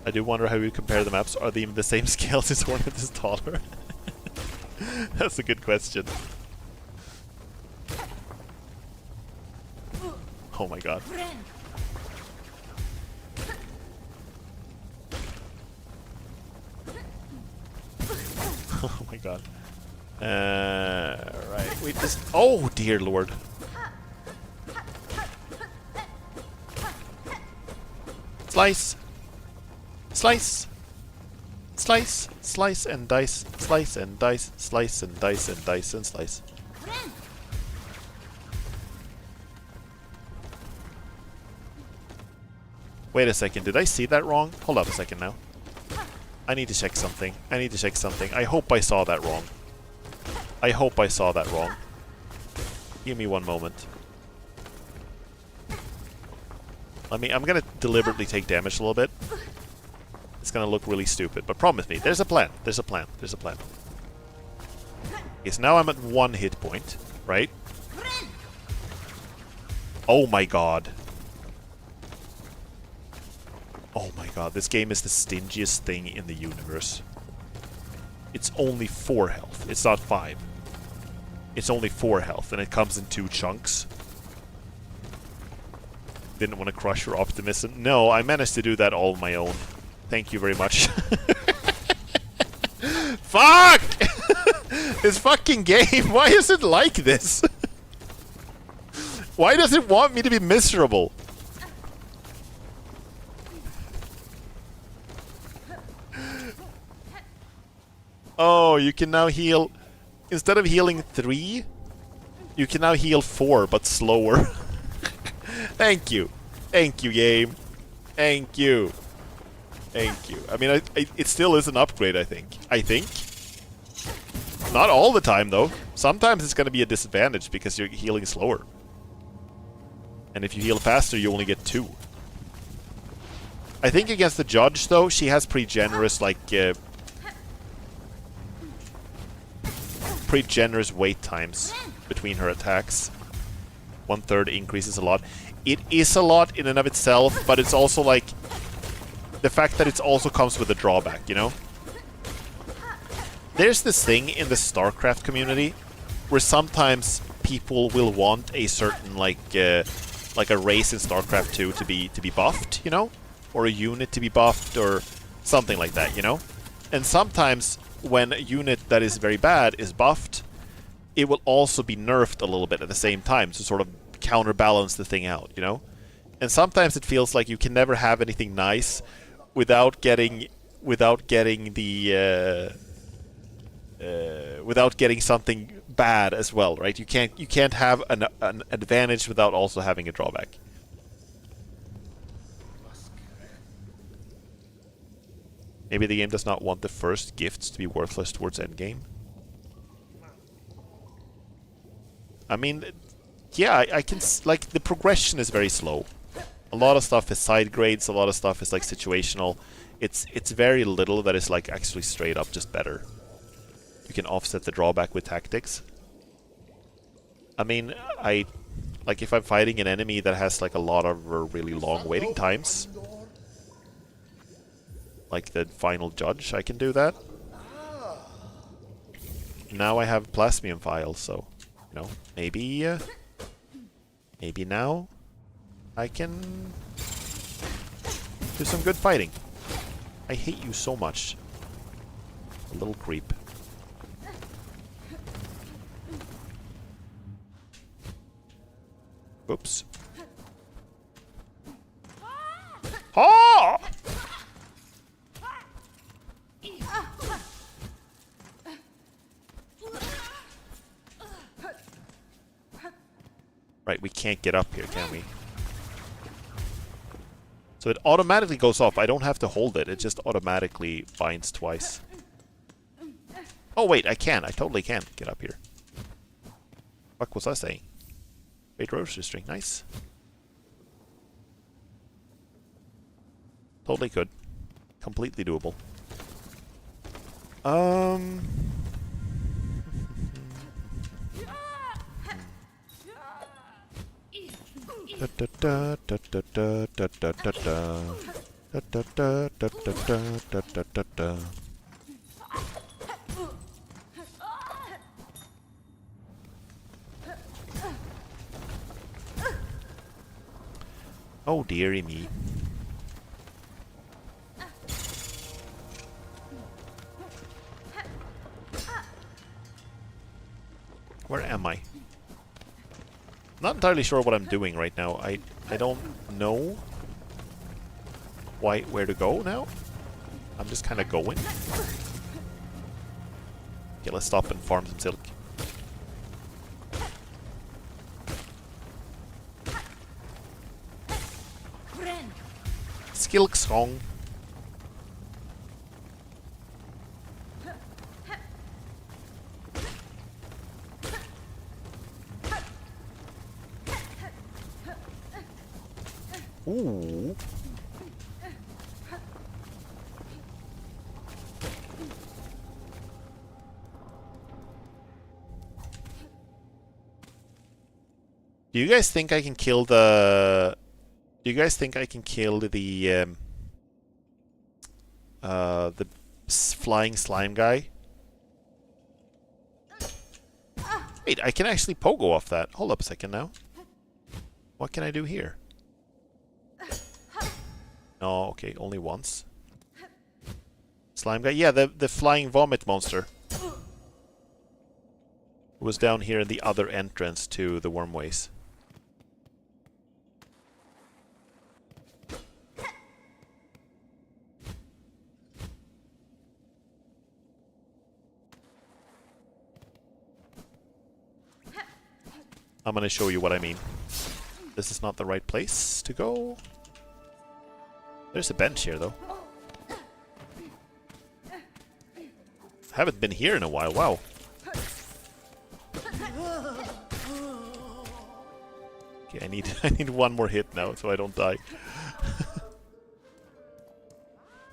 I do wonder how you compare the maps. Are they even the same scale since Hornet is taller? That's a good question. Oh my god. Oh my god. Right. Wait, this... Oh, dear lord. Slice! Slice! Slice! Slice and dice. Slice and dice. Slice and dice and dice and slice. Wait a second, did I see that wrong? Hold up a second now. I need to check something. I need to check something. I hope I saw that wrong. I hope I saw that wrong. Give me one moment. I'm gonna deliberately take damage a little bit. It's gonna look really stupid, but promise me, there's a plan. There's a plan. There's a plan. Okay, so now I'm at 1 hit point, right? Oh my god. Oh my god, this game is the stingiest thing in the universe. It's only 4 health. It's not 5. It's only 4 health, and it comes in 2 chunks. Didn't want to crush your optimism. No, I managed to do that all on my own. Thank you very much. Fuck! This fucking game, why is it like this? Why does it want me to be miserable? Oh, you can now heal... Instead of healing 3, you can now heal 4, but slower. Thank you. Thank you, game. Thank you. Thank you. I mean, it still is an upgrade, I think. Not all the time, though. Sometimes it's going to be a disadvantage because you're healing slower. And if you heal faster, you only get 2. I think against the judge, though, she has pretty generous, like... pretty generous wait times between her attacks. 1/3 increases a lot. It is a lot in and of itself, but it's also like the fact that it also comes with a drawback, you know? There's this thing in the StarCraft community where sometimes people will want a certain like a race in StarCraft 2 to be buffed, you know? Or a unit to be buffed or something like that, you know? And sometimes when a unit that is very bad is buffed, it will also be nerfed a little bit at the same time to sort of counterbalance the thing out, you know? And sometimes it feels like you can never have anything nice without getting something bad as well, right? You can't have an advantage without also having a drawback. Maybe the game does not want the first gifts to be worthless towards endgame. I mean, yeah, I can like the progression is very slow. A lot of stuff is side grades. A lot of stuff is like situational. It's very little that is like actually straight up just better. You can offset the drawback with tactics. I mean, like if I'm fighting an enemy that has like a lot of really long waiting times, like the final judge, I can do that. Now I have plasmium files, so you know, maybe now I can do some good fighting. I hate you so much, a little creep. Oops. Oh! Right, we can't get up here, can we? So it automatically goes off. I don't have to hold it. It just automatically binds twice. Oh, wait, I can. I totally can get up here. What was I saying? Great roaster string. Nice. Totally good. Completely doable. Oh dearie me. Where am I? Not entirely sure what I'm doing right now. I don't know where to go now. I'm just kind of going. Okay, let's stop and farm some silk. Silksong. Ooh. Do you guys think I can kill the... Do you guys think I can kill the flying slime guy? Wait, I can actually pogo off that. Hold up a second now. What can I do here? No, okay, only once. Slime guy? Yeah, the flying vomit monster. It was down here in the other entrance to the wormways. I'm gonna show you what I mean. This is not the right place to go. There's a bench here, though. Haven't been here in a while, wow. Okay, I need one more hit now so I don't die.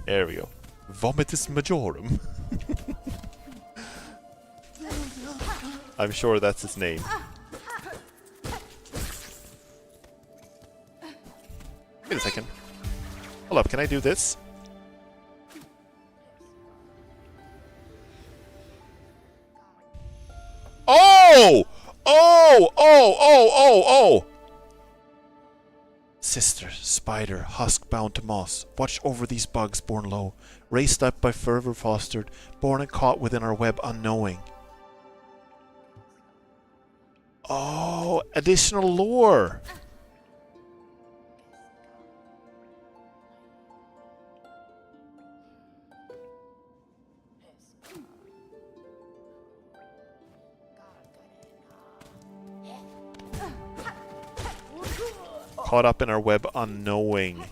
There we go. Vomitus Majorum. I'm sure that's his name. Wait a second. Hold up, can I do this? Oh! Oh! Oh! Oh! Oh! Oh! Sister, spider, husk bound to moss, watch over these bugs born low, raised up by fervor fostered, born and caught within our web unknowing. Oh, additional lore! Caught up in our web unknowing.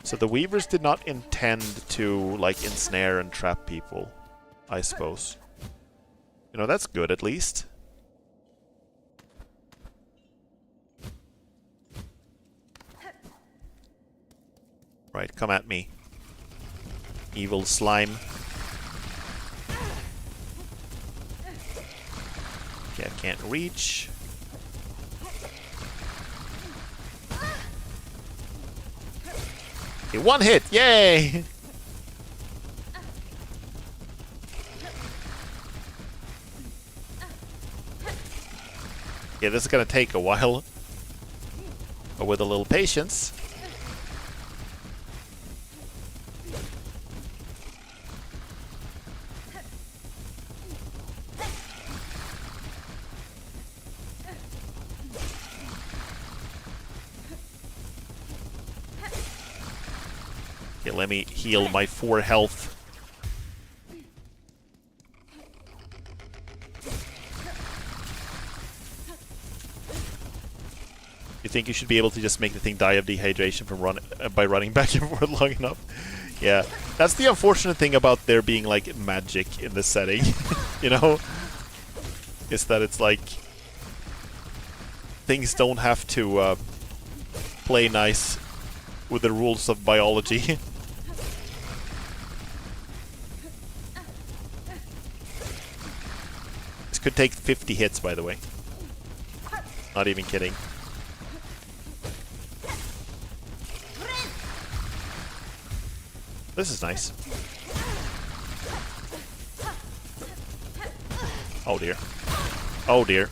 So the weavers did not intend to, like, ensnare and trap people, I suppose. You know, that's good at least. Right, come at me. Evil slime. Okay, I can't reach. Okay, one hit! Yay! Yeah, this is gonna take a while. But with a little patience. Okay, let me heal my 4 health. You think you should be able to just make the thing die of dehydration from by running back and forth long enough? Yeah, that's the unfortunate thing about there being like magic in this setting, you know? Is that it's like things don't have to play nice with the rules of biology. This could take 50 hits, by the way. Not even kidding. This is nice. Oh dear. Oh dear.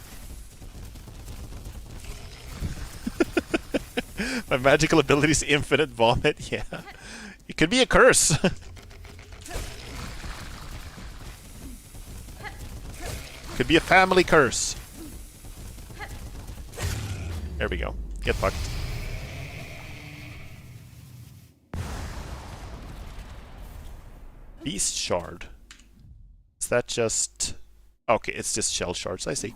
My magical ability is infinite vomit. Yeah. It could be a curse. Could be a family curse. There we go. Get fucked. Beast shard. Is that just... Okay, it's just shell shards, I see.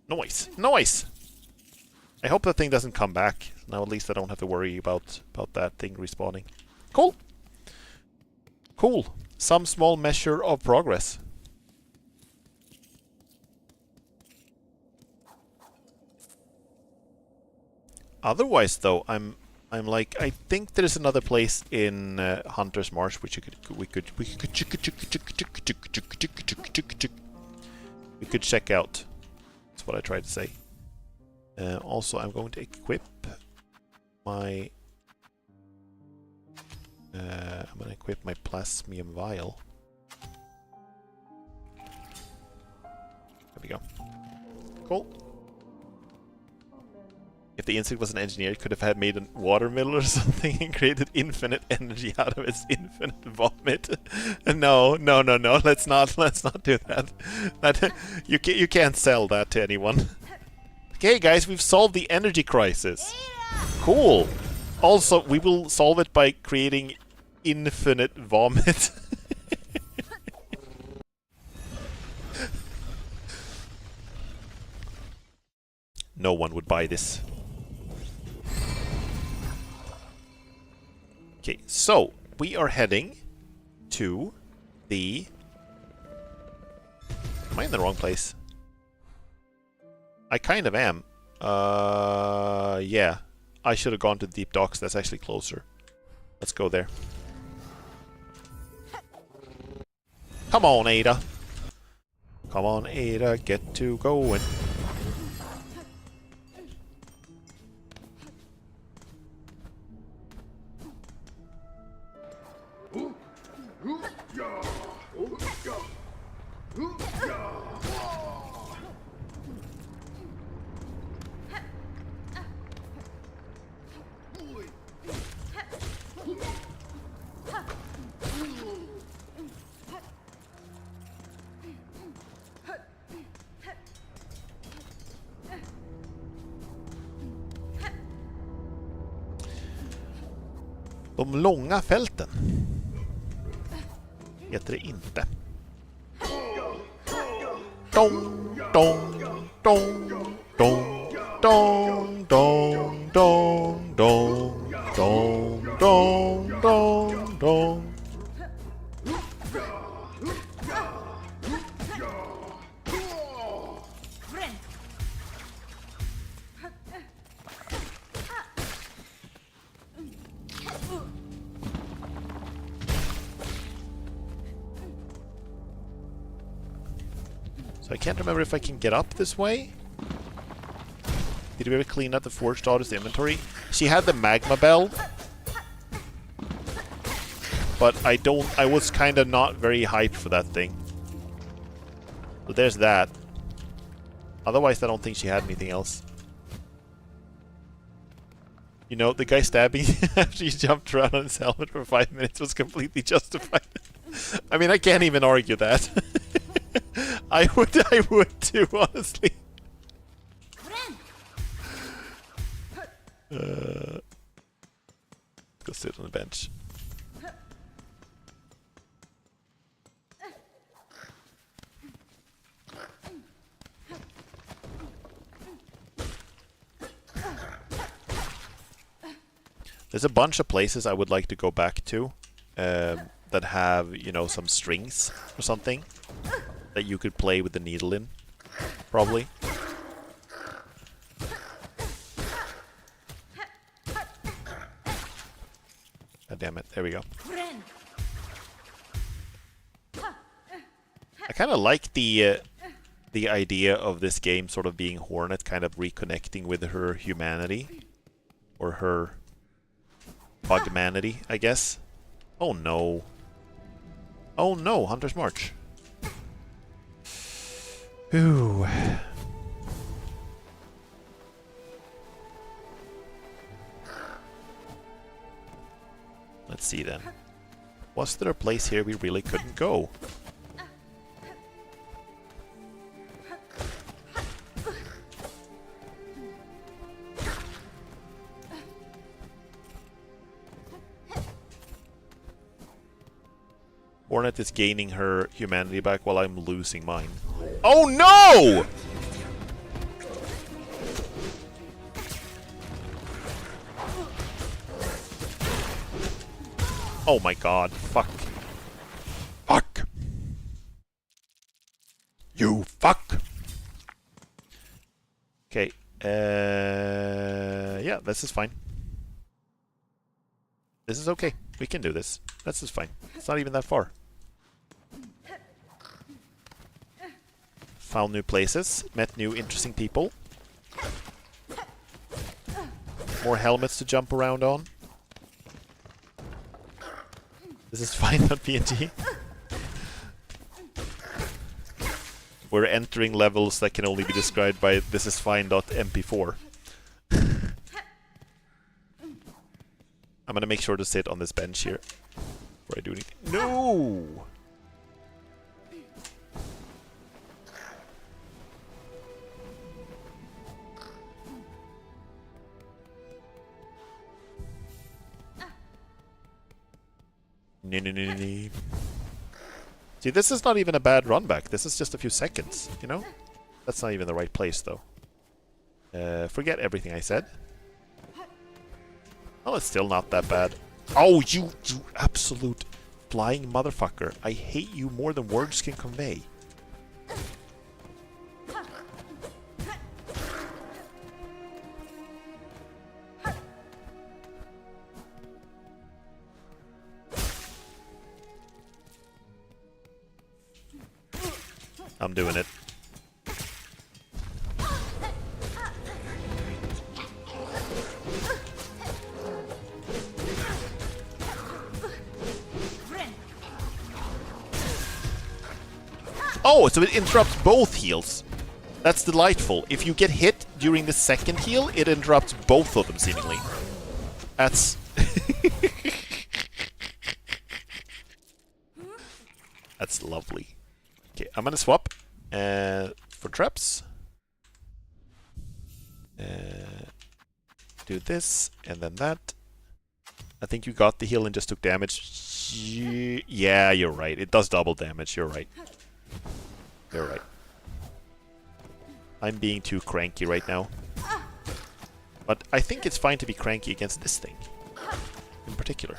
Noise! Noise! I hope that thing doesn't come back. Now at least I don't have to worry about that thing respawning. Cool! Cool. Some small measure of progress. Otherwise, though, I'm like, I think there's another place in Hunter's Marsh which we could check out. That's what I tried to say. Also, I'm going to equip my I'm going to equip my plasmium vial. There we go. Cool. If the insect was an engineer, it could have had made a watermill or something and created infinite energy out of its infinite vomit. No. Let's not do that. You can't sell that to anyone. Okay, guys, we've solved the energy crisis. Cool. Also, we will solve it by creating infinite vomit. No one would buy this. Okay, so we are heading to the... Am I in the wrong place? I kind of am. Yeah. I should have gone to the deep docks. That's actually closer. Let's go there. Come on, Ada. Come on, Ada. Get to going. De långa fälten. Heter det inte. Dong, dong, dong, dong, dong, dong, dong, dong, dong, dong, dong, dong. So I can't remember if I can get up this way. Did we ever clean out the Forged Daughter's inventory? She had the magma bell. But I was kind of not very hyped for that thing. So there's that. Otherwise, I don't think she had anything else. You know, the guy stabbing after you jumped around on his helmet for 5 minutes was completely justified. I mean, I can't even argue that. I would too, honestly. Go sit on the bench. There's a bunch of places I would like to go back to that have, you know, some strings or something that you could play with the needle in, probably. God damn it, there we go. I kind of like the idea of this game sort of being Hornet kind of reconnecting with her humanity. Or her bugmanity, I guess. Oh no. Oh no, Hunter's March. Ooh. Let's see then. Was there a place here we really couldn't go? Hornet is gaining her humanity back while I'm losing mine. Oh no! Oh my god, fuck. Fuck! You fuck! Okay, yeah, this is fine. This is okay. We can do this. This is fine. It's not even that far. Found new places, met new interesting people. More helmets to jump around on. This is fine, not PNG. We're entering levels that can only be described by this is fine.mp4. I'm gonna make sure to sit on this bench here before I do anything. No! No. See, this is not even a bad run back. This is just a few seconds, you know? That's not even the right place, though. Forget everything I said. Oh, it's still not that bad. Oh, you absolute flying motherfucker. I hate you more than words can convey. I'm doing it. Oh, so it interrupts both heals. That's delightful. If you get hit during the second heal, it interrupts both of them, seemingly. That's... That's lovely. Okay, I'm gonna swap for traps. Do this, and then that. I think you got the heal and just took damage. Yeah, you're right. It does double damage. You're right. You're right. I'm being too cranky right now. But I think it's fine to be cranky against this thing. In particular.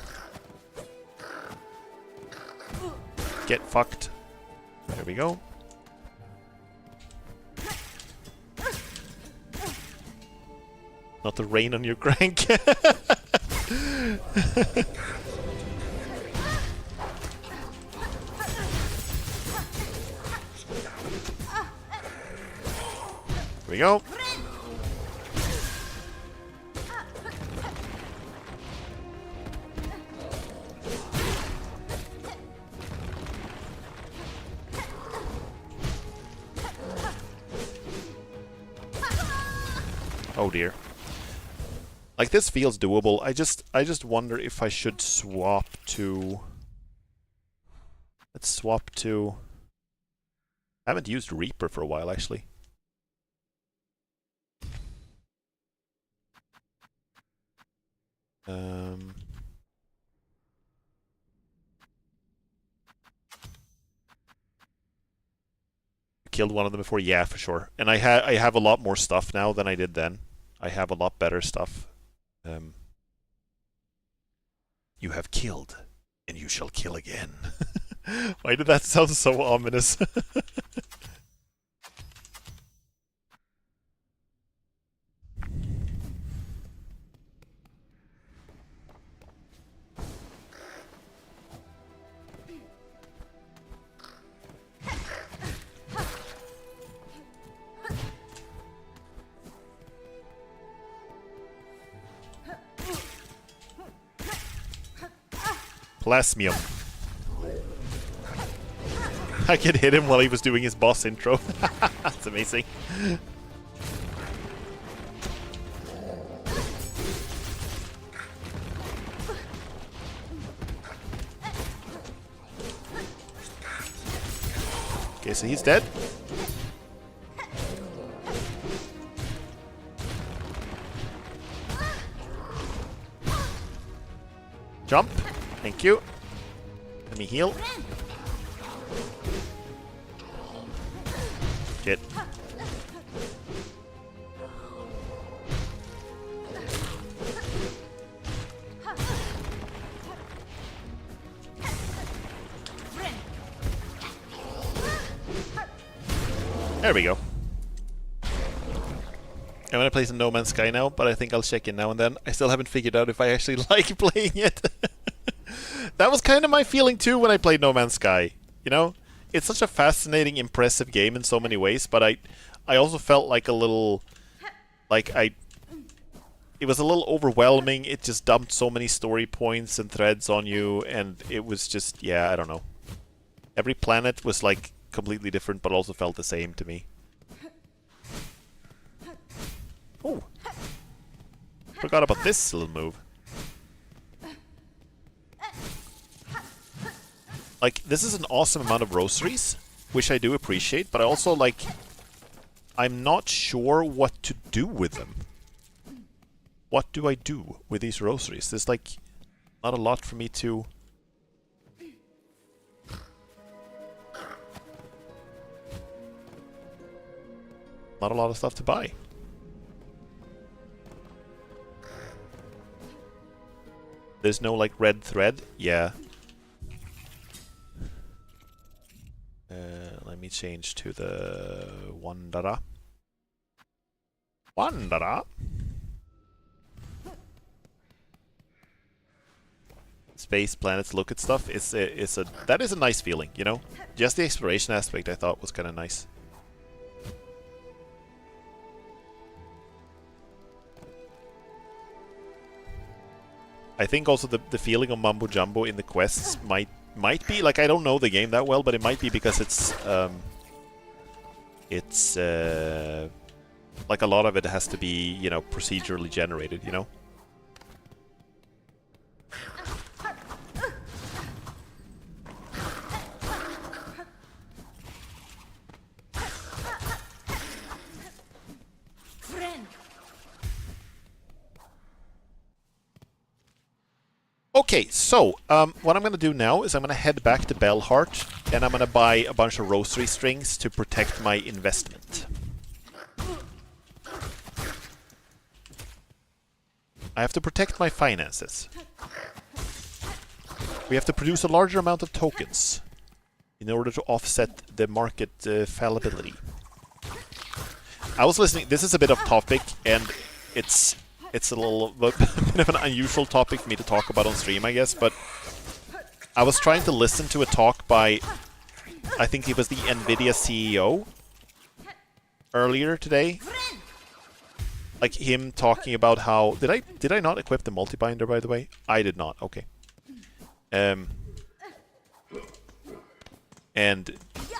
Get fucked. There we go. Not to rain on your crank. Here we go. Oh dear. Like, this feels doable. I just wonder if I should swap to... Let's swap to... I haven't used Reaper for a while, actually. Killed one of them before? Yeah, for sure. And I have a lot more stuff now than I did then. I have a lot better stuff. You have killed, and you shall kill again. Why did that sound so ominous? Plasmium. I could hit him while he was doing his boss intro. That's amazing. Okay, so he's dead. Jump. Thank you. Let me heal. Shit. There we go. I'm gonna play some No Man's Sky now, but I think I'll check in now and then. I still haven't figured out if I actually like playing it. That was kind of my feeling too when I played No Man's Sky. You know? It's such a fascinating, impressive game in so many ways, but I also felt like a little... It was a little overwhelming. It just dumped so many story points and threads on you, and it was just... Yeah, I don't know. Every planet was, like, completely different, but also felt the same to me. Oh! Forgot about this little move. Like, this is an awesome amount of rosaries, which I do appreciate, but I also, like... I'm not sure what to do with them. What do I do with these rosaries? There's, like, not a lot for me to... Not a lot of stuff to buy. There's no, like, red thread? Yeah. Let me change to the Wanderer. Wanderer? Space, planets, look at stuff. That is a nice feeling, you know? Just the exploration aspect I thought was kind of nice. I think also the feeling of Mumbo Jumbo in the quests might be, like, I don't know the game that well, but it might be because it's like a lot of it has to be, you know, procedurally generated, you know? Okay, so what I'm going to do now is I'm going to head back to Bellheart, and I'm going to buy a bunch of rosary strings to protect my investment. I have to protect my finances. We have to produce a larger amount of tokens in order to offset the market fallibility. I was listening. This is a bit off topic, and it's a little bit of an unusual topic for me to talk about on stream, I guess. But I was trying to listen to a talk by, I think he was the Nvidia CEO earlier today. Like him talking about how did I not equip the multi-binder, by the way? I did not. Okay. And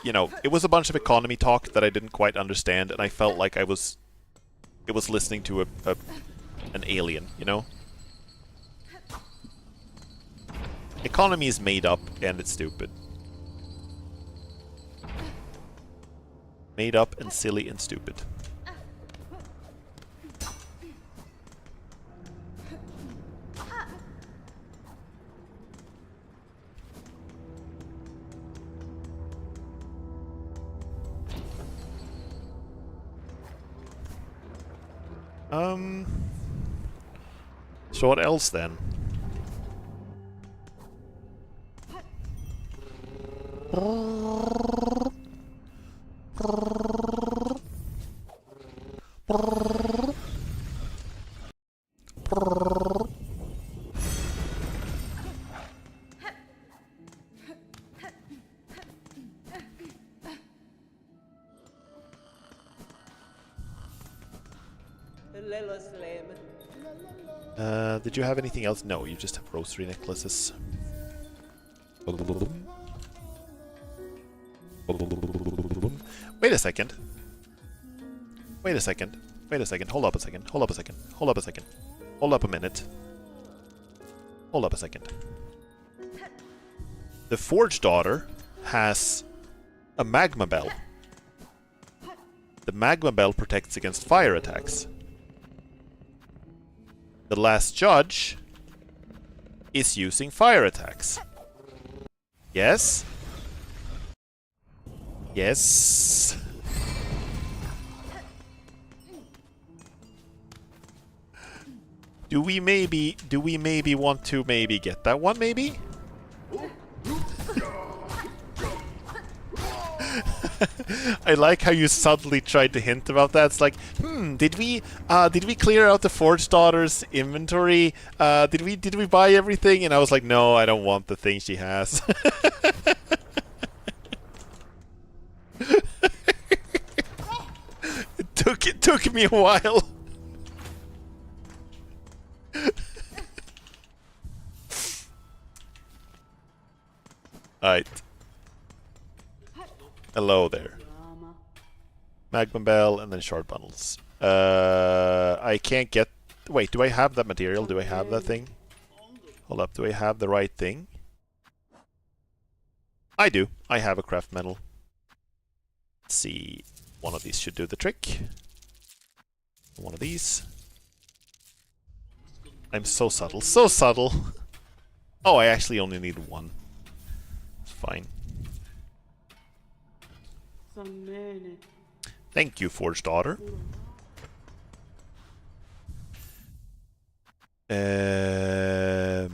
you know, it was a bunch of economy talk that I didn't quite understand, and I felt like it was listening to an alien, you know? Economy is made up and it's stupid. Made up and silly and stupid. So what else then? Did you have anything else? No, you just have rosary necklaces. Wait a second. Wait a second. Wait a second. Hold up a second. Hold up a second. Hold up a second. Hold up a minute. Hold up a second. The Forge Daughter has a magma bell. The magma bell protects against fire attacks. The Last Judge is using fire attacks. Yes? Yes? Do we maybe want to maybe get that one, maybe? I like how you subtly tried to hint about that. It's like, did we clear out the Forge Daughter's inventory? Did we buy everything? And I was like, no, I don't want the thing she has. It took me a while. Alright. Hello there. Magma Bell and then shard bundles. I can't get... Wait, do I have that material? Do I have that thing? Hold up, do I have the right thing? I do. I have a craft metal. Let's see. One of these should do the trick. One of these. I'm so subtle. So subtle! Oh, I actually only need one. It's fine. Thank you, Forge Daughter.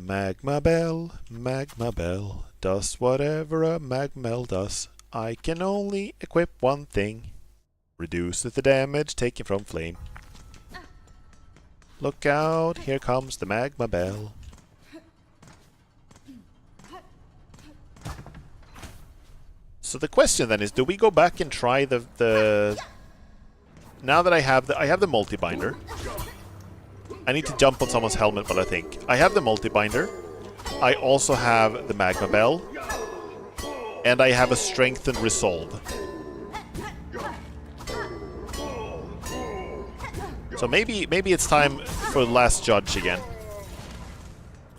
Magma Bell, does whatever a magma bell does. I can only equip one thing. Reduces the damage taken from flame. Look out, here comes the magma bell. So the question then is, do we go back and try the now that I have the multi-binder. I need to jump on someone's helmet, but I think I have the multi-binder. I also have the magma bell. And I have a strengthened resolve. So maybe it's time for the Last Judge again.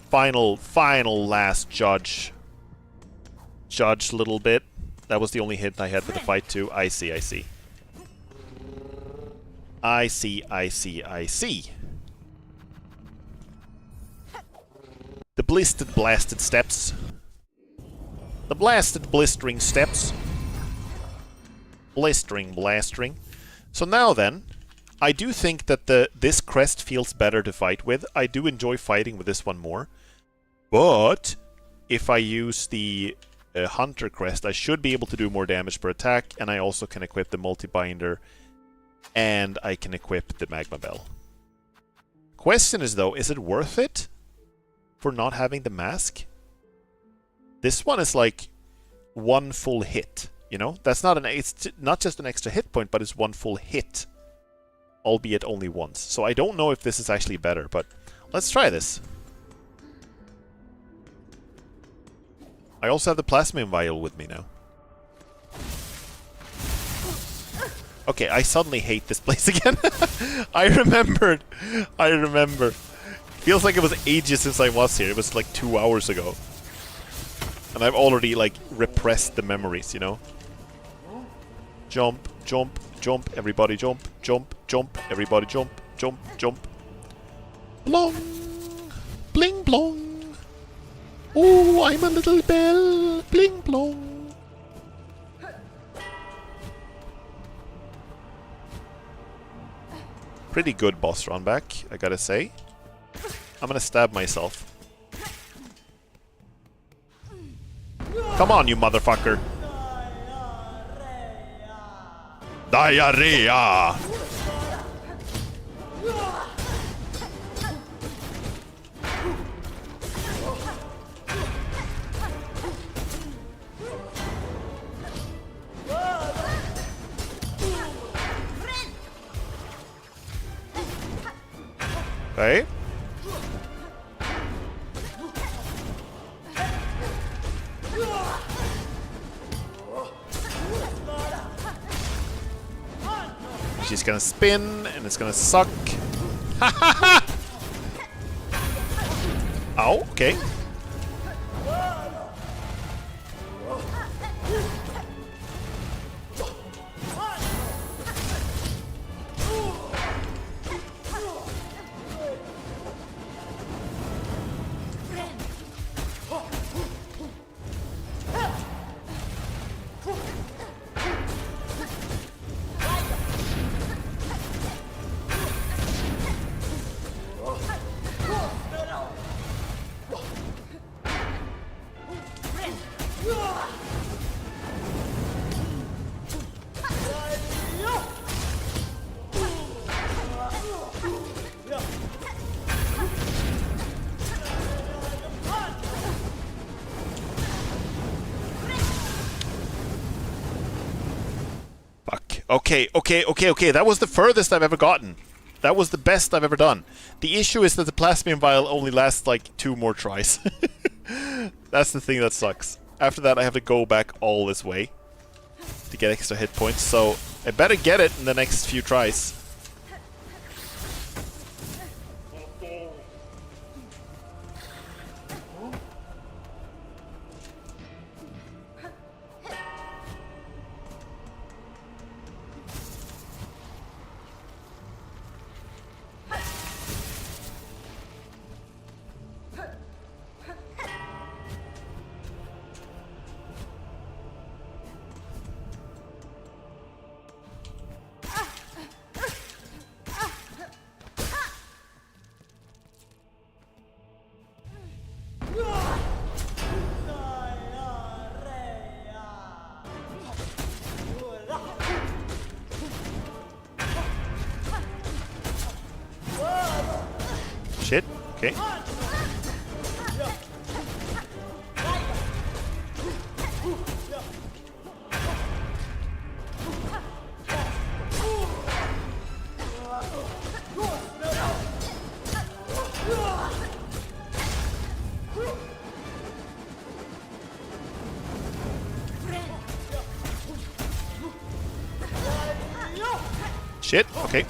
Final Last Judge. Judge a little bit. That was the only hit I had for the fight too. I see. The blisted blasted steps. The blasted blistering steps. Blistering blastering. So now then, I do think that this crest feels better to fight with. I do enjoy fighting with this one more. But if I use the Hunter crest, I should be able to do more damage per attack, and I also can equip the multi-binder, and I can equip the magma bell. Question is though, is it worth it for not having the mask? This one is like one full hit, you know? That's not it's not just an extra hit point, but it's one full hit, albeit only once. So I don't know if this is actually better, but let's try this. I also have the plasmium vial with me now. Okay, I suddenly hate this place again. I remember. Feels like it was ages since I was here. It was like 2 hours ago. And I've already, like, repressed the memories, you know? Jump, jump, jump, everybody jump, jump, jump, everybody jump, jump, jump. Blong! Bling blong! Oh, I'm a little bell! Bling blong! Pretty good boss run back, I gotta say. I'm gonna stab myself. Come on, you motherfucker! Diarrhea! Okay. She's gonna spin, and it's gonna suck. Ow, okay. Okay. That was the furthest I've ever gotten. That was the best I've ever done. The issue is that the plasmium vial only lasts like 2 more tries. That's the thing that sucks. After that, I have to go back all this way to get extra hit points, so I better get it in the next few tries. Shit, okay. Shit, okay.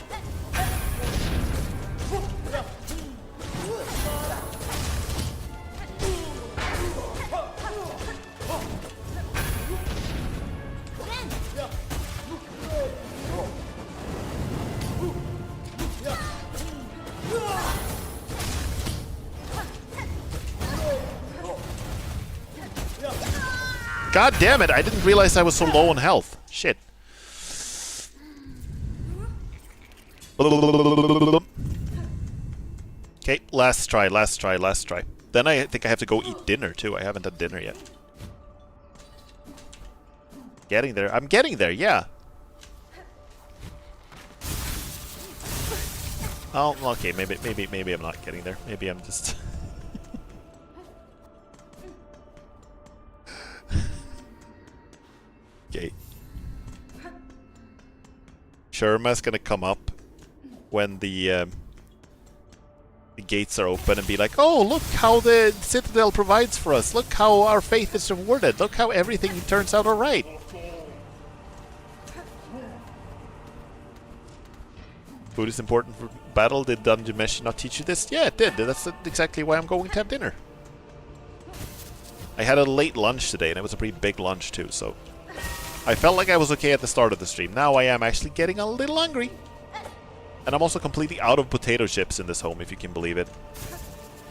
God damn it, I didn't realize I was so low on health. Shit. Okay, last try. Then I think I have to go eat dinner too. I haven't had dinner yet. Getting there. I'm getting there, yeah. Oh, okay, maybe I'm not getting there. Maybe I'm just... Okay. Sherma's gonna come up when the gates are open and be like, oh, look how the Citadel provides for us. Look how our faith is rewarded. Look how everything turns out alright. Food is important for battle. Did Dungeon Mesh not teach you this? Yeah, it did. That's exactly why I'm going to have dinner. I had a late lunch today, and it was a pretty big lunch too, so... I felt like I was okay at the start of the stream. Now I am actually getting a little hungry. And I'm also completely out of potato chips in this home, if you can believe it.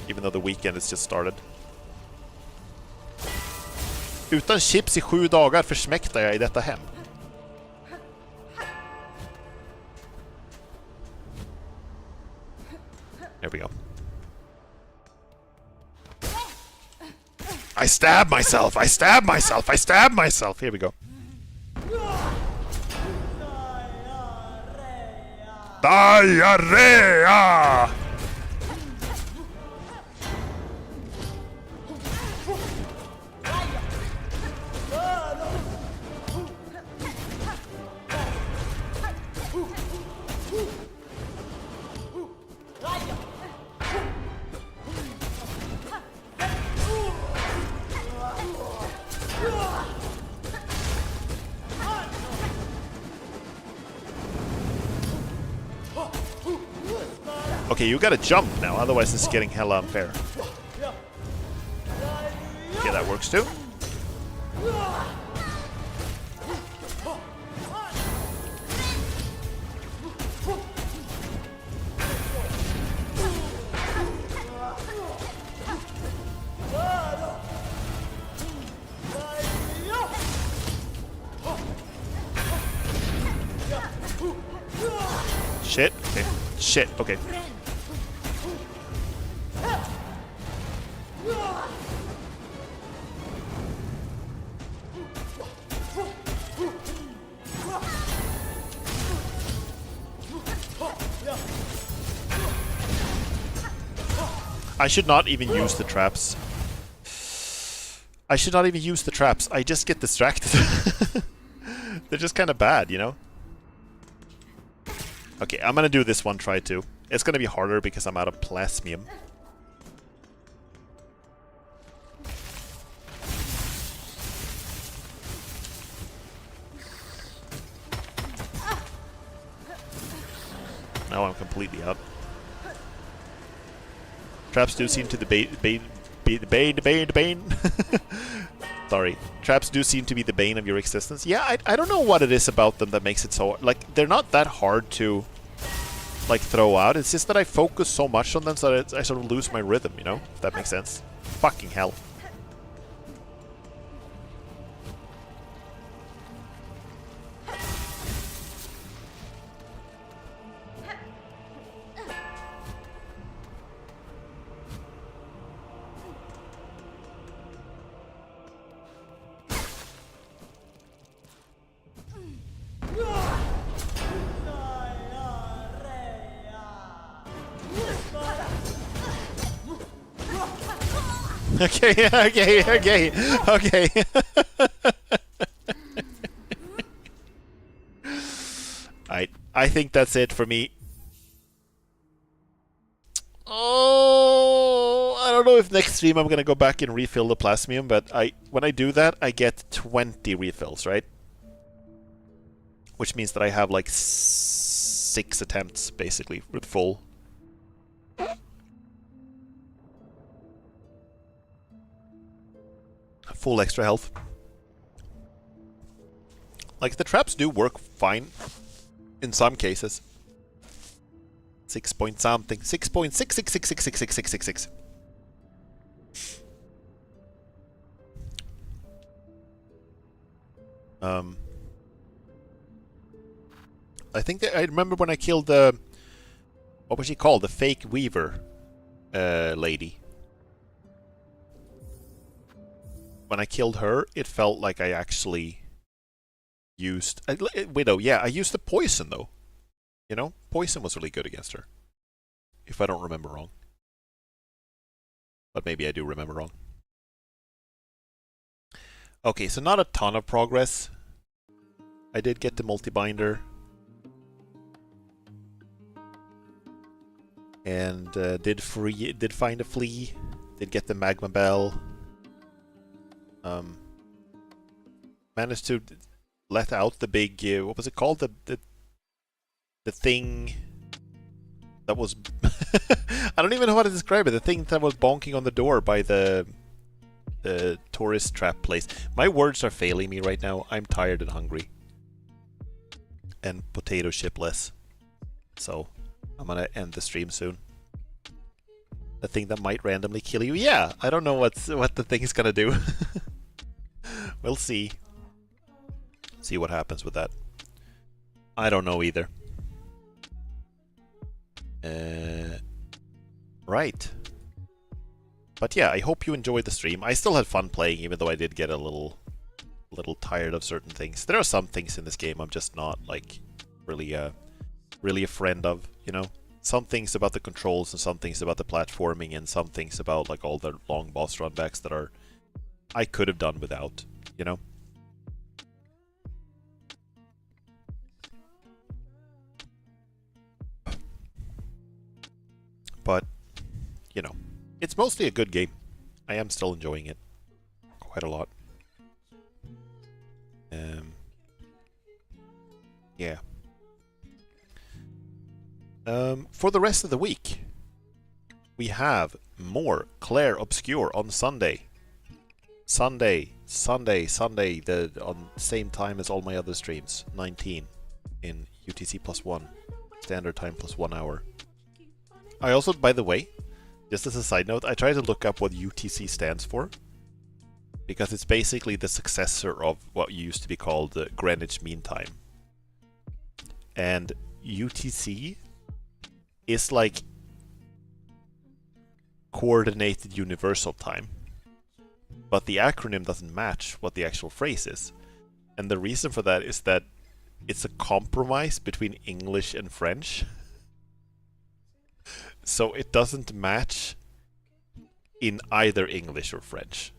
Even though the weekend has just started. Utan chips i 7 dagar försmäktar jag i detta hem. There we go. I stab myself! I stab myself! I stab myself! Here we go. Diarrhea! Okay, you gotta jump now, otherwise it's getting hella unfair. Okay, that works too. Shit, okay. Shit, okay. I should not even use the traps. I should not even use the traps. I just get distracted. They're just kind of bad, you know? Okay, I'm gonna do this one try too. It's gonna be harder because I'm out of plasmium. Now I'm completely out. Traps do seem to the bane. Sorry. Traps do seem to be the bane of your existence. Yeah, I don't know what it is about them that makes it so... Like, they're not that hard to, like, throw out. It's just that I focus so much on them so that I sort of lose my rhythm, you know? If that makes sense. Fucking hell. Okay, okay. I think that's it for me. Oh, I don't know if next stream I'm gonna go back and refill the plasmium, but when I do that, I get 20 refills, right? Which means that I have like 6 attempts, basically, with full. Full extra health. Like, the traps do work fine in some cases. 6 point something. 6.666666666. Um, I think that I remember when I killed the... What was she called? The fake weaver lady. When I killed her, it felt like I actually used... Widow, yeah, I used the poison though. You know? Poison was really good against her. If I don't remember wrong. But maybe I do remember wrong. Okay, so not a ton of progress. I did get the multi-binder. And did find a flea. Did get the magma bell. Managed to let out the big... what was it called? The thing... That was... I don't even know how to describe it. The thing that was bonking on the door by the tourist trap place. My words are failing me right now. I'm tired and hungry. And potato chipless. So, I'm gonna end the stream soon. The thing that might randomly kill you. Yeah, I don't know what the thing is gonna do. We'll see. See what happens with that. I don't know either. Right. But yeah, I hope you enjoyed the stream. I still had fun playing, even though I did get a little tired of certain things. There are some things in this game I'm just not like really a friend of, you know. Some things about the controls and some things about the platforming and some things about like all the long boss run backs that are I could have done without, you know. But, you know, it's mostly a good game. I am still enjoying it quite a lot. Yeah. For the rest of the week, we have more Claire Obscure on Sunday. Sunday, on the same time as all my other streams, 19 in UTC +1, standard time +1 hour. I also, by the way, just as a side note, I tried to look up what UTC stands for, because it's basically the successor of what used to be called Greenwich Mean Time. And UTC is like Coordinated Universal Time, but the acronym doesn't match what the actual phrase is. And the reason for that is that it's a compromise between English and French. So it doesn't match in either English or French.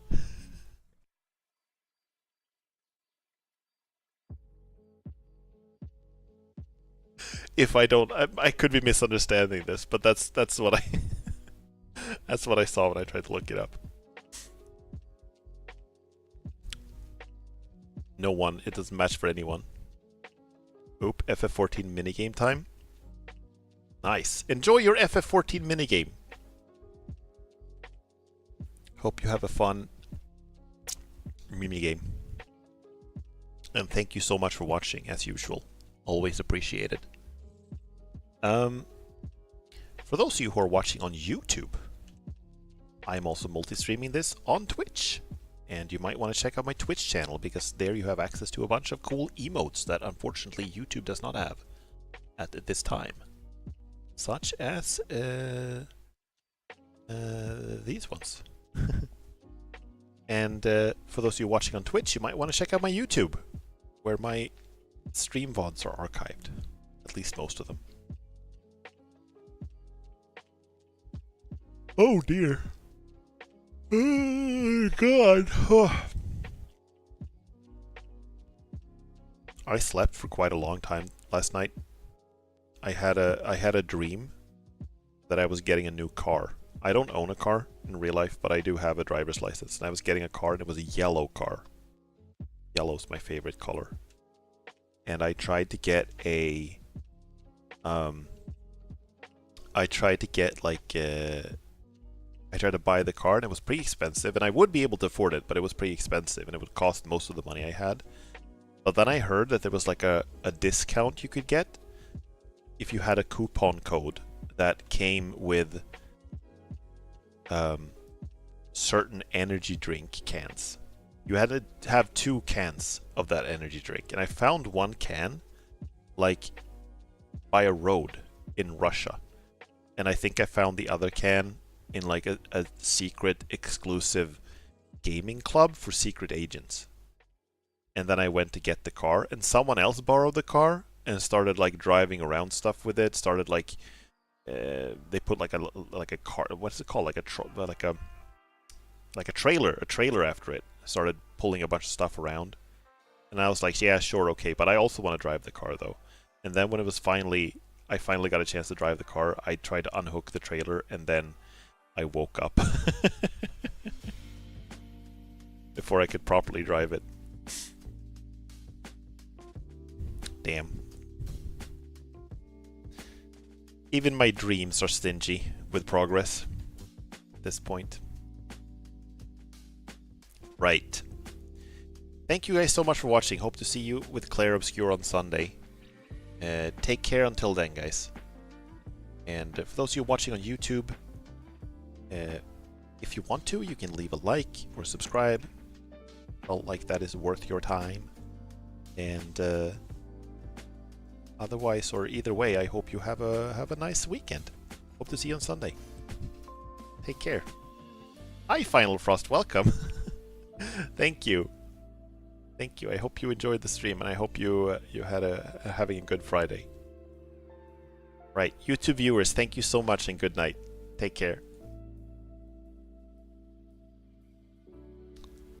If I don't, I could be misunderstanding this, but that's what I that's what I saw when I tried to look it up. No one, it doesn't match for anyone. Oop, FF14 minigame time. Nice. Enjoy your FF14 minigame. Hope you have a fun minigame. And thank you so much for watching, as usual. Always appreciated. For those of you who are watching on YouTube, I'm also multi-streaming this on Twitch. And you might want to check out my Twitch channel, because there you have access to a bunch of cool emotes that unfortunately YouTube does not have at this time. Such as these ones. And for those of you watching on Twitch, you might want to check out my YouTube, where my stream VODs are archived. At least most of them. Oh dear. Oh god. Oh. I slept for quite a long time last night. I had a dream that I was getting a new car. I don't own a car in real life, but I do have a driver's license. And I was getting a car, and it was a yellow car. Yellow's my favorite color. And I tried to get a... I tried to buy the car, and it was pretty expensive. And I would be able to afford it, but it was pretty expensive, and it would cost most of the money I had. But then I heard that there was like a discount you could get if you had a coupon code that came with certain energy drink cans. you had to have 2 cans of that energy drink. And I found 1 can, like, by a road in Russia. And I think I found the other can in, like, a secret exclusive gaming club for secret agents. And then I went to get the car, and someone else borrowed the car and started, like, driving around stuff with it. Started, like, they put like a car. What's it called? Like a trailer after it. Started pulling a bunch of stuff around, and I was like, yeah, sure, okay, but I also want to drive the car though. And then when it was I finally got a chance to drive the car, I tried to unhook the trailer, and then I woke up before I could properly drive it. Damn. Even my dreams are stingy with progress at this point. Right. Thank you guys so much for watching. Hope to see you with Claire Obscure on Sunday. Take care until then, guys. And for those of you watching on YouTube, if you want to, you can leave a like or subscribe. Felt like that is worth your time. And otherwise, or either way, I hope you have a nice weekend. Hope to see you on Sunday. Take care. Hi, Final Frost. Welcome. Thank you. Thank you. I hope you enjoyed the stream, and I hope you had having a good Friday. Right, YouTube viewers, thank you so much, and good night. Take care.